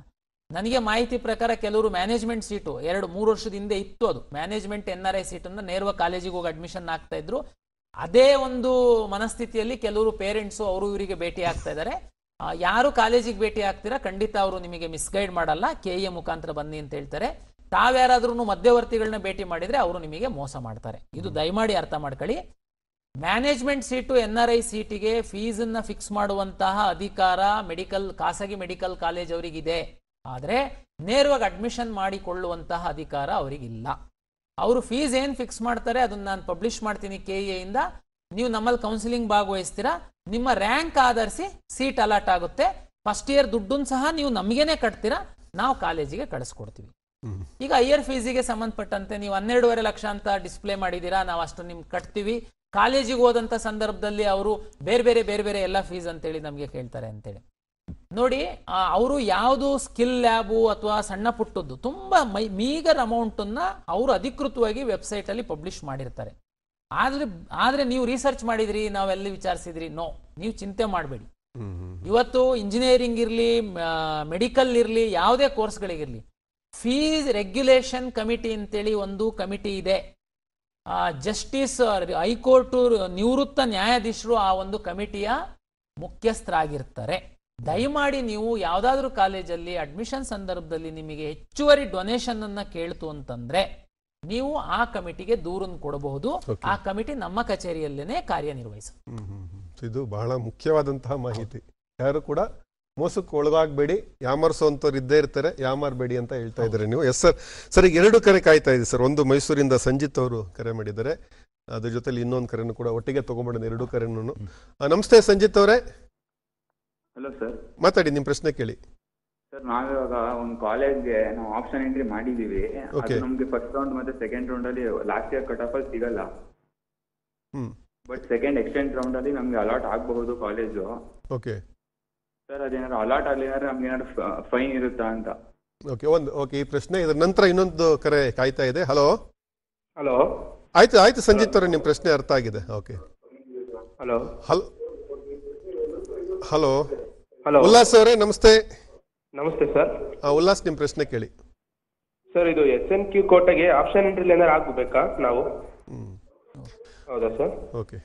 ನನಗೆ ಮಾಹಿತಿ ಪ್ರಕಾರ ಕೆಲವರು ಮ್ಯಾನೇಜ್ಮೆಂಟ್ ಸೀಟು 2-3 ವರ್ಷದ ಹಿಂದೆ ಇತ್ತು, ಅದು ಮ್ಯಾನೇಜ್ಮೆಂಟ್ NRI ಸೀಟನ್ನು ನೇರವಾಗಿ ಕಾಲೇಜಿಗೆ ಹೋಗಿ ಅಡ್ಮಿಷನ್ ಆಗ್ತಾ ಇದ್ರು. ಅದೇ ಒಂದು ಮನಸ್ಥಿತಿಯಲ್ಲಿ ಕೆಲವರು ಪೇರೆಂಟ್ಸು ಅವರು ಇವರಿಗೆ ಭೇಟಿ ಆಗ್ತಾ ಇದ್ದಾರೆ. ಯಾರು ಕಾಲೇಜಿಗೆ ಭೇಟಿ ಆಗ್ತೀರಾ ಖಂಡಿತ ಅವರು ನಿಮಗೆ ಮಿಸ್ಗೈಡ್ ಮಾಡಲ್ಲ, KE ಮುಖಾಂತರ ಬನ್ನಿ ಅಂತ ಹೇಳ್ತಾರೆ. ತಾವ್ಯಾರಾದ್ರೂ ಮಧ್ಯವರ್ತಿಗಳನ್ನ ಭೇಟಿ ಮಾಡಿದ್ರೆ ಅವರು ನಿಮಗೆ ಮೋಸ ಮಾಡ್ತಾರೆ. ಇದು ದಯಮಾಡಿ ಅರ್ಥ ಮಾಡ್ಕೊಳ್ಳಿ. ಮ್ಯಾನೇಜ್ಮೆಂಟ್ ಸೀಟು NRI ಸೀಟಿಗೆ ಫೀಸನ್ನ ಫಿಕ್ಸ್ ಮಾಡುವಂತಹ ಅಧಿಕಾರ ಖಾಸಗಿ ಮೆಡಿಕಲ್ ಕಾಲೇಜ್ ಅವರಿಗಿದೆ, ಆದರೆ ನೇರವಾಗಿ ಅಡ್ಮಿಷನ್ ಮಾಡಿಕೊಳ್ಳುವಂತಹ ಅಧಿಕಾರ ಅವರಿಗಿಲ್ಲ. ಅವರು ಫೀಸ್ ಏನು ಫಿಕ್ಸ್ ಮಾಡ್ತಾರೆ ಅದನ್ನ ನಾನು ಪಬ್ಲಿಷ್ ಮಾಡ್ತೀನಿ KE ಇಂದ. ನೀವು ನಮ್ಮಲ್ಲಿ ಕೌನ್ಸಿಲಿಂಗ್ ಭಾಗವಹಿಸ್ತೀರಾ, ನಿಮ್ಮ ರ್ಯಾಂಕ್ ಆಧರಿಸಿ ಸೀಟ್ ಅಲಾಟ್ ಆಗುತ್ತೆ. ಫಸ್ಟ್ ಇಯರ್ ದುಡ್ಡನ್ನು ಸಹ ನೀವು ನಮಗೇನೆ ಕಟ್ತೀರಾ, ನಾವು ಕಾಲೇಜಿಗೆ ಕಳಿಸ್ಕೊಡ್ತೀವಿ. ಈಗ ಹೈಯರ್ ಫೀಸಿಗೆ ಸಂಬಂಧಪಟ್ಟಂತೆ ನೀವು 12.5 ಲಕ್ಷ ಅಂತ ಡಿಸ್ಪ್ಲೇ ಮಾಡಿದ್ದೀರಾ, ನಾವು ಅಷ್ಟು ನಿಮ್ಗೆ ಕಟ್ತೀವಿ. ಕಾಲೇಜಿಗೆ ಹೋದಂಥ ಸಂದರ್ಭದಲ್ಲಿ ಅವರು ಬೇರೆ ಬೇರೆ ಎಲ್ಲ ಫೀಸ್ ಅಂತೇಳಿ ನಮಗೆ ಕೇಳ್ತಾರೆ ಅಂತೇಳಿ. ನೋಡಿ, ಅವರು ಯಾವುದು ಸ್ಕಿಲ್ ಲ್ಯಾಬು ಅಥವಾ ಸಣ್ಣ ಪುಟ್ಟದ್ದು ತುಂಬಾ ಮೀಗರ್ ಅಮೌಂಟನ್ನ ಅವರು ಅಧಿಕೃತವಾಗಿ ವೆಬ್ಸೈಟಲ್ಲಿ ಪಬ್ಲಿಷ್ ಮಾಡಿರ್ತಾರೆ. ಆದ್ರೆ ನೀವು ರಿಸರ್ಚ್ ಮಾಡಿದ್ರಿ, ನಾವೆಲ್ಲಿ ವಿಚಾರಿಸಿದ್ರಿ? ನೋ, ನೀವು ಚಿಂತೆ ಮಾಡಬೇಡಿ. ಇವತ್ತು ಇಂಜಿನಿಯರಿಂಗ್ ಇರಲಿ, ಮೆಡಿಕಲ್ ಇರಲಿ, ಯಾವುದೇ ಕೋರ್ಸ್ಗಳಿಗಿರಲಿ, ಫೀಸ್ ರೆಗ್ಯುಲೇಷನ್ ಕಮಿಟಿ ಅಂತೇಳಿ ಒಂದು ಕಮಿಟಿ ಇದೆ. ಜಸ್ಟಿಸ್ ಹೈಕೋರ್ಟ್ ನಿವೃತ್ತ ನ್ಯಾಯಾಧೀಶರು ಆ ಒಂದು ಕಮಿಟಿಯ ಮುಖ್ಯಸ್ಥರಾಗಿರ್ತಾರೆ. ದಯಮಾಡಿ ನೀವು ಯಾವುದಾದ್ರೂ ಕಾಲೇಜಲ್ಲಿ ಅಡ್ಮಿಷನ್ ಸಂದರ್ಭದಲ್ಲಿ ನಿಮಗೆ ಹೆಚ್ಚುವರಿ ಡೊನೇಷನ್ ಅನ್ನ ಕೇಳ್ತು ಅಂತಂದ್ರೆ ನೀವು ಆ ಕಮಿಟಿಗೆ ದೂರನ್ನು ಕೊಡಬಹುದು. ಆ ಕಮಿಟಿ ನಮ್ಮ ಕಚೇರಿಯಲ್ಲೇನೆ ಕಾರ್ಯನಿರ್ವಹಿಸುತ್ತೆ. ಇದು ಬಹಳ ಮುಖ್ಯವಾದಂತಹ ಮಾಹಿತಿ. ಯಾರು ಕೂಡ ಮೋಸಕ್ಕೆ ಒಳಗಾಗಬೇಡಿ, ಯಾಮರ್ಸೋಂಥವ್ರು ಇದ್ದೇ ಇರ್ತಾರೆ, ಯಾಮಾರಬೇಡಿ ಅಂತ ಹೇಳ್ತಾ ಇದ್ದಾರೆ ನೀವು. Yes sir. ಸರ್, ಈಗ 2 ಕರೆ ಕಾಯ್ತಾ ಇದೆ ಸರ್. ಒಂದು ಮೈಸೂರಿಂದ ಸಂಜಿತ್ ಅವರು ಕರೆ ಮಾಡಿದ್ದಾರೆ, ಅದ್ರ ಜೊತೆಲಿ ಇನ್ನೊಂದು ಕರೆನೂ ಕೂಡ ಒಟ್ಟಿಗೆ ತಗೊಂಡ್ಬಿಡೋಣ, 2 ಕರೆನೂ. ನಮಸ್ತೆ ಸಂಜಿತ್ ಅವರೇ. ಹಲೋ ಸರ್, ಮಾತಾಡಿ, ನಿಮ್ಮ ಪ್ರಶ್ನೆ ಕೇಳಿ. ಸರ್, ನಾವಿವಾಗ ಒಂದು ಕಾಲೇಜ್ಗೆ ನಾವು ಆಪ್ಷನ್ ಎಂಟ್ರಿ ಮಾಡಿದೀವಿ. ಅದು ನಮ್ಗೆ ಫಸ್ಟ್ ರೌಂಡ್ ಮತ್ತೆ ಸೆಕೆಂಡ್ ರೌಂಡ್ ಅಲ್ಲಿ ಲಾಸ್ಟ್ ಇಯರ್ ಕಟ್ ಆಫ್ ಅಲ್ಲಿ ಸಿಗಲ್ಲ. ಬಟ್ ಸೆಕೆಂಡ್ ಎಕ್ಸ್ಟೆಂಡ್ ರೌಂಡ್ ಅಲ್ಲಿ ನಮ್ಗೆ ಅಲಾಟ್ ಆಗಬಹುದು ಕಾಲೇಜು. ಓಕೆ ಸರ್, ಅದೇನಾದ್ರು ಅಲಾಟ್ ಆಗಲಿಲ್ಲ ನಮ್ಗೆ ಏನಾದ್ರು ಫೈನ್ ಇರುತ್ತಾ ಅಂತ. ಓಕೆ, ಈ ಪ್ರಶ್ನೆ ಇದರ ನಂತರ ಇನ್ನೊಂದು ಕರೆ ಕಾಯ್ತಾ ಇದೆ. ಹಲೋ. ಹಲೋ. ಆಯ್ತು ಸಂಜಿತ್ ಅವರೇ, ನಿಮ್ಮ ಪ್ರಶ್ನೆ ಅರ್ಥ ಆಗಿದೆ. ಓಕೆ. ಹಲೋ. ಹಲೋ. ಉಲ್ಲಾಸ್ ಅವರೇ, ನಮಸ್ತೆ. ನಮಸ್ತೆ ಸರ್. ಉಲ್ಲಾಸ್, ನಿಮ್ಮ ಪ್ರಶ್ನೆ ಕೇಳಿ. ಸರ್, ಇದು SNQ ಕೋಟಾಗೆ ಆಪ್ಷನ್ ಎಂಟ್ರಿ ಏನಾದ್ರು ಆಗ್ಬೇಕಾ ನಾವು? ಹೌದಾ ಸರ್? ಓಕೆ.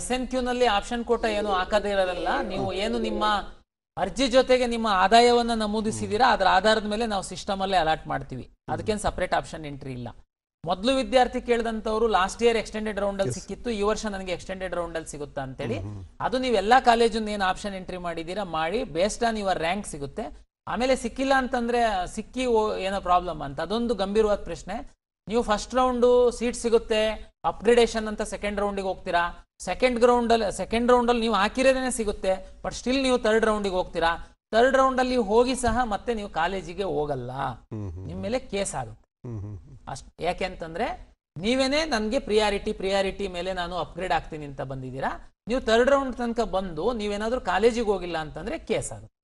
SNQ ನಲ್ಲಿ ಆಪ್ಷನ್ ಕೋಟ ಏನು ಹಾಕದೇ ಇರೋದಲ್ಲ. ನೀವು ಏನು ನಿಮ್ಮ ಅರ್ಜಿ ಜೊತೆಗೆ ನಿಮ್ಮ ಆದಾಯವನ್ನ ನಮೂದಿಸಿದೀರಾ, ಅದರ ಆಧಾರದ ಮೇಲೆ ನಾವು ಸಿಸ್ಟಮ್ ಅಲ್ಲೇ ಅಲಾಟ್ ಮಾಡ್ತೀವಿ. ಅದಕ್ಕೇನು ಸಪರೇಟ್ ಆಪ್ಷನ್ ಎಂಟ್ರಿ ಇಲ್ಲ. ಮೊದಲು ವಿದ್ಯಾರ್ಥಿ ಕೇಳಿದಂಥವ್ರು ಲಾಸ್ಟ್ ಇಯರ್ ಎಕ್ಸ್ಟೆಂಡೆಡ್ ರೌಂಡ್ ಅಲ್ಲಿ ಸಿಕ್ಕಿತ್ತು, ಈ ವರ್ಷ ನನಗೆ ಎಕ್ಸ್ಟೆಂಡೆಡ್ ರೌಂಡ್ ಅಲ್ಲಿ ಸಿಗುತ್ತಾ ಅಂತೇಳಿ. ಅದು ನೀವು ಎಲ್ಲಾ ಕಾಲೇಜನ್ನ ಏನು ಆಪ್ಷನ್ ಎಂಟ್ರಿ ಮಾಡಿದೀರಾ ಮಾಡಿ ಬೇಸ್ಡ್ ಆನ್ ಯುವರ್ ರ್ಯಾಂಕ್ ಸಿಗುತ್ತೆ. ಆಮೇಲೆ ಸಿಕ್ಕಿಲ್ಲ ಅಂತಂದ್ರೆ ಸಿಕ್ಕಿ ಏನೋ ಪ್ರಾಬ್ಲಮ್ ಅಂತ, ಅದೊಂದು ಗಂಭೀರವಾದ ಪ್ರಶ್ನೆ. ನೀವು ಫಸ್ಟ್ ರೌಂಡ್ ಸೀಟ್ ಸಿಗುತ್ತೆ, ಅಪ್ಗ್ರೇಡೇಷನ್ ಅಂತ ಸೆಕೆಂಡ್ ರೌಂಡಿಗೆ ಹೋಗ್ತೀರಾ. ಸೆಕೆಂಡ್ ರೌಂಡ್ ಅಲ್ಲಿ ನೀವು ಹಾಕಿರೋದೇನೆ ಸಿಗುತ್ತೆ, ಬಟ್ ಸ್ಟಿಲ್ ನೀವು ಥರ್ಡ್ ರೌಂಡಿಗೆ ಹೋಗ್ತೀರಾ. ಥರ್ಡ್ ರೌಂಡ್ ಅಲ್ಲಿ ಹೋಗಿ ಸಹ ಮತ್ತೆ ನೀವು ಕಾಲೇಜಿಗೆ ಹೋಗಲ್ಲ, ನಿಮ್ಮ ಮೇಲೆ ಕೇಸ್ ಆಗುತ್ತೆ. ಯಾಕೆ ಅಂತಂದ್ರೆ ನೀವೇನೆ ನನಗೆ ಪ್ರಿಯಾರಿಟಿ ಮೇಲೆ ನಾನು ಅಪ್ಗ್ರೇಡ್ ಆಗ್ತೀನಿ ಅಂತ ಬಂದಿದ್ದೀರಾ. ನೀವು ಥರ್ಡ್ ರೌಂಡ್ ತನಕ ಬಂದು ನೀವೇನಾದ್ರೂ ಕಾಲೇಜಿಗೆ ಹೋಗಿಲ್ಲ ಅಂತಂದ್ರೆ ಕೇಸ್ ಆಗುತ್ತೆ.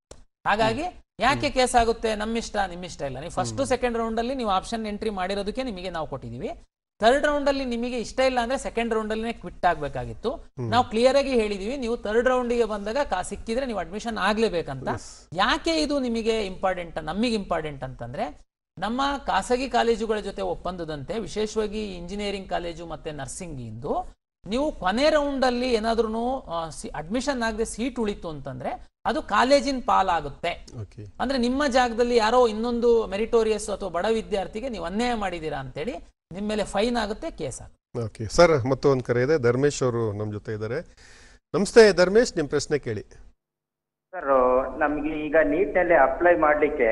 ಹಾಗಾಗಿ ಯಾಕೆ ಕೇಸ್ ಆಗುತ್ತೆ? ನಮ್ಮಿಷ್ಟ ನಿಮ್ಮಿಷ್ಟ ಇಲ್ಲ. ನೀವು ಫಸ್ಟ್ ಸೆಕೆಂಡ್ ರೌಂಡ್ ಅಲ್ಲಿ ನೀವು ಆಪ್ಷನ್ ಎಂಟ್ರಿ ಮಾಡಿರೋದಕ್ಕೆ ನಿಮಗೆ ನಾವು ಕೊಟ್ಟಿದೀವಿ. ಥರ್ಡ್ ರೌಂಡ್ ಅಲ್ಲಿ ನಿಮಗೆ ಇಷ್ಟ ಇಲ್ಲ ಅಂದ್ರೆ ಸೆಕೆಂಡ್ ರೌಂಡ್ ಅಲ್ಲಿ ಕ್ವಿಟ್ ಆಗ್ಬೇಕಾಗಿತ್ತು. ನಾವು ಕ್ಲಿಯರ್ ಆಗಿ ಹೇಳಿದೀವಿ, ನೀವು ಥರ್ಡ್ ರೌಂಡಿಗೆ ಬಂದಾಗ ಸಿಕ್ಕಿದ್ರೆ ನೀವು ಅಡ್ಮಿಷನ್ ಆಗ್ಲೇಬೇಕಂತ. ಯಾಕೆ ಇದು ನಿಮಗೆ ಇಂಪಾರ್ಟೆಂಟ್, ನಮಗೆ ಇಂಪಾರ್ಟೆಂಟ್ ಅಂತಂದ್ರೆ ನಮ್ಮ ಖಾಸಗಿ ಕಾಲೇಜುಗಳ ಜೊತೆ ಒಪ್ಪಂದದಂತೆ ವಿಶೇಷವಾಗಿ ಇಂಜಿನಿಯರಿಂಗ್ ಕಾಲೇಜು ಮತ್ತೆ ನರ್ಸಿಂಗ್ ಇಂದು ನೀವು ಕೊನೆ ರೌಂಡ್ ಅಲ್ಲಿ ಏನಾದ್ರೂ ಅಡ್ಮಿಷನ್ ಆಗದೆ ಸೀಟ್ ಉಳಿತು ಅಂತಂದ್ರೆ ಅದು ಕಾಲೇಜಿನ ಪಾಲಾಗುತ್ತೆ. ಅಂದ್ರೆ ನಿಮ್ಮ ಜಾಗದಲ್ಲಿ ಯಾರೋ ಇನ್ನೊಂದು ಮೆರಿಟೋರಿಯಸ್ ಅಥವಾ ಬಡ ವಿದ್ಯಾರ್ಥಿಗೆ ನೀವು ಅನ್ಯಾಯ ಮಾಡಿದೀರಾ ಅಂತೇಳಿ ನಿಮ್ಮ ಮೇಲೆ ಫೈನ್ ಆಗುತ್ತೆ, ಕೇಸ್ ಆಗುತ್ತೆ. ಓಕೆ ಸರ್, ಮತ್ತೊಂದು ಕರೆ ಇದೆ. ಧರ್ಮೇಶ್ ಅವರು ನಮ್ಮ ಜೊತೆ ಇದ್ದಾರೆ. ನಮಸ್ತೆ ಧರ್ಮೇಶ್, ನಿಮ್ಮ ಪ್ರಶ್ನೆ ಕೇಳಿ. ಸರ್, ನಮ್ಗೆ ಈಗ ನೀಟ್ ನಲ್ಲಿ ಅಪ್ಲೈ ಮಾಡ್ಲಿಕ್ಕೆ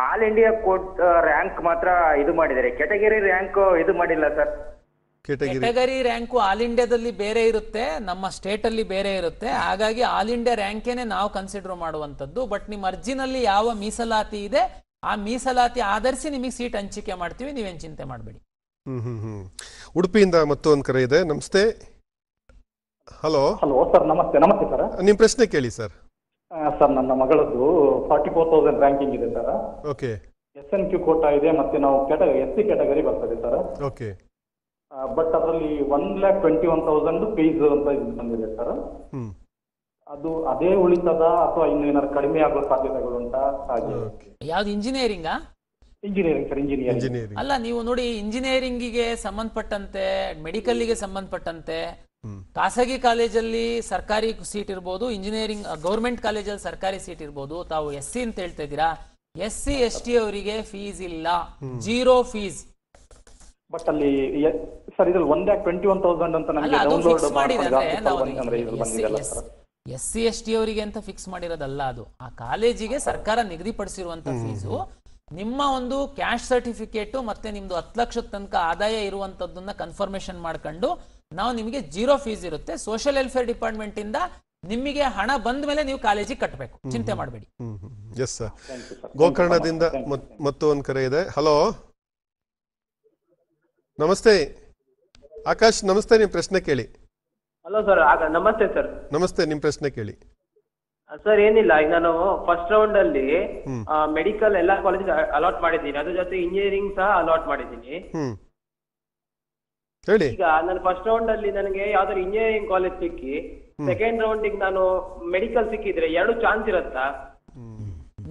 ಆಲ್ ಇಂಡಿಯಾ ಕೋಡ್ ರ್ಯಾಂಕ್ ಮಾತ್ರ ಇದು ಮಾಡಿದ್ದಾರೆ, ಕೆಟಗರಿ ರ್ಯಾಂಕ್ ಇದು ಮಾಡಿಲ್ಲ ಸರ್. ಕೆಟಗರಿ ರ್ಯಾಂಕು ಆಲ್ ಇಂಡಿಯಾದಲ್ಲಿ ಬೇರೆ ಇರುತ್ತೆ, ನಮ್ಮ ಸ್ಟೇಟ್ ಅಲ್ಲಿ ಬೇರೆ ಇರುತ್ತೆ. ಹಾಗಾಗಿ ಆಲ್ ಇಂಡಿಯಾ ರ್ಯಾಂಕೇನೆ ನಾವು ಕನ್ಸಿಡರ್ ಮಾಡುವಂತದ್ದು. ಬಟ್ ನಿಮ್ಮ ಅರ್ಜಿನಲ್ಲಿ ಯಾವ ಮೀಸಲಾತಿ ಇದೆ ಆ ಮೀಸಲಾತಿ ಆಧರಿಸಿ ನಿಮಗೆ ಸೀಟ್ ಹಂಚಿಕೆ ಮಾಡ್ತೀವಿ, ನೀವೇನ್ ಚಿಂತೆ ಮಾಡಬೇಡಿ. ಉಡುಪಿಯಿಂದ ಮತ್ತೊಂದು ಕರೆ ಇದೆ. ನಮಸ್ತೆ. ಹಲೋ. ಸರ್, ನಮಸ್ತೆ ಸರ್. ನಿಮ್ಮ ಪ್ರಶ್ನೆ ಕೇಳಿ ಸರ್. ಸರ್, ನನ್ನ ಮಗಳದ್ದು 44,000 ರ್ಯಾಂಕಿಂಗ್ ಇದೆ ಸರ್. ಓಕೆ. SNQ ಕೋಟಾ ಇದೆ, ಮತ್ತೆ ನಾವು SC ಕ್ಯಾಟಗರಿ ಬರ್ತದೆ ಸರ್. ಓಕೆ. ಬಟ್ ಅದರಲ್ಲಿ 1,21,000 ಫೀಸ್ ಅಂತ ಬಂದಿದೆ ಸರ್. ಅದು ಅದೇ ಉಳಿತದ ಅಥವಾ ಇನ್ನು ಏನಾದ್ರು ಕಡಿಮೆ ಆಗೋ ಸಾಧ್ಯತೆಗಳುಂಟಾ? ಹಾಗೆ ಯಾವ್ದು ಇಂಜಿನಿಯರಿಂಗಾ? Engineering sir, engineering. ಅಲ್ಲ, ನೀವು ನೋಡಿ ಇಂಜಿನಿಯರಿಂಗಿಗೆ ಸಂಬಂಧಪಟ್ಟಂತೆ ಮೆಡಿಕಲ್ಗೆ ಸಂಬಂಧಪಟ್ಟಂತೆ ಖಾಸಗಿ ಕಾಲೇಜಲ್ಲಿ ಸರ್ಕಾರಿ ಸೀಟ್ ಇರ್ಬೋದು, ಇಂಜಿನಿಯರಿಂಗ್ ಗೌರ್ಮೆಂಟ್ ಕಾಲೇಜಲ್ಲಿ ಸರ್ಕಾರಿ ಸೀಟ್ ಇರ್ಬೋದು. ತಾವು SC ಅಂತ ಹೇಳ್ತಾ ಇದ್ದೀರಾ, SC ST ಅವರಿಗೆ ಫೀಸ್ ಇಲ್ಲ, 0 ಫೀಸ್. ಬಟ್ ಅಲ್ಲಿ ಸರ್ ಇದ್ರಲ್ಲಿ 1,21,000 ಅಂತ ನಮಗೆ ಡೌನ್ಲೋಡ್ SC ST ಅವರಿಗೆ ಅಂತ ಫಿಕ್ಸ್ ಮಾಡಿರೋದಲ್ಲ. ಅದು ಆ ಕಾಲೇಜಿಗೆ ಸರ್ಕಾರ ನಿಗದಿಪಡಿಸಿರುವಂತ ಫೀಸು. ನಿಮ್ಮ ಒಂದು ಕ್ಯಾಶ್ ಸರ್ಟಿಫಿಕೇಟ್ ಮತ್ತೆ ನಿಮ್ದು 10 ಲಕ್ಷದ ತನಕ ಆದಾಯ ಇರುವಂತದ್ದನ್ನ ಕನ್ಫರ್ಮೇಶನ್ ಮಾಡ್ಕೊಂಡು ನಾವು ನಿಮಗೆ 0 ಫೀಸ್ ಇರುತ್ತೆ. ಸೋಷಿಯಲ್ ವೆಲ್ಫೇರ್ ಡಿಪಾರ್ಟ್ಮೆಂಟ್ ಇಂದ ನಿಮಗೆ ಹಣ ಬಂದ ಮೇಲೆ ನೀವು ಕಾಲೇಜಿಗೆ ಕಟ್ಟಬೇಕು, ಚಿಂತೆ ಮಾಡಬೇಡಿ. Yes sir. ಗೋಕರ್ಣದಿಂದ ಮತ್ತೊಂದು ಕರೆ ಇದೆ. ಹಲೋ, ನಮಸ್ತೆ ಆಕಾಶ್, ನಮಸ್ತೆ, ನಿಮ್ ಪ್ರಶ್ನೆ ಕೇಳಿ. ಹಲೋ ಸರ್, ನಮಸ್ತೆ ಸರ್. ನಮಸ್ತೆ, ನಿಮ್ ಪ್ರಶ್ನೆ ಕೇಳಿ. ಸರ್ ಏನಿಲ್ಲ, ಈಗ ನಾನು ಫಸ್ಟ್ ರೌಂಡ್ ಅಲ್ಲಿ ಮೆಡಿಕಲ್ ಎಲ್ಲಾ ಕಾಲೇಜ್ ಅಲಾಟ್ ಮಾಡಿದ್ದೀನಿ, ಅದ್ರ ಜೊತೆ ಇಂಜಿನಿಯರಿಂಗ್ ಸಹ ಅಲಾಟ್ ಮಾಡಿದ್ದೀನಿ. ಹೇಳಿ. ಈಗ ನಾನು ಫಸ್ಟ್ ರೌಂಡ್ ಅಲ್ಲಿ ನನಗೆ ಯಾವ್ದಾದ್ರು ಇಂಜಿನಿಯರಿಂಗ್ ಕಾಲೇಜ್ ಸಿಕ್ಕಿ ಸೆಕೆಂಡ್ ರೌಂಡ್ ನಾನು ಮೆಡಿಕಲ್ ಸಿಕ್ಕಿದ್ರೆ 2 ಚಾನ್ಸ್ ಇರುತ್ತಾ?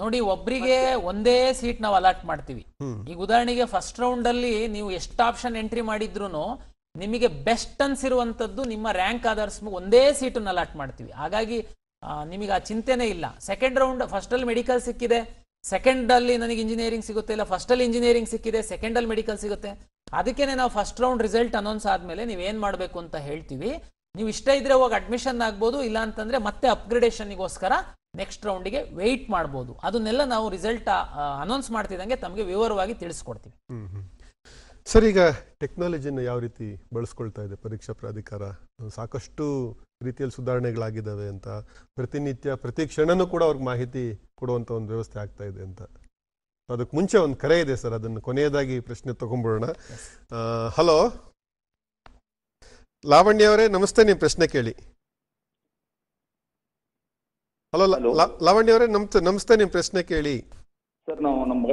ನೋಡಿ, ಒಬ್ರಿಗೆ ಒಂದೇ ಸೀಟ್ ನಾವು ಅಲಾಟ್ ಮಾಡ್ತೀವಿ. ಈಗ ಉದಾಹರಣೆಗೆ ಫಸ್ಟ್ ರೌಂಡ್ ಅಲ್ಲಿ ನೀವು ಎಷ್ಟು ಆಪ್ಷನ್ ಎಂಟ್ರಿ ಮಾಡಿದ್ರು ನಿಮಗೆ ಬೆಸ್ಟ್ ಅನ್ಸಿರುವಂತದ್ದು ನಿಮ್ಮ ರ್ಯಾಂಕ್ ಆಧಾರ್ಸ್ ಒಂದೇ ಸೀಟನ್ನು ಅಲಾಟ್ ಮಾಡ್ತೀವಿ. ಹಾಗಾಗಿ ನಿಮಗೆ ಆ ಚಿಂತೆನೇ ಇಲ್ಲ. ಸೆಕೆಂಡ್ ರೌಂಡ್ ಫಸ್ಟ್ ಅಲ್ಲಿ ಮೆಡಿಕಲ್ ಸಿಕ್ಕಿದೆ, ಸೆಕೆಂಡ್ ಅಲ್ಲಿ ನನಗೆ ಇಂಜಿನಿಯರಿಂಗ್ ಸಿಗುತ್ತೆ, ಇಲ್ಲ ಫಸ್ಟ್ ಅಲ್ಲಿ ಇಂಜಿನಿಯರಿಂಗ್ ಸಿಕ್ಕಿದೆ, ಸೆಕೆಂಡ್ ಅಲ್ಲಿ ಮೆಡಿಕಲ್ ಸಿಗುತ್ತೆ. ಅದಕ್ಕೇನೆ ನಾವು ಫಸ್ಟ್ ರೌಂಡ್ ರಿಸಲ್ಟ್ ಅನೌನ್ಸ್ ಆದ್ಮೇಲೆ ನೀವೇನ್ ಮಾಡಬೇಕು ಅಂತ ಹೇಳ್ತೀವಿ. ನೀವು ಇಷ್ಟ ಇದ್ರೆ ಹೋಗಿ ಅಡ್ಮಿಷನ್ ಆಗ್ಬೋದು, ಇಲ್ಲ ಅಂತಂದ್ರೆ ಮತ್ತೆ ಅಪ್ಗ್ರೇಡೇಷನ್ಗೋಸ್ಕರ ನೆಕ್ಸ್ಟ್ ರೌಂಡ್ಗೆ ವೆಯ್ಟ್ ಮಾಡ್ಬೋದು. ಅದನ್ನೆಲ್ಲ ನಾವು ರಿಸಲ್ಟ್ ಅನೌನ್ಸ್ ಮಾಡ್ತಿದ್ದಂಗೆ ತಮಗೆ ವಿವರವಾಗಿ ತಿಳಿಸ್ಕೊಡ್ತೀವಿ. ಸರ್, ಈಗ ಟೆಕ್ನಾಲಜಿನ ಯಾವ ರೀತಿ ಬಳಸ್ಕೊಳ್ತಾ ಇದೆ ಪರೀಕ್ಷಾ ಪ್ರಾಧಿಕಾರ? ಸಾಕಷ್ಟು ರೀತಿಯಲ್ಲಿ ಸುಧಾರಣೆಗಳಾಗಿದ್ದಾವೆ ಅಂತ, ಪ್ರತಿನಿತ್ಯ ಪ್ರತಿ ಕ್ಷಣನೂ ಕೂಡ ಅವ್ರಿಗೆ ಮಾಹಿತಿ ಕೊಡುವಂತ ಒಂದು ವ್ಯವಸ್ಥೆ ಆಗ್ತಾ ಇದೆ ಅಂತ. ಅದಕ್ಕೆ ಮುಂಚೆ ಒಂದು ಕರೆ ಇದೆ ಸರ್, ಅದನ್ನು ಕೊನೆಯದಾಗಿ ಪ್ರಶ್ನೆ ತಗೊಂಡ್ಬಿಡೋಣ. ಹಲೋ, ಲಾವಣ್ಯ ಅವರೇ ನಮಸ್ತೆ, ನಿಮ್ಮ ಪ್ರಶ್ನೆ ಕೇಳಿ. ಹಲೋ ಲಾವಣ್ಯ ಅವರೇ ನಮಸ್ತೆ, ನಿಮ್ಮ ಪ್ರಶ್ನೆ ಕೇಳಿ. ಸರ್, ನಾವು ನಮ್ಮ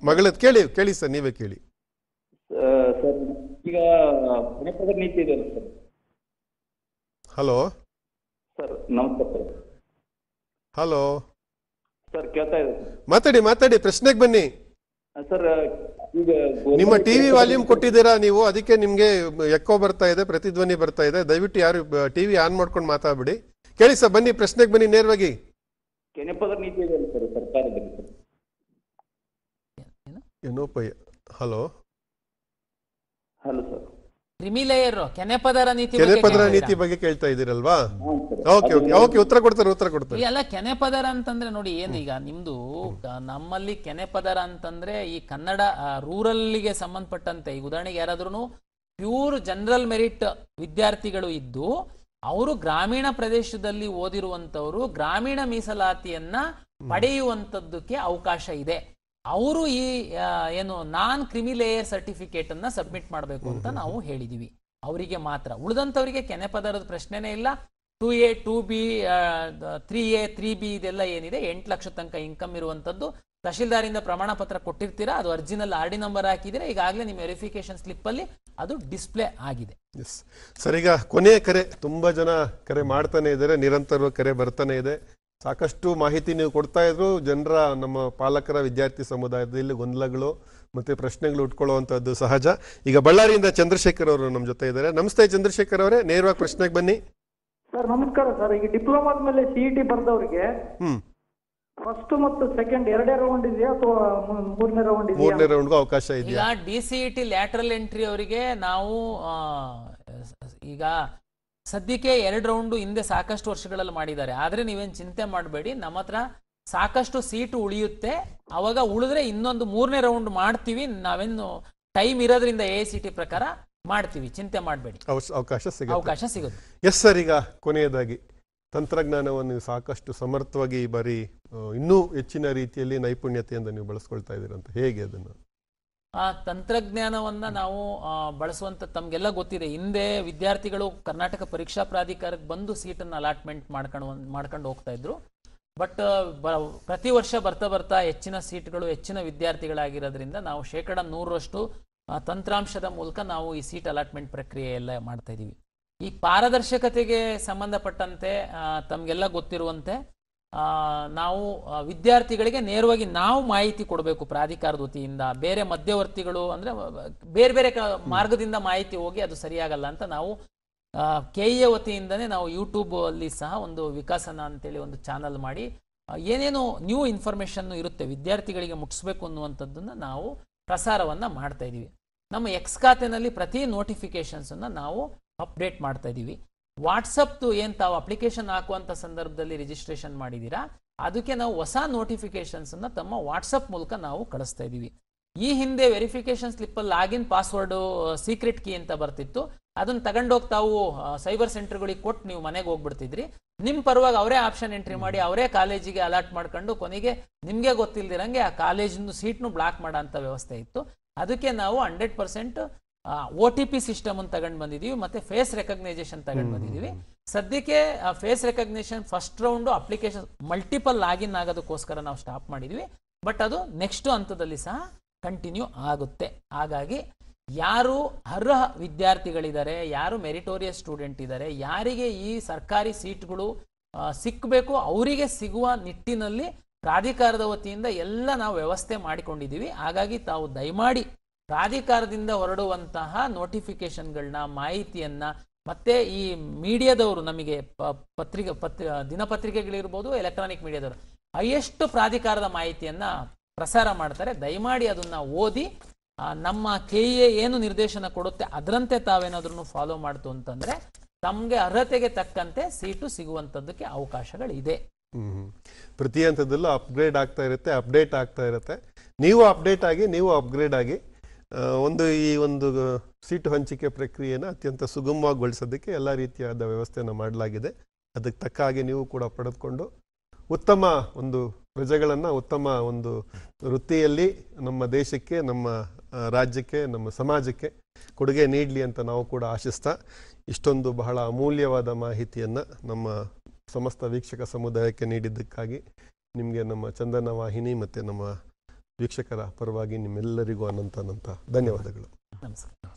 ಮಗಳದ್ ಕೇಳಿ ಸರ್, ನೀವೇ ಕೇಳಿ. ಸರ್, ಈಗ ಜನಪದ ನೀತಿ ಇದೆ ಸರ್. ಹಲೋ ಸರ್, ನಮಸ್ತೆ ಸರ್. ಹಲೋ ಸರ್, ಕೇಳ್ತಾ ಇದೆ ಮಾತಾಡಿ, ಪ್ರಶ್ನೆಗೆ ಬನ್ನಿ ಸರ್. ಈಗ ನಿಮ್ಮ ಟಿವಿ ವಾಲ್ಯೂಮ್ ಕೊಟ್ಟಿದ್ದೀರಾ ನೀವು, ಅದಕ್ಕೆ ನಿಮ್ಗೆ ಎಕ್ಕೋ ಬರ್ತಾ ಇದೆ, ಪ್ರತಿಧ್ವನಿ ಬರ್ತಾ ಇದೆ. ದಯವಿಟ್ಟು ಯಾರು ಟಿವಿ ಆನ್ ಮಾಡ್ಕೊಂಡು ಮಾತಾಡ್ಬಿಡಿ. ಕೇಳಿ ಸರ್, ಬನ್ನಿ, ಪ್ರಶ್ನೆಗೆ ಬನ್ನಿ ನೇರವಾಗಿ. ಕೆನೆಪದ ನೀತಿ ಇದೆ ಸರ್ ಸರ್ಕಾರದಲ್ಲಿ sir. ಏನೋಪ್ಪ. Hello hello sir, creamy layer ಕೆನೆಪದರ ನೀತಿ ಬಗ್ಗೆ ಕೇಳ್ತಾ ಇದ್ದೀರಲ್ವಾ? ಓಕೆ, ಉತ್ತರ ಕೊಡ್ತಾರೆ. ಎಲ್ಲ ಕೆನೆಪದರ ಅಂತಂದ್ರೆ ನೋಡಿ, ಏನು ಈಗ ನಿಮ್ದು ನಮ್ಮಲ್ಲಿ ಕೆನೆಪದರ ಅಂತಂದ್ರೆ ಈ ಕನ್ನಡ ರೂರಲ್ಗೆ ಸಂಬಂಧಪಟ್ಟಂತೆ, ಈಗ ಉದಾಹರಣೆಗೆ ಯಾರಾದ್ರೂ ಪ್ಯೂರ್ ಜನರಲ್ ಮೆರಿಟ್ ವಿದ್ಯಾರ್ಥಿಗಳು ಇದ್ದು ಅವರು ಗ್ರಾಮೀಣ ಪ್ರದೇಶದಲ್ಲಿ ಓದಿರುವಂತವರು ಗ್ರಾಮೀಣ ಮೀಸಲಾತಿಯನ್ನ ಪಡೆಯುವಂತದ್ದಕ್ಕೆ ಅವಕಾಶ ಇದೆ. ಅವರು ಈ ಏನು ನಾನ್ ಕ್ರಿಮಿಲೇಯರ್ ಸರ್ಟಿಫಿಕೇಟ್ ಅನ್ನ ಸಬ್ಮಿಟ್ ಮಾಡಬೇಕು ಅಂತ ನಾವು ಹೇಳಿದೀವಿ. ಅವರಿಗೆ ಮಾತ್ರ. ಉಳಿದಂತವರಿಗೆ ಕೆನೆಪದರದ ಪ್ರಶ್ನೆನೇ ಇಲ್ಲ. 2A 2B 3A 3B ಇದೆಲ್ಲ ಏನಿದೆ 8 ಲಕ್ಷ ತನಕ ಇನ್ಕಮ್ ಇರುವಂತದ್ದು ತಹಶೀಲ್ದಾರಿಂದ ಪ್ರಮಾಣ ಪತ್ರ ಕೊಟ್ಟಿರ್ತೀರಾ, ಅದು ಅರ್ಜಿನಲ್ಲಿ RD ನಂಬರ್ ಹಾಕಿದ್ರೆ ಈಗಾಗಲೇ ನಿಮ್ಮ ವೆರಿಫಿಕೇಶನ್ ಸ್ಲಿಪ್ ಅಲ್ಲಿ ಅದು ಡಿಸ್ಪ್ಲೇ ಆಗಿದೆ. ಸರ್, ಈಗ ಕೊನೆಯ ಕರೆ. ತುಂಬಾ ಜನ ಕರೆ ಮಾಡ್ತಾನೆ ಇದ್ದಾರೆ, ನಿರಂತರ ಕರೆ ಬರ್ತಾನೆ ಇದೆ. ಸಾಕಷ್ಟು ಮಾಹಿತಿ ನೀವು ಕೊಡ್ತಾ ಇದ್ರು. ಜನರ, ನಮ್ಮ ಪಾಲಕರ, ವಿದ್ಯಾರ್ಥಿ ಸಮುದಾಯದಲ್ಲಿ ಗೊಂದಲಗಳು ಮತ್ತೆ ಪ್ರಶ್ನೆಗಳು ಉಟ್ಕೊಳ್ಳುವಂತದ್ದು ಸಹಜ. ಈಗ ಬಳ್ಳಾರಿಯಿಂದ ಚಂದ್ರಶೇಖರ್ ಅವರು ನಮ್ಮ ಜೊತೆ ಇದ್ದಾರೆ. ನಮಸ್ತೆ ಚಂದ್ರಶೇಖರ್ ಅವರೇ, ನೇರವಾಗಿ ಪ್ರಶ್ನೆಗೆ ಬನ್ನಿ. ಸರ್ ನಮಸ್ಕಾರ ಸರ್. ಈಗ ಡಿಪ್ಲೊಮಾದ ಮೇಲೆ CET ಬರ್ದವ್ರಿಗೆ ಫಸ್ಟ್ ಮತ್ತು ಸೆಕೆಂಡ್ ಎರಡೇ ರೌಂಡ್ ಇದೆಯಾ ಅಥವಾ ಮೂರನೇ ರೌಂಡ್ ಇದೆಯಾ? ಮೂರನೇ ರೌಂಡ್ಗೂ ಅವಕಾಶ ಇದೆಯಾ? ಈಗ DCET ಲ್ಯಾಟರಲ್ ಎಂಟ್ರಿ ಅವರಿಗೆ ನಾವು ಈಗ ಸದ್ಯಕ್ಕೆ 2 ರೌಂಡ್ ಹಿಂದೆ ಸಾಕಷ್ಟು ವರ್ಷಗಳಲ್ಲಿ ಮಾಡಿದ್ದಾರೆ. ಆದ್ರೆ ನೀವೇನು ಚಿಂತೆ ಮಾಡಬೇಡಿ, ನಮ್ಮ ಹತ್ರ ಸಾಕಷ್ಟು ಸೀಟು ಉಳಿಯುತ್ತೆ. ಅವಾಗ ಉಳಿದ್ರೆ ಇನ್ನೊಂದು 3ನೇ ರೌಂಡ್ ಮಾಡ್ತೀವಿ. ನಾವೇನು ಟೈಮ್ ಇರೋದ್ರಿಂದ AICTE ಪ್ರಕಾರ ಮಾಡ್ತೀವಿ, ಚಿಂತೆ ಮಾಡಬೇಡಿ, ಅವಕಾಶ ಸಿಗುತ್ತೆ. ಎಸ್ ಸರ್, ಈಗ ಕೊನೆಯದಾಗಿ ತಂತ್ರಜ್ಞಾನವನ್ನು ಸಾಕಷ್ಟು ಸಮರ್ಥವಾಗಿ ಈ ಬಾರಿ ಇನ್ನೂ ಹೆಚ್ಚಿನ ರೀತಿಯಲ್ಲಿ ನೈಪುಣ್ಯತೆಯಿಂದ ನೀವು ಬಳಸ್ಕೊಳ್ತಾ ಇದ್ದೀರಂತ, ಹೇಗೆ ಅದನ್ನು? ಆ ತಂತ್ರಜ್ಞಾನವನ್ನ ನಾವು ಬಳಸುವಂತ ತಮ್ಗೆಲ್ಲ ಗೊತ್ತಿದೆ. ಹಿಂದೆ ವಿದ್ಯಾರ್ಥಿಗಳು ಕರ್ನಾಟಕ ಪರೀಕ್ಷಾ ಪ್ರಾಧಿಕಾರಕ್ಕೆ ಬಂದು ಸೀಟನ್ನು ಅಲಾಟ್ಮೆಂಟ್ ಮಾಡ್ಕೊಂಡು ಹೋಗ್ತಾ ಇದ್ರು. ಬಟ್ ಪ್ರತಿ ವರ್ಷ ಬರ್ತಾ ಹೆಚ್ಚಿನ ಸೀಟ್ಗಳು ಹೆಚ್ಚಿನ ವಿದ್ಯಾರ್ಥಿಗಳಾಗಿರೋದ್ರಿಂದ ನಾವು 100% ತಂತ್ರಾಂಶದ ಮೂಲಕ ನಾವು ಈ ಸೀಟ್ ಅಲಾಟ್ಮೆಂಟ್ ಪ್ರಕ್ರಿಯೆ ಎಲ್ಲ ಮಾಡ್ತಾ ಇದೀವಿ. ಈ ಪಾರದರ್ಶಕತೆಗೆ ಸಂಬಂಧಪಟ್ಟಂತೆ ತಮ್ಗೆಲ್ಲ ಗೊತ್ತಿರುವಂತೆ ನಾವು ವಿದ್ಯಾರ್ಥಿಗಳಿಗೆ ನೇರವಾಗಿ ನಾವು ಮಾಹಿತಿ ಕೊಡಬೇಕು ಪ್ರಾಧಿಕಾರದ ವತಿಯಿಂದ. ಬೇರೆ ಮಧ್ಯವರ್ತಿಗಳು ಅಂದ್ರೆ ಬೇರೆ ಬೇರೆ ಮಾರ್ಗದಿಂದ ಮಾಹಿತಿ ಹೋಗಿ ಅದು ಸರಿಯಾಗಲ್ಲ ಅಂತ ನಾವು KEA ವತಿಯಿಂದನೇ ನಾವು ಯೂಟ್ಯೂಬ್ ಅಲ್ಲಿ ಸಹ ಒಂದು ವಿಕಾಸನ ಅಂತೇಳಿ ಒಂದು ಚಾನಲ್ ಮಾಡಿ ಏನೇನು ನ್ಯೂ ಇನ್ಫಾರ್ಮೇಶನ್ ಇರುತ್ತೆ ವಿದ್ಯಾರ್ಥಿಗಳಿಗೆ ಮುಟ್ಟಿಸ್ಬೇಕು ಅನ್ನುವಂಥದ್ದನ್ನ ನಾವು ಪ್ರಸಾರವನ್ನ ಮಾಡ್ತಾ ಇದೀವಿ. ನಮ್ಮ ಎಕ್ಸ್ ಖಾತೆನಲ್ಲಿ ಪ್ರತಿ ನೋಟಿಫಿಕೇಶನ್ಸ್ ಅನ್ನ ನಾವು ಅಪ್ಡೇಟ್ ಮಾಡ್ತಾ ಇದೀವಿ. ವಾಟ್ಸಪ್ದು ಏನು ತಾವು ಅಪ್ಲಿಕೇಶನ್ ಹಾಕುವಂಥ ಸಂದರ್ಭದಲ್ಲಿ ರಿಜಿಸ್ಟ್ರೇಷನ್ ಮಾಡಿದ್ದೀರಾ ಅದಕ್ಕೆ ನಾವು ಹೊಸ ನೋಟಿಫಿಕೇಶನ್ಸ್ ಅನ್ನ ತಮ್ಮ ವಾಟ್ಸಪ್ ಮೂಲಕ ನಾವು ಕಳಿಸ್ತಾ ಇದ್ದೀವಿ. ಈ ಹಿಂದೆ ವೆರಿಫಿಕೇಶನ್ ಸ್ಲಿಪ್ ಅಲ್ಲಿ ಲಾಗಿನ್ ಪಾಸ್ವರ್ಡ್ ಸೀಕ್ರೆಟ್ ಕೀ ಅಂತ ಬರ್ತಿತ್ತು. ಅದನ್ನ ತಗೊಂಡೋಗಿ ತಾವು ಸೈಬರ್ ಸೆಂಟರ್ಗಳಿಗೆ ಕೊಟ್ಟು ನೀವು ಮನೆಗೆ ಹೋಗ್ಬಿಡ್ತಿದ್ರಿ. ನಿಮ್ಮ ಪರವಾಗಿ ಅವರೇ ಆಪ್ಷನ್ ಎಂಟ್ರಿ ಮಾಡಿ ಅವರೇ ಕಾಲೇಜಿಗೆ ಅಲಾಟ್ ಮಾಡ್ಕೊಂಡು ಕೊನೆಗೆ ನಿಮಗೆ ಗೊತ್ತಿಲ್ದಿರಂಗೆ ಆ ಕಾಲೇಜಿನ ಸೀಟ್ನು ಬ್ಲಾಕ್ ಮಾಡೋ ಅಂತ ವ್ಯವಸ್ಥೆ ಇತ್ತು. ಅದಕ್ಕೆ ನಾವು 100% OTP ಸಿಸ್ಟಮ್ ಅನ್ನು ತಗೊಂಡು ಬಂದಿದ್ದೀವಿ, ಮತ್ತೆ ಫೇಸ್ ರೆಕಗ್ನೈಸೇಷನ್ ತಗೊಂಡು ಬಂದಿದ್ದೀವಿ. ಸದ್ಯಕ್ಕೆ face recognition first round application multiple login ಆಗೋದಕ್ಕೋಸ್ಕರ ನಾವು ಸ್ಟಾಪ್ ಮಾಡಿದ್ವಿ. ಬಟ್ ಅದು ನೆಕ್ಸ್ಟ್ ಹಂತದಲ್ಲಿ ಸಹ ಕಂಟಿನ್ಯೂ ಆಗುತ್ತೆ. ಹಾಗಾಗಿ ಯಾರು ಅರ್ಹ ವಿದ್ಯಾರ್ಥಿಗಳಿದ್ದಾರೆ, ಯಾರು ಮೆರಿಟೋರಿಯಸ್ ಸ್ಟೂಡೆಂಟ್ ಇದ್ದಾರೆ, ಯಾರಿಗೆ ಈ ಸರ್ಕಾರಿ ಸೀಟ್ಗಳು ಸಿಕ್ಕಬೇಕು ಅವರಿಗೆ ಸಿಗುವ ನಿಟ್ಟಿನಲ್ಲಿ ಪ್ರಾಧಿಕಾರದ ವತಿಯಿಂದ ಎಲ್ಲ ನಾವು ವ್ಯವಸ್ಥೆ ಮಾಡಿಕೊಂಡಿದ್ದೀವಿ. ಹಾಗಾಗಿ ತಾವು ದಯಮಾಡಿ ಪ್ರಾಧಿಕಾರದಿಂದ ಹೊರಡುವಂತಹ ನೋಟಿಫಿಕೇಶನ್ಗಳನ್ನ, ಮಾಹಿತಿಯನ್ನ, ಮತ್ತೆ ಈ ಮೀಡಿಯಾದವರು ನಮಗೆ ದಿನಪತ್ರಿಕೆಗಳಿರ್ಬೋದು, ಎಲೆಕ್ಟ್ರಾನಿಕ್ ಮೀಡಿಯಾದವರು ಹೈಯೆಸ್ಟ್ ಪ್ರಾಧಿಕಾರದ ಮಾಹಿತಿಯನ್ನ ಪ್ರಸಾರ ಮಾಡ್ತಾರೆ. ದಯಮಾಡಿ ಅದನ್ನ ಓದಿ ನಮ್ಮ KEA ಏನು ನಿರ್ದೇಶನ ಕೊಡುತ್ತೆ ಅದರಂತೆ ತಾವೇನಾದ್ರೂ ಫಾಲೋ ಮಾಡ್ತು ಅಂತಂದ್ರೆ ತಮಗೆ ಅರ್ಹತೆಗೆ ತಕ್ಕಂತೆ ಸೀಟು ಸಿಗುವಂತದ್ದಕ್ಕೆ ಅವಕಾಶಗಳಿದೆ. ಪ್ರತಿ ಹಂತದಲ್ಲೂ ಅಪ್ಗ್ರೇಡ್ ಆಗ್ತಾ ಇರುತ್ತೆ, ಅಪ್ಡೇಟ್ ಆಗ್ತಾ ಇರುತ್ತೆ. ನೀವು ಅಪ್ಡೇಟ್ ಆಗಿ, ನೀವು ಅಪ್ಗ್ರೇಡ್ ಆಗಿ ಈ ಒಂದು ಸೀಟು ಹಂಚಿಕೆ ಪ್ರಕ್ರಿಯೆನ ಅತ್ಯಂತ ಸುಗಮವಾಗಿಗೊಳಿಸೋದಕ್ಕೆ ಎಲ್ಲ ರೀತಿಯಾದ ವ್ಯವಸ್ಥೆಯನ್ನು ಮಾಡಲಾಗಿದೆ. ಅದಕ್ಕೆ ತಕ್ಕ ಹಾಗೆ ನೀವು ಕೂಡ ಪಡೆದುಕೊಂಡು ಉತ್ತಮ ಒಂದು ಪ್ರಜೆಗಳನ್ನು ಉತ್ತಮ ಒಂದು ವೃತ್ತಿಯಲ್ಲಿ ನಮ್ಮ ದೇಶಕ್ಕೆ, ನಮ್ಮ ರಾಜ್ಯಕ್ಕೆ, ನಮ್ಮ ಸಮಾಜಕ್ಕೆ ಕೊಡುಗೆ ನೀಡಲಿ ಅಂತ ನಾವು ಕೂಡ ಆಶಿಸ್ತಾ, ಇಷ್ಟೊಂದು ಬಹಳ ಅಮೂಲ್ಯವಾದ ಮಾಹಿತಿಯನ್ನು ನಮ್ಮ ಸಮಸ್ತ ವೀಕ್ಷಕ ಸಮುದಾಯಕ್ಕೆ ನೀಡಿದ್ದಕ್ಕಾಗಿ ನಿಮಗೆ ನಮ್ಮ ಚಂದನ ವಾಹಿನಿ ಮತ್ತು ನಮ್ಮ ವೀಕ್ಷಕರ ಪರವಾಗಿ ನಿಮ್ಮೆಲ್ಲರಿಗೂ ಅನಂತ ಧನ್ಯವಾದಗಳು. ನಮಸ್ಕಾರ.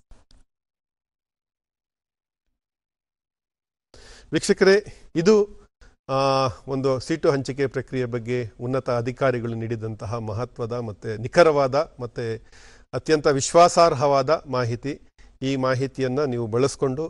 ವೀಕ್ಷಕರೇ, ಇದು ಒಂದು ಸೀಟು ಹಂಚಿಕೆ ಪ್ರಕ್ರಿಯೆ ಬಗ್ಗೆ ಉನ್ನತ ಅಧಿಕಾರಿಗಳು ನೀಡಿದಂತಹ ಮಹತ್ವದ ಮತ್ತು ನಿಖರವಾದ ಮತ್ತು ಅತ್ಯಂತ ವಿಶ್ವಾಸಾರ್ಹವಾದ ಮಾಹಿತಿ. ಈ ಮಾಹಿತಿಯನ್ನು ನೀವು ಬಳಸ್ಕೊಂಡು